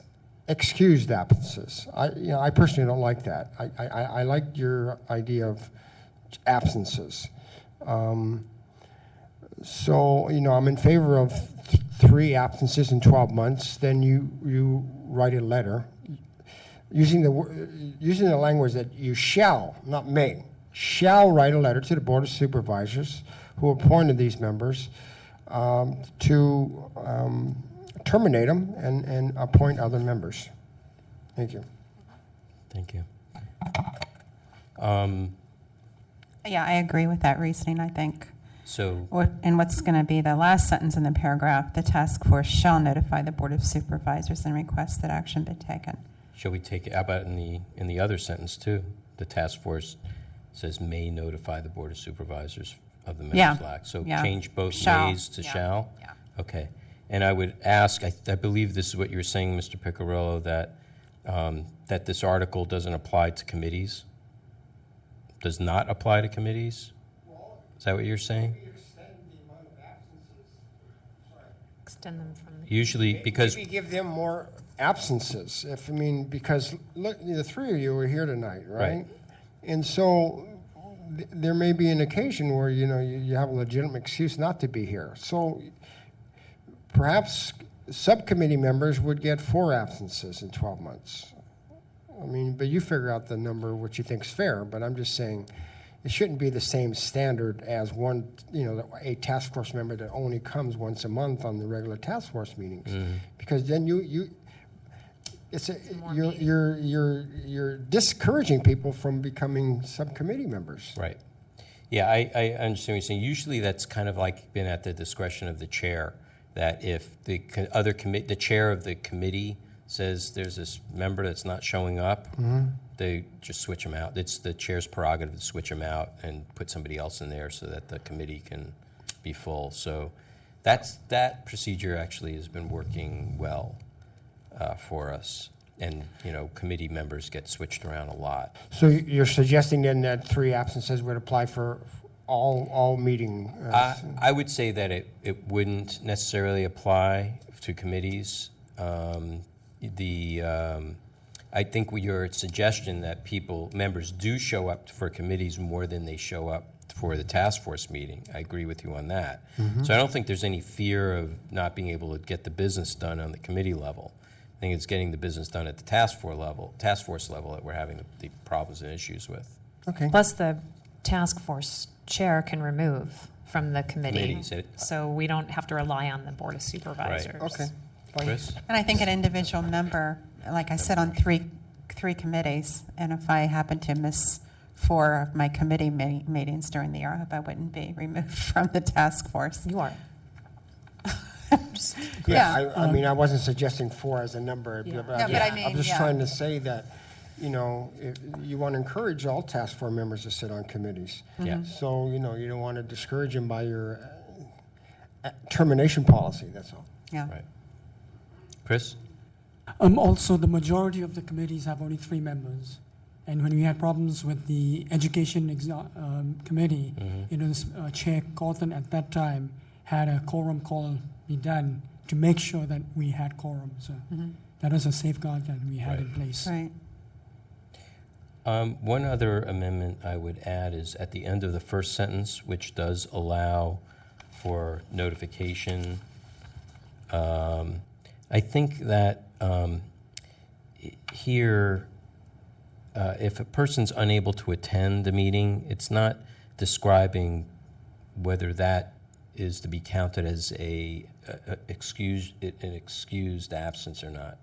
excused absences. I personally don't like that. I like your idea of absences. So, I'm in favor of 3 absences in 12 months. Then you write a letter using the language that you shall, not may, shall write a letter to the Board of Supervisors who appointed these members to terminate them and appoint other members. Thank you. Thank you. Yeah, I agree with that reasoning, I think. So, And what's going to be the last sentence in the paragraph, the task force shall notify the Board of Supervisors and request that action be taken. shall we take it, how about in the other sentence too? The task force says may notify the Board of Supervisors of the members' lack. So change both Shall. mays to shall? Yeah. Okay. And I would ask, I believe this is what you were saying, Mr. Piccirillo, that this article doesn't apply to committees? Does not apply to committees? Is that what you're saying? Extend them from the. Usually, because, Maybe give them more absences, because look, the 3 of you are here tonight, right? Right. And so there may be an occasion where, you have a legitimate excuse not to be here. So perhaps subcommittee members would get 4 absences in 12 months. But you figure out the number, what you think's fair, but I'm just saying it shouldn't be the same standard as one, a task force member that only comes once a month on the regular task force meetings. Because then you're discouraging people from becoming subcommittee members. right. Yeah, I understand what you're saying. Usually that's kind of like been at the discretion of the chair, that if the the chair of the committee says there's this member that's not showing up, they just switch them out. It's the chair's prerogative to switch them out and put somebody else in there so that the committee can be full. So that procedure actually has been working well for us. And, committee members get switched around a lot. So you're suggesting then that 3 absences would apply for all meeting? I would say that it wouldn't necessarily apply to committees. I think your suggestion that members do show up for committees more than they show up for the task force meeting, I agree with you on that. So I don't think there's any fear of not being able to get the business done on the committee level. I think it's getting the business done at the task force level that we're having the problems and issues with. Okay. Plus, the task force chair can remove from the committee, Committees, so we don't have to rely on the Board of Supervisors. Okay. Fine. Chris? And I think an individual member, like I said, on three committees, and if I happen to miss 4 of my committee meetings during the year, I hope I wouldn't be removed from the task force. You are. Yeah, I wasn't suggesting 4 as a number. Yeah. But No, but I mean, I'm just yeah. trying to say that, if you want to encourage all task force members to sit on committees. Yeah. So, you don't want to discourage them by your termination policy, that's all. Yeah. Right. Chris? Also, the majority of the committees have only 3 members. And when we had problems with the education committee, Chair Cawthon at that time had a quorum call be done to make sure that we had quorum. So that was a safeguard that we had in place. Right. One other amendment I would add is at the end of the first sentence, which does allow for notification. I think that here, if a person's unable to attend the meeting, it's not describing whether that is to be counted as an excused absence or not.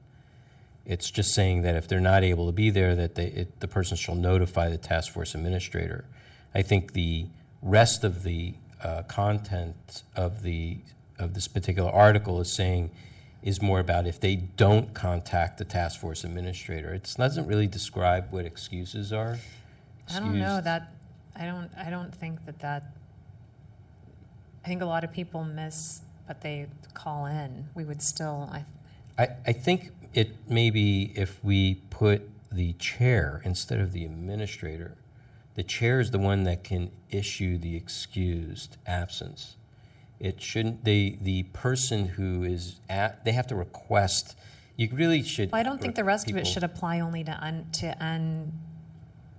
It's just saying that if they're not able to be there, that the person shall notify the task force administrator. I think the rest of the content of this particular article is saying is more about if they don't contact the task force administrator. It doesn't really describe what excuses are. I don't know Excused- that, I don't think that, I think a lot of people miss, but they call in. We would still, I think it maybe if we put the chair instead of the administrator, the chair is the one that can issue the excused absence. It shouldn't, the person who is at, they have to request, you really should. well, I don't think the rest of it people- should apply only to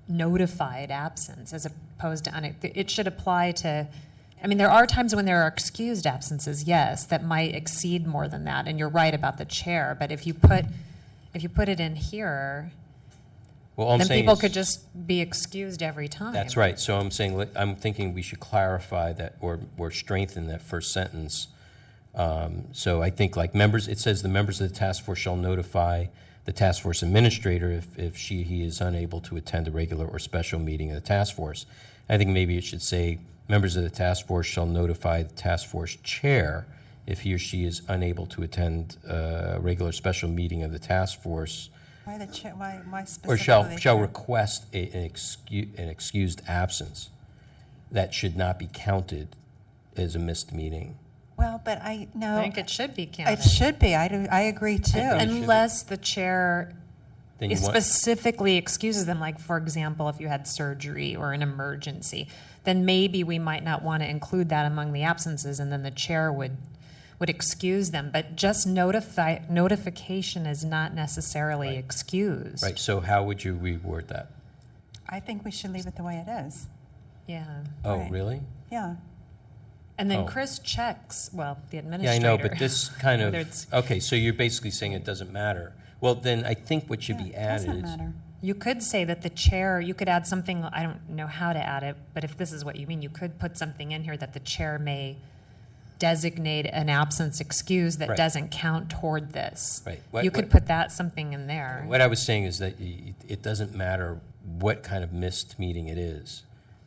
unnotified absence as opposed to, it should apply to, I mean, there are times when there are excused absences, yes, that might exceed more than that, and you're right about the chair, but if you put it in here, Well, all I'm then saying people is- could just be excused every time. That's right. So I'm saying, I'm thinking we should clarify that or strengthen that first sentence. So I think like members, it says the members of the task force shall notify the task force administrator if he is unable to attend a regular or special meeting of the task force. I think maybe it should say members of the task force shall notify the task force chair if he or she is unable to attend a regular or special meeting of the task force. Why the chair, why specifically? Or shall the chair? request an excused absence. That should not be counted as a missed meeting. Well, but I know. I think it should be counted. It should be. I agree too. think it should be. Unless the chair Then you want, specifically excuses them, like, for example, if you had surgery or an emergency, then maybe we might not want to include that among the absences, and then the chair would excuse them. But just notification is not necessarily Right. excused. right, so how would you reword that? I think we should leave it the way it is. Yeah. Oh, Right. really? Yeah. And then Oh. Chris checks, well, the Yeah, administrator. I know, but this kind of, whether it's- okay, so you're basically saying it doesn't matter. Well, then I think what should Yeah, be it added doesn't is, matter. You could say that the chair, you could add something, I don't know how to add it, but if this is what you mean, you could put something in here that the chair may designate an absence excuse that Right. doesn't count toward this. Right. You could put that something in there. what I was saying is that it doesn't matter what kind of missed meeting it is.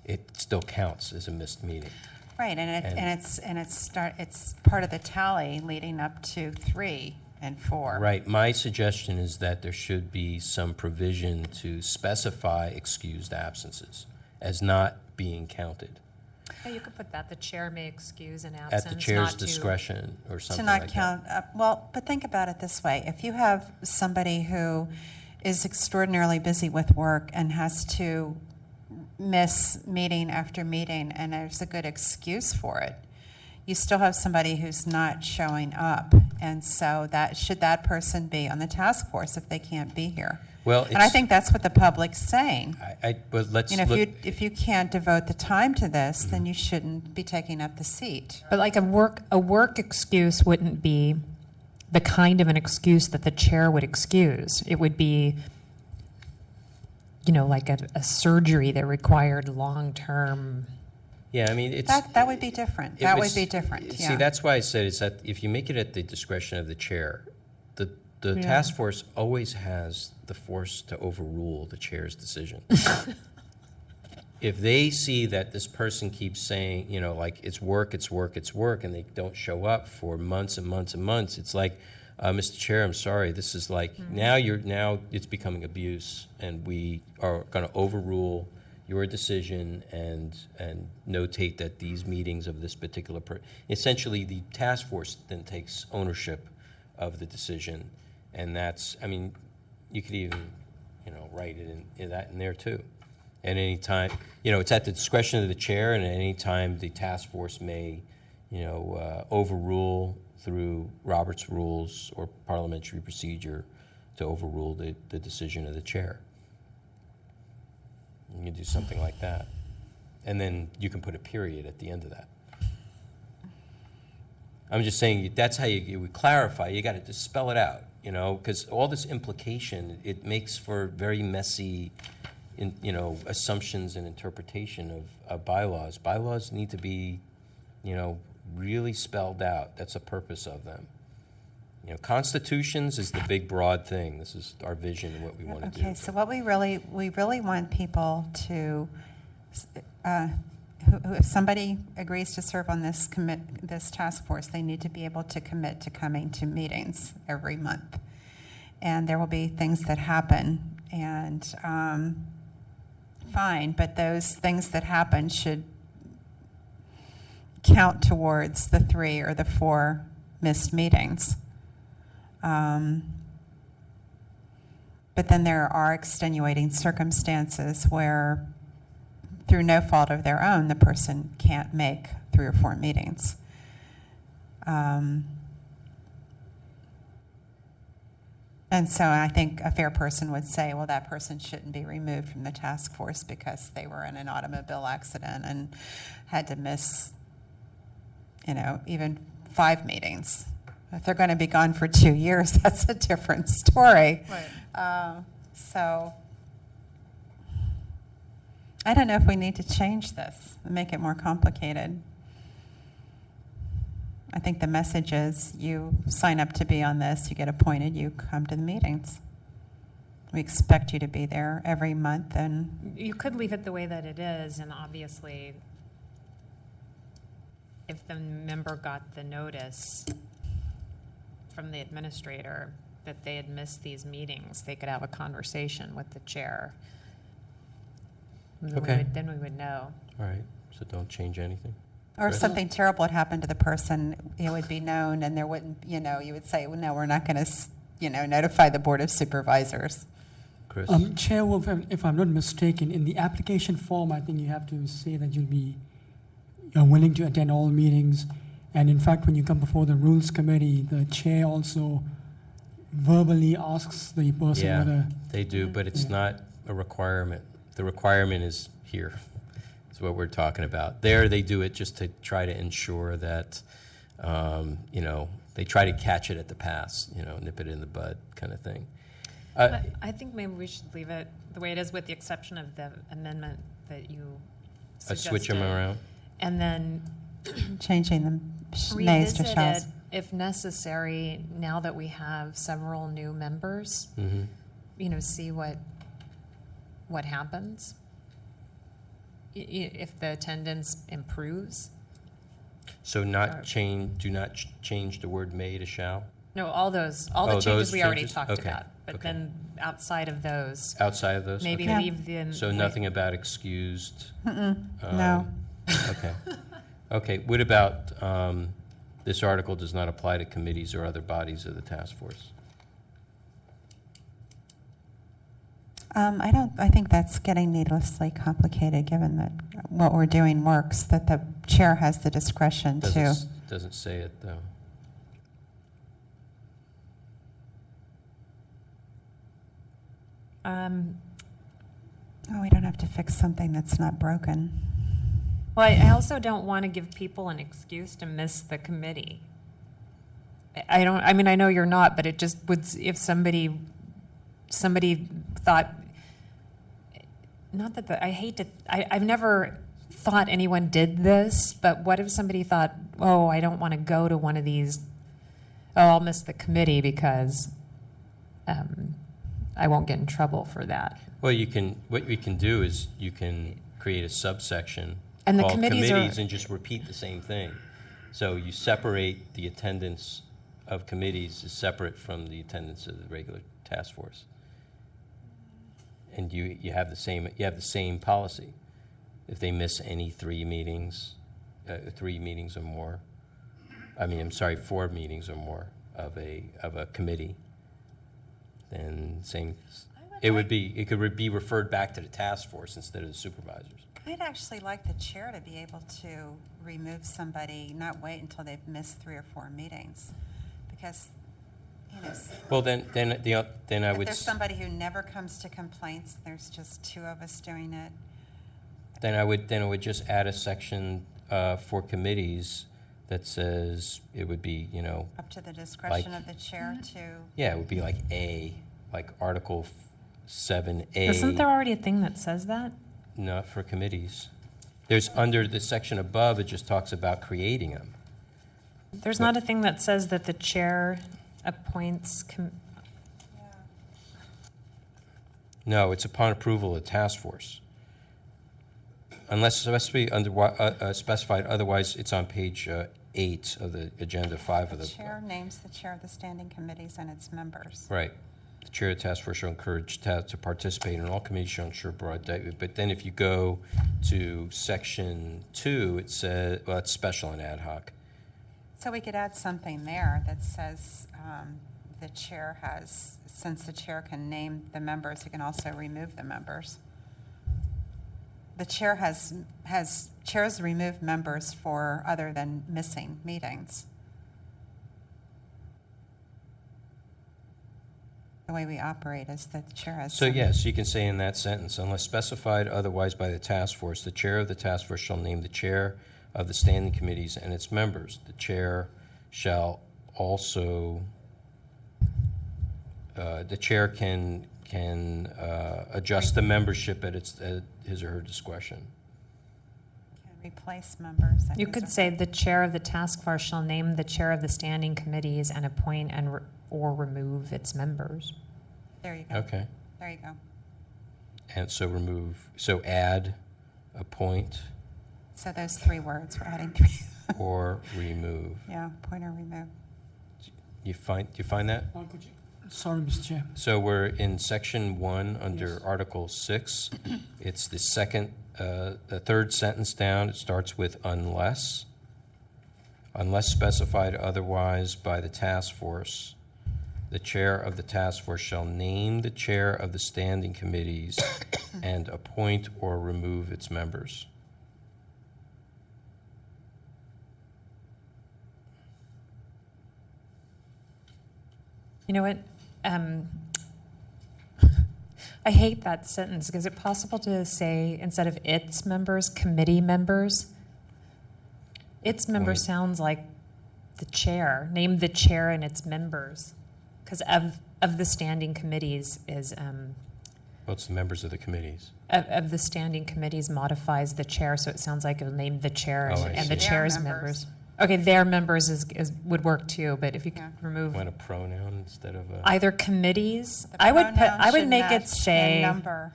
It still counts as a missed meeting. Right, and And- it's part of the tally leading up to 3 and 4. Right. My suggestion is that there should be some provision to specify excused absences as not being counted Yeah, you could put that, the chair may excuse an absence. at the chair's not to- discretion or To something not like that. count, well, but think about it this way. If you have somebody who is extraordinarily busy with work and has to miss meeting after meeting, and there's a good excuse for it, you still have somebody who's not showing up. And so should that person be on the task force if they can't be here? Well, And I think that's what the public's saying. But let's You know, look. if you can't devote the time to this, then you shouldn't be taking up the seat. But like a work excuse wouldn't be the kind of an excuse that the chair would excuse. It would be, like a surgery that required long-term. Yeah, I mean, it's. That would be different. If That would it's- be different, See, yeah. that's why I said it's that if you make it at the discretion of the chair, the Yeah. task force always has the force to overrule the chair's decision. If they see that this person keeps saying, like, it's work, and they don't show up for months and months and months, it's like, Mr. Chair, I'm sorry, this is like, now it's becoming abuse, and we are going to overrule your decision and notate that these meetings of this particular essentially the task force then takes ownership of the decision, and that's, I mean, you could even, write it in that in there too. At any time, it's at the discretion of the chair, and at any time the task force may, overrule through Robert's rules or parliamentary procedure to overrule the decision of the chair. You can do something like that. And then you can put a period at the end of that. I'm just saying that's how you would clarify. You got to just spell it out, because all this implication, it makes for very messy, assumptions and interpretation of bylaws. Bylaws need to be, really spelled out. That's the purpose of them. Constitutions is the big broad thing. This is our vision of what we want to do. Okay, so what we really want people to if somebody agrees to serve on this task force, they need to be able to commit to coming to meetings every month. And there will be things that happen, and fine, but those things that happen should count towards the 3 or the 4 missed meetings. But then there are extenuating circumstances where, through no fault of their own, the person can't make 3 or 4 meetings. And so I think a fair person would say, well, that person shouldn't be removed from the task force because they were in an automobile accident and had to miss, even 5 meetings. If they're going to be gone for 2 years, that's a different story. Right. So I don't know if we need to change this and make it more complicated. I think the message is you sign up to be on this, you get appointed, you come to the meetings. We expect you to be there every month, and You could leave it the way that it is, and obviously, if the member got the notice from the administrator that they had missed these meetings, they could have a conversation with the chair. Okay. Then we would know. All right, so don't change anything. or if Right. something terrible had happened to the person, it would be known, and there wouldn't, you would say, well, no, we're not going to, notify the Board of Supervisors. Chris? Chair Wolf, if I'm not mistaken, in the application form, I think you have to say that you're willing to attend all meetings. And in fact, when you come before the Rules Committee, the chair also verbally asks the person Yeah, whether. they do, but it's not a requirement. The requirement is here. That's what we're talking about. There, they do it just to try to ensure that, they try to catch it at the pass, nip it in the bud kind of thing. I think maybe we should leave it the way it is, with the exception of the amendment that you suggested. Switch them around. And then Changing the mays to revisit shalls. it if necessary, now that we have several new members, Mm-hmm. See what happens. If the attendance improves. So do not change the word may to shall? No, all the Oh, changes those we already changes? talked Okay, about. But okay. then outside of those, Outside of those? maybe Okay. leave them. So nothing about excused? No. Okay. Okay, what about, this article does not apply to committees or other bodies of the task force? I think that's getting needlessly complicated, given that what we're doing works, that the chair has the discretion to. Doesn't say it, though. Oh, we don't have to fix something that's not broken. Well, I also don't want to give people an excuse to miss the committee. I know you're not, but it just would, if somebody thought, not that I've never thought anyone did this, but what if somebody thought, oh, I don't want to go to one of these, I'll miss the committee because I won't get in trouble for that. Well, what we can do is you can create a subsection And the called committees are- committees and just repeat the same thing. So you separate the attendance of committees is separate from the attendance of the regular task force. And you have the same policy. If they miss any 3 meetings or more, 4 meetings or more of a committee, then same. It could be referred back to the task force instead of the supervisors. I'd actually like the chair to be able to remove somebody, not wait until they've missed 3 or 4 meetings, because, Well, then I if would. there's somebody who never comes to complaints, there's just 2 of us doing it. Then I would just add a section for committees that says it would be, Up to the discretion Like- of the chair to. yeah, it would be like Article 7A. Isn't there already a thing that says that? Not for committees. There's under the section above, it just talks about creating them. There's not a thing that says that the chair appoints. No, it's upon approval of the task force. unless specified otherwise, it's on page 8 of the agenda, 5 of The the. chair names the chair of the standing committees and its members. Right. The chair of the task force shall encourage staff to participate in all committees, shall ensure broad data. But then if you go to section 2, it says, well, it's special and ad hoc. So we could add something there that says the chair has, since the chair can name the members, he can also remove the members. The chair chairs remove members for other than missing meetings. The way we operate is that the chair has. So yes, you can say in that sentence, unless specified otherwise by the task force, the chair of the task force shall name the chair of the standing committees and its members. The chair shall also, the chair can adjust the membership at his or her discretion. Can replace members. You could say the chair of the task force shall name the chair of the standing committees and appoint or remove its members. There you go. Okay. There you go. And so add, appoint, So those 3 words, we're adding 3. or remove. Yeah, appoint or remove. You find that? Sorry, Mr. Chair. So we're in section 1 under Yes. Article 6. It's the third sentence down. It starts with unless. Unless specified otherwise by the task force, the chair of the task force shall name the chair of the standing committees and appoint or remove its members. You know what? I hate that sentence. Is it possible to say, instead of its members, committee members? Its members Right. sounds like the chair. Name the chair and its members. Because of the standing committees is, Well, it's the members of the committees. of the standing committees modifies the chair, so it sounds like it'll name the chair Oh, I and the see. chair's Their members. members. Okay, their members would work too, but if you could Yeah. remove Want a pronoun instead of a... either committees, The I would pronoun should make it match say, the number,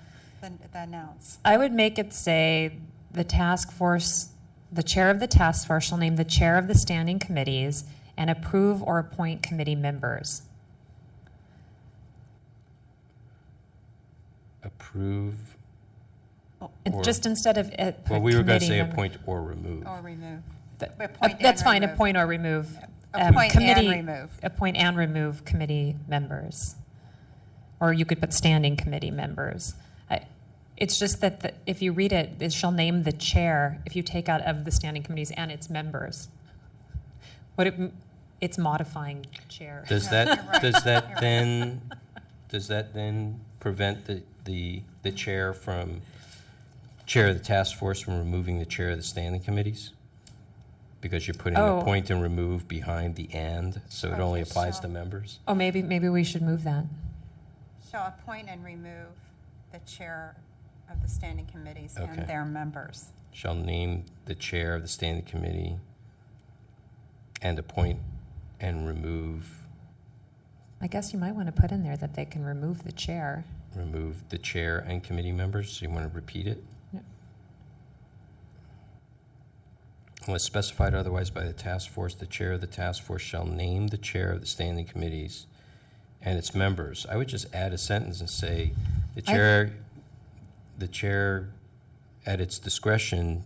the nouns. I would make it say the task force, the chair of the task force shall name the chair of the standing committees and approve or appoint committee members. Approve. And Or- just instead of it, put Well, we were going to committee say member. appoint or remove. Or remove. Th- Appoint and That's fine, remove. appoint or remove. Appoint and Committee- remove. Appoint and remove committee members. Or you could put standing committee members. It's just that if you read it, it shall name the chair if you take out of the standing committees and its members. It's modifying chair. Does No, that, you're right. does that You're right. then, does that then prevent the chair of the task force from removing the chair of the standing committees? Because you're putting Oh. appoint and remove behind the and, so it only Okay, applies so- to members? Oh, maybe we should move that. Shall appoint and remove the chair of the standing committees Okay. and their members. Shall name the chair of the standing committee and appoint and remove I guess you might want to put in there that they can remove the chair. the chair and committee members. So you want to repeat it? Yeah. Unless specified otherwise by the task force, the chair of the task force shall name the chair of the standing committees and its members. I would just add a sentence and say, the chair at its discretion,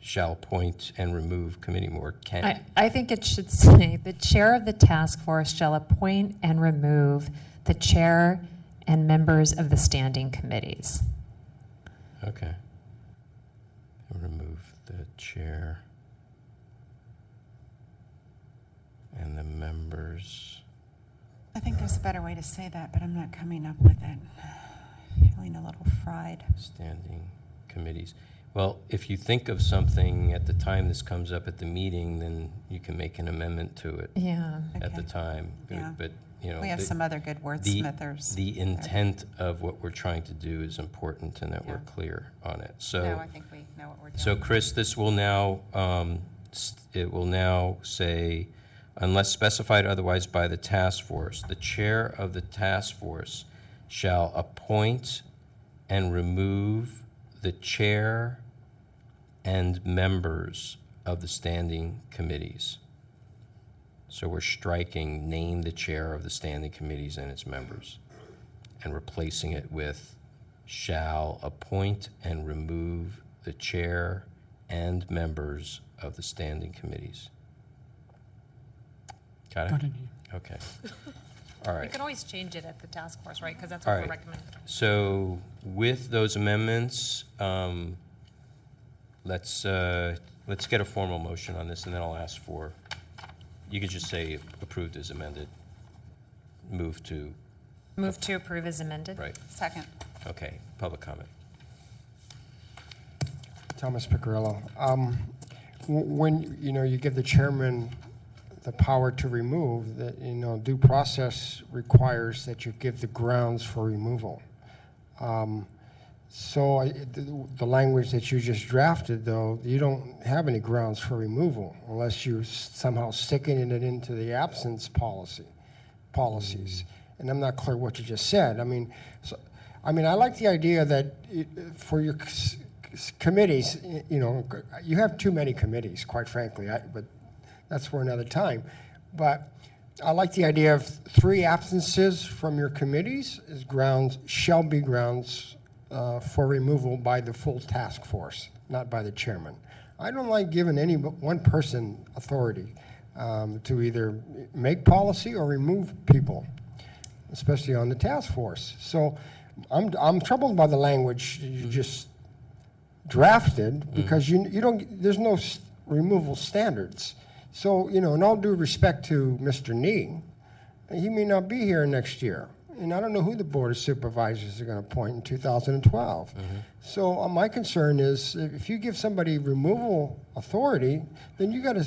shall appoint and remove committee more can. I think it should say the chair of the task force shall appoint and remove the chair and members of the standing committees. Okay. Remove the chair and the members. I think there's a better way to say that, but I'm not coming up with it. Feeling a little fried. Standing committees. Well, if you think of something at the time this comes up at the meeting, then you can make an amendment to it Yeah. at the Okay. time. Yeah. But, We have some other good wordsmithers. The intent of what we're trying to do is important and that we're Yeah. clear on it. No, So, I think we know what we're doing. so Chris, this will now, it will now say, unless specified otherwise by the task force, the chair of the task force shall appoint and remove the chair and members of the standing committees. So we're striking name the chair of the standing committees and its members and replacing it with shall appoint and remove the chair and members of the standing committees. Got it? Got it. Okay. All We right. can always change it at the task force, right? Because that's All what we're right. recommending. So with those amendments, let's get a formal motion on this, and then I'll ask for, you could just say approved as amended. Move to, Move to approve as amended. right, Second. okay, public comment. Thomas Piccirillo. When, you give the chairman the power to remove, that, due process requires that you give the grounds for removal. So the language that you just drafted, though, you don't have any grounds for removal unless you somehow sticking it into the absence policies. And I'm not clear what you just said. I like the idea that for your committees, you have too many committees, quite frankly, but that's for another time. But I like the idea of 3 absences from your committees as grounds, shall be grounds for removal by the full task force, not by the chairman. I don't like giving any but one person authority to either make policy or remove people, especially on the task force. So I'm troubled by the language you just drafted because you don't. There's no removal standards. So in all due respect to Mr. Nee, he may not be here next year, and I don't know who the Board of Supervisors are going to appoint in 2012. So my concern is if you give somebody removal authority, then you got to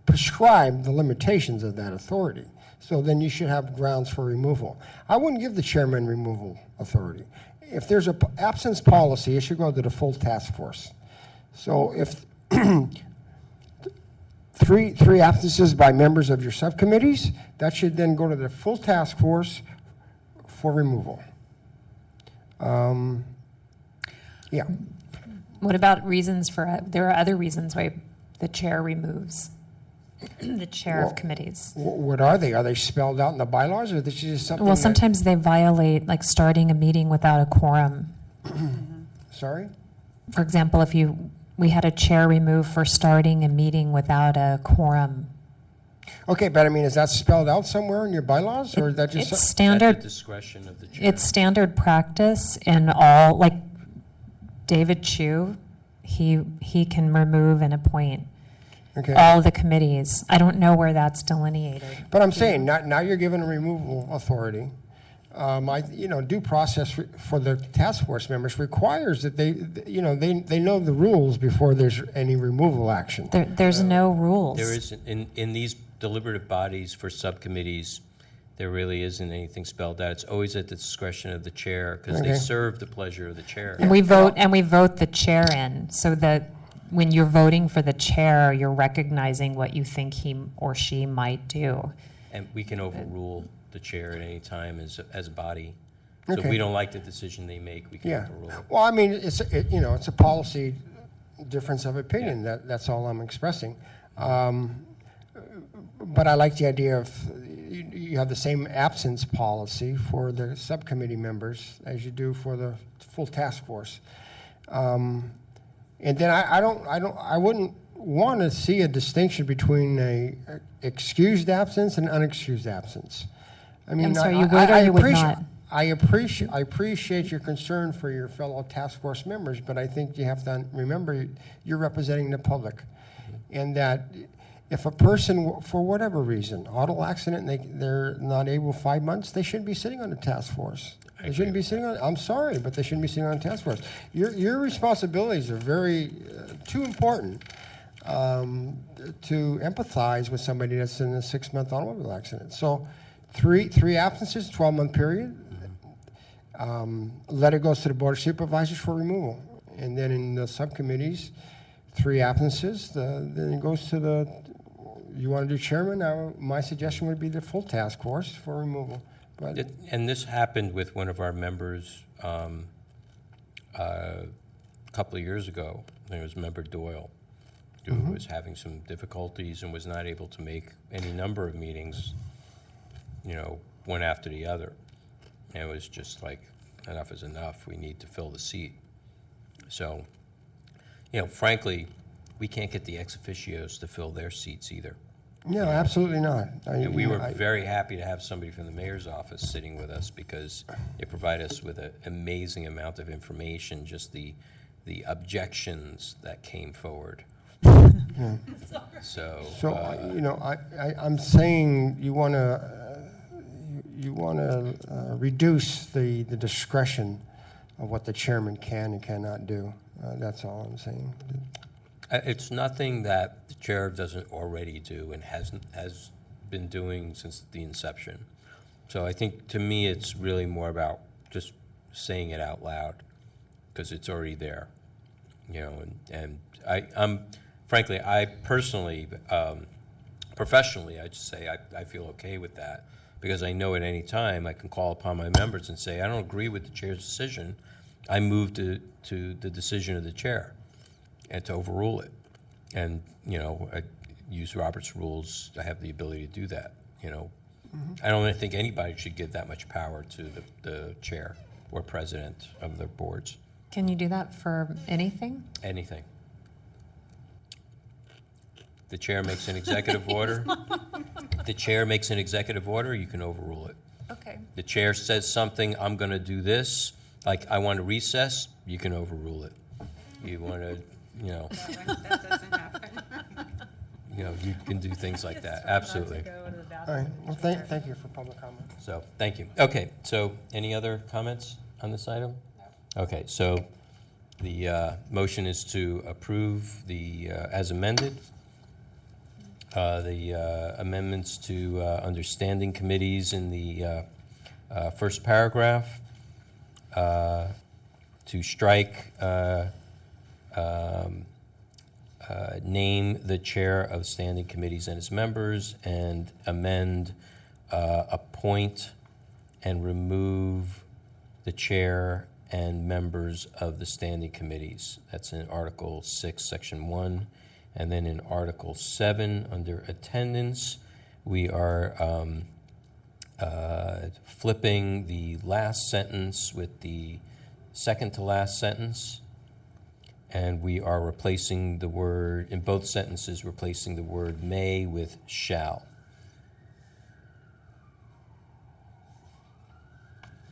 prescribe the limitations of that authority. So then you should have grounds for removal. I wouldn't give the chairman removal authority. If there's an absence policy, it should go to the full task force. So if three absences by members of your subcommittees, that should then go to the full task force for removal. Yeah. What about reasons for, there are other reasons why the chair removes the chair of committees? What are they? Are they spelled out in the bylaws, or is this just something? Well, sometimes they violate, like starting a meeting without a quorum. Sorry? For example, if we had a chair removed for starting a meeting without a quorum. Okay, but is that spelled out somewhere in your bylaws, or is that just? It's At the standard. discretion of the chair. It's standard practice in all, like David Chu, he can remove and appoint Okay. all the committees. I don't know where that's delineated. But I'm saying, now you're given a removal authority. Due process for the task force members requires that they know the rules before there's any removal action. There's no rules. There is, in these deliberative bodies for subcommittees, there really isn't anything spelled out. It's always at the discretion of the chair, because they Okay. serve the pleasure of the chair. And we vote the chair in, so that when you're voting for the chair, you're recognizing what you think he or she might do. And we can overrule the chair at any time as a body. So if Okay. we don't like the decision they make, we can Yeah. overrule it. Well, it's a policy difference of opinion. That's all I'm expressing. But I like the idea of you have the same absence policy for the subcommittee members as you do for the full task force. And then I wouldn't want to see a distinction between a excused absence and unexcused absence. I'm sorry, you would or you would not? I appreciate your concern for your fellow task force members, but I think you have to remember you're representing the public, and that if a person, for whatever reason, auto accident, they're not able 5 months, they shouldn't be sitting on the task force. They shouldn't be sitting on. I'm sorry, but they shouldn't be sitting on the task force. Your responsibilities are very too important to empathize with somebody that's in a 6-month automobile accident. So, three absences, 12-month period. Let it go to the Board of Supervisors for removal, and then in the subcommittees, 3 absences. Then it goes to the. You want to do chairman? My suggestion would be the full task force for removal. But And this happened with one of our members A couple of years ago, there was Member Doyle, who was having some difficulties and was not able to make any number of meetings, one after the other. And it was just like, enough is enough. We need to fill the seat. So, frankly, we can't get the ex officios to fill their seats either. No, absolutely not. And we were very happy to have somebody from the mayor's office sitting with us because it provided us with an amazing amount of information, just the objections that came forward. So, I'm saying you want to reduce the discretion of what the chairman can and cannot do. That's all I'm saying. It's nothing that the chair doesn't already do and has been doing since the inception. So I think, to me, it's really more about just saying it out loud because it's already there, And I'm frankly, I personally, professionally, I just say I feel okay with that because I know at any time I can call upon my members and say I don't agree with the chair's decision. I move to the decision of the chair and to overrule it. And, I use Robert's rules. I have the ability to do that, I don't think anybody should give that much power to the chair or president of the boards. Can you do that for anything? Anything. The chair makes an executive order. The chair makes an executive order, you can overrule it. Okay. The chair says something, I'm going to do this, like I want to recess, you can overrule it. You want to, That doesn't happen. you can do things like that, absolutely. All right. Well, thank you for public comment. So, thank you. Okay, so any other comments on this item? No. Okay, so the motion is to approve the, as amended, the amendments to understanding committees in the first paragraph, to strike name the chair of standing committees and its members, and amend appoint and remove the chair and members of the standing committees. That's in Article 6, Section 1. And then in Article 7, under attendance, we are flipping the last sentence with the second to last sentence. And we are replacing the word, in both sentences, replacing the word may with shall.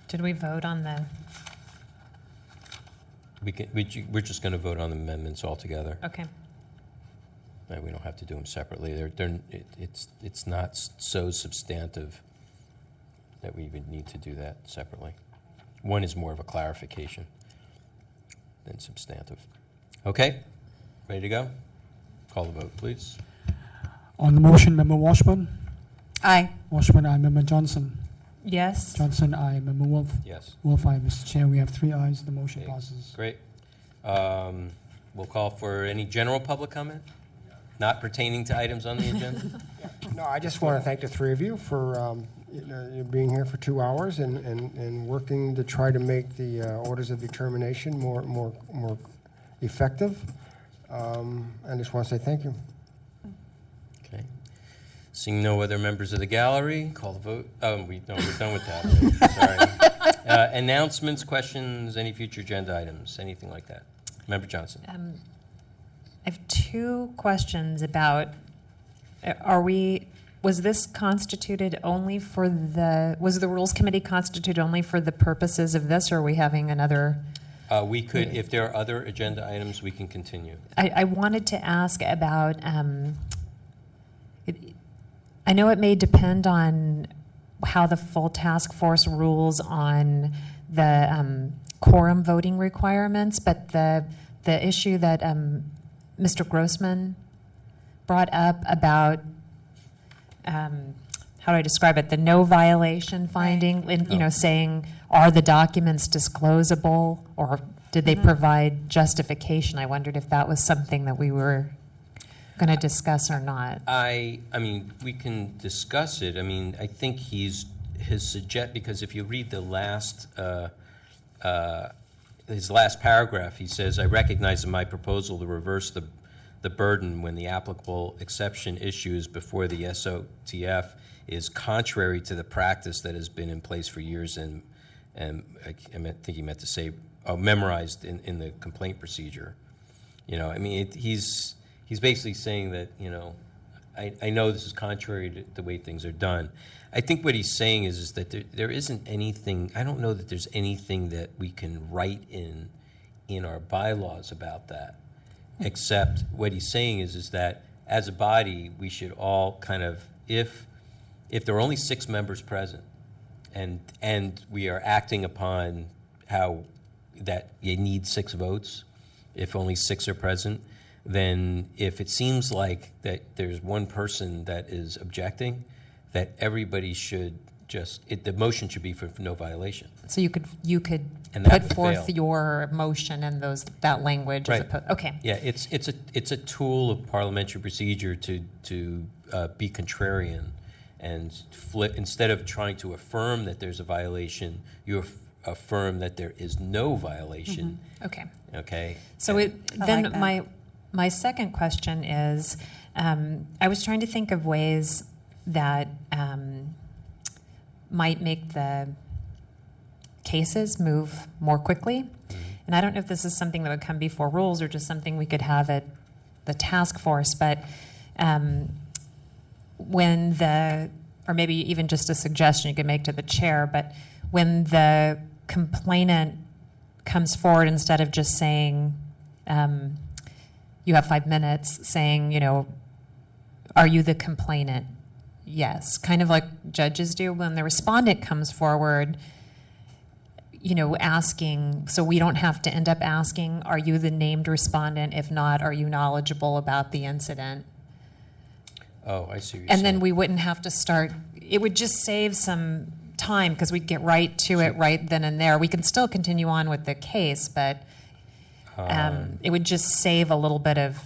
Did we vote on the? We're just going to vote on the amendments altogether. Okay. And we don't have to do them separately. It's not so substantive that we would need to do that separately. One is more of a clarification than substantive. Okay, ready to go? Call the vote, please. On the motion, Member Washburn? Aye. Washburn, aye. Member Johnson? Yes. Johnson, aye. Member Wolf? Yes. Wolf, aye. Mr. Chair, we have 3 ayes. The motion Okay, passes. great. We'll call for any general public comment, not pertaining to items on the agenda. No, I just want to thank the three of you for being here for 2 hours and working to try to make the orders of determination more effective. I just want to say thank you. Okay. Seeing no other members of the gallery, call the vote. We're done with that. Sorry. Announcements, questions, any future agenda items, anything like that? Member Johnson. I have 2 questions about, was this constituted only for was the Rules Committee constituted only for the purposes of this, or are we having another? We could, if there are other agenda items, we can continue. I wanted to ask about, I know it may depend on how the full task force rules on the quorum voting requirements, but the issue that Mr. Grossman brought up about, how do I describe it, the no violation finding, and, saying, are the documents disclosable, or did they provide justification? I wondered if that was something that we were going to discuss or not. I mean, we can discuss it. I mean, I think his suggest, because if you read the last his last paragraph, he says, I recognize in my proposal to reverse the burden when the applicable exception issues before the SOTF is contrary to the practice that has been in place for years and think he meant to say memorized in the complaint procedure. You know, I mean, he's basically saying that, you know, I know this is contrary to the way things are done. I think what he's saying is that there isn't anything, I don't know that there's anything that we can write in our bylaws about that, except what he's saying is that as a body, we should all kind of, if there are only 6 members present, and we are acting upon how that you need 6 votes, if only 6 are present, then if it seems like that there's one person that is objecting, that everybody should just, the motion should be for no violation. So you could And that put would forth fail. your motion and that language as Right. opposed, okay. Yeah, it's a tool of parliamentary procedure to be contrarian and flip, instead of trying to affirm that there's a violation, you affirm that there is no violation. Okay. Okay. So And- then like that. my second question is, I was trying to think of ways that might make the cases move more quickly. And I don't know if this is something that would come before rules or just something we could have at the task force, but or maybe even just a suggestion you could make to the chair, but when the complainant comes forward, instead of just saying, you have 5 minutes, saying, you know, are you the complainant? Yes, kind of like judges do when the respondent comes forward, you know, asking, so we don't have to end up asking, are you the named respondent? If not, are you knowledgeable about the incident? Oh, I see what you're And then saying. we wouldn't have to start, it would just save some time because we'd get right to it right then and there. We can still continue on with the case, but it would just save a little bit of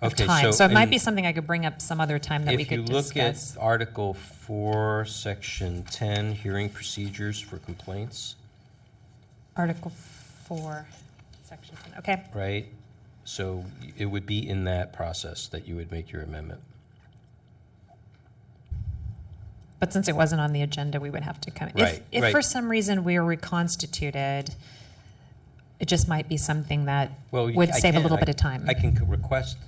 Okay, time. So it might in- be something I could bring up some other time that we If you could look discuss. at Article 4, Section 10, hearing procedures for complaints, Article 4, Section 10. Okay. right? So it would be in that process that you would make your amendment. But since it wasn't on the agenda, we would have to come. Right, If right. for some reason we were reconstituted, it just might be something that Well, would I save a can- little I- bit of time. I can request,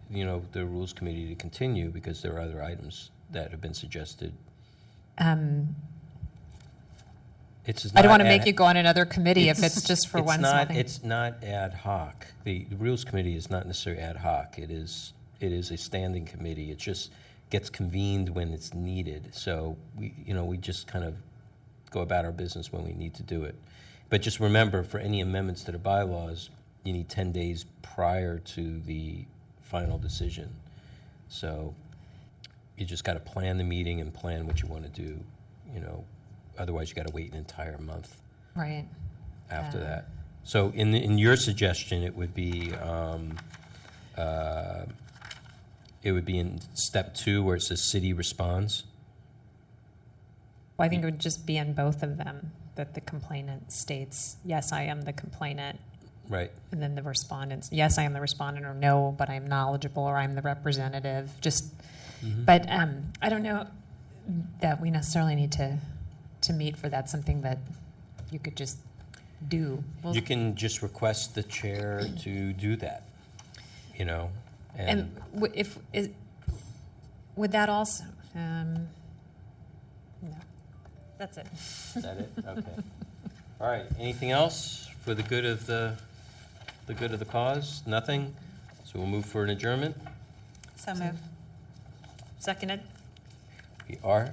you know, the Rules Committee to continue because there are other items that have been suggested. It's I don't want to not make ad- you go on another committee if it's just for it's one small not- thing. It's not ad hoc. The Rules Committee is not necessarily ad hoc. It is a standing committee. It just gets convened when it's needed. So we just kind of go about our business when we need to do it. But just remember, for any amendments to the bylaws, you need 10 days prior to the final decision. So you just got to plan the meeting and plan what you want to do, you know. Otherwise, you got to wait an entire month Right. after that. So in your suggestion, it would be in step 2 where it says city responds. Well, I think it would just be in both of them, that the complainant states, yes, I am the complainant, Right. and then the respondents, yes, I am the respondent, or no, but I'm knowledgeable, or I'm the representative, just, but I don't know that we necessarily need to meet for that, something that you could just do. Well, You can just request the chair to do that, you know, and would that also, no, that's it. Is that it? Okay. All right. Anything else for the good of the cause? Nothing? So we'll move for an adjournment. So move. Seconded? We are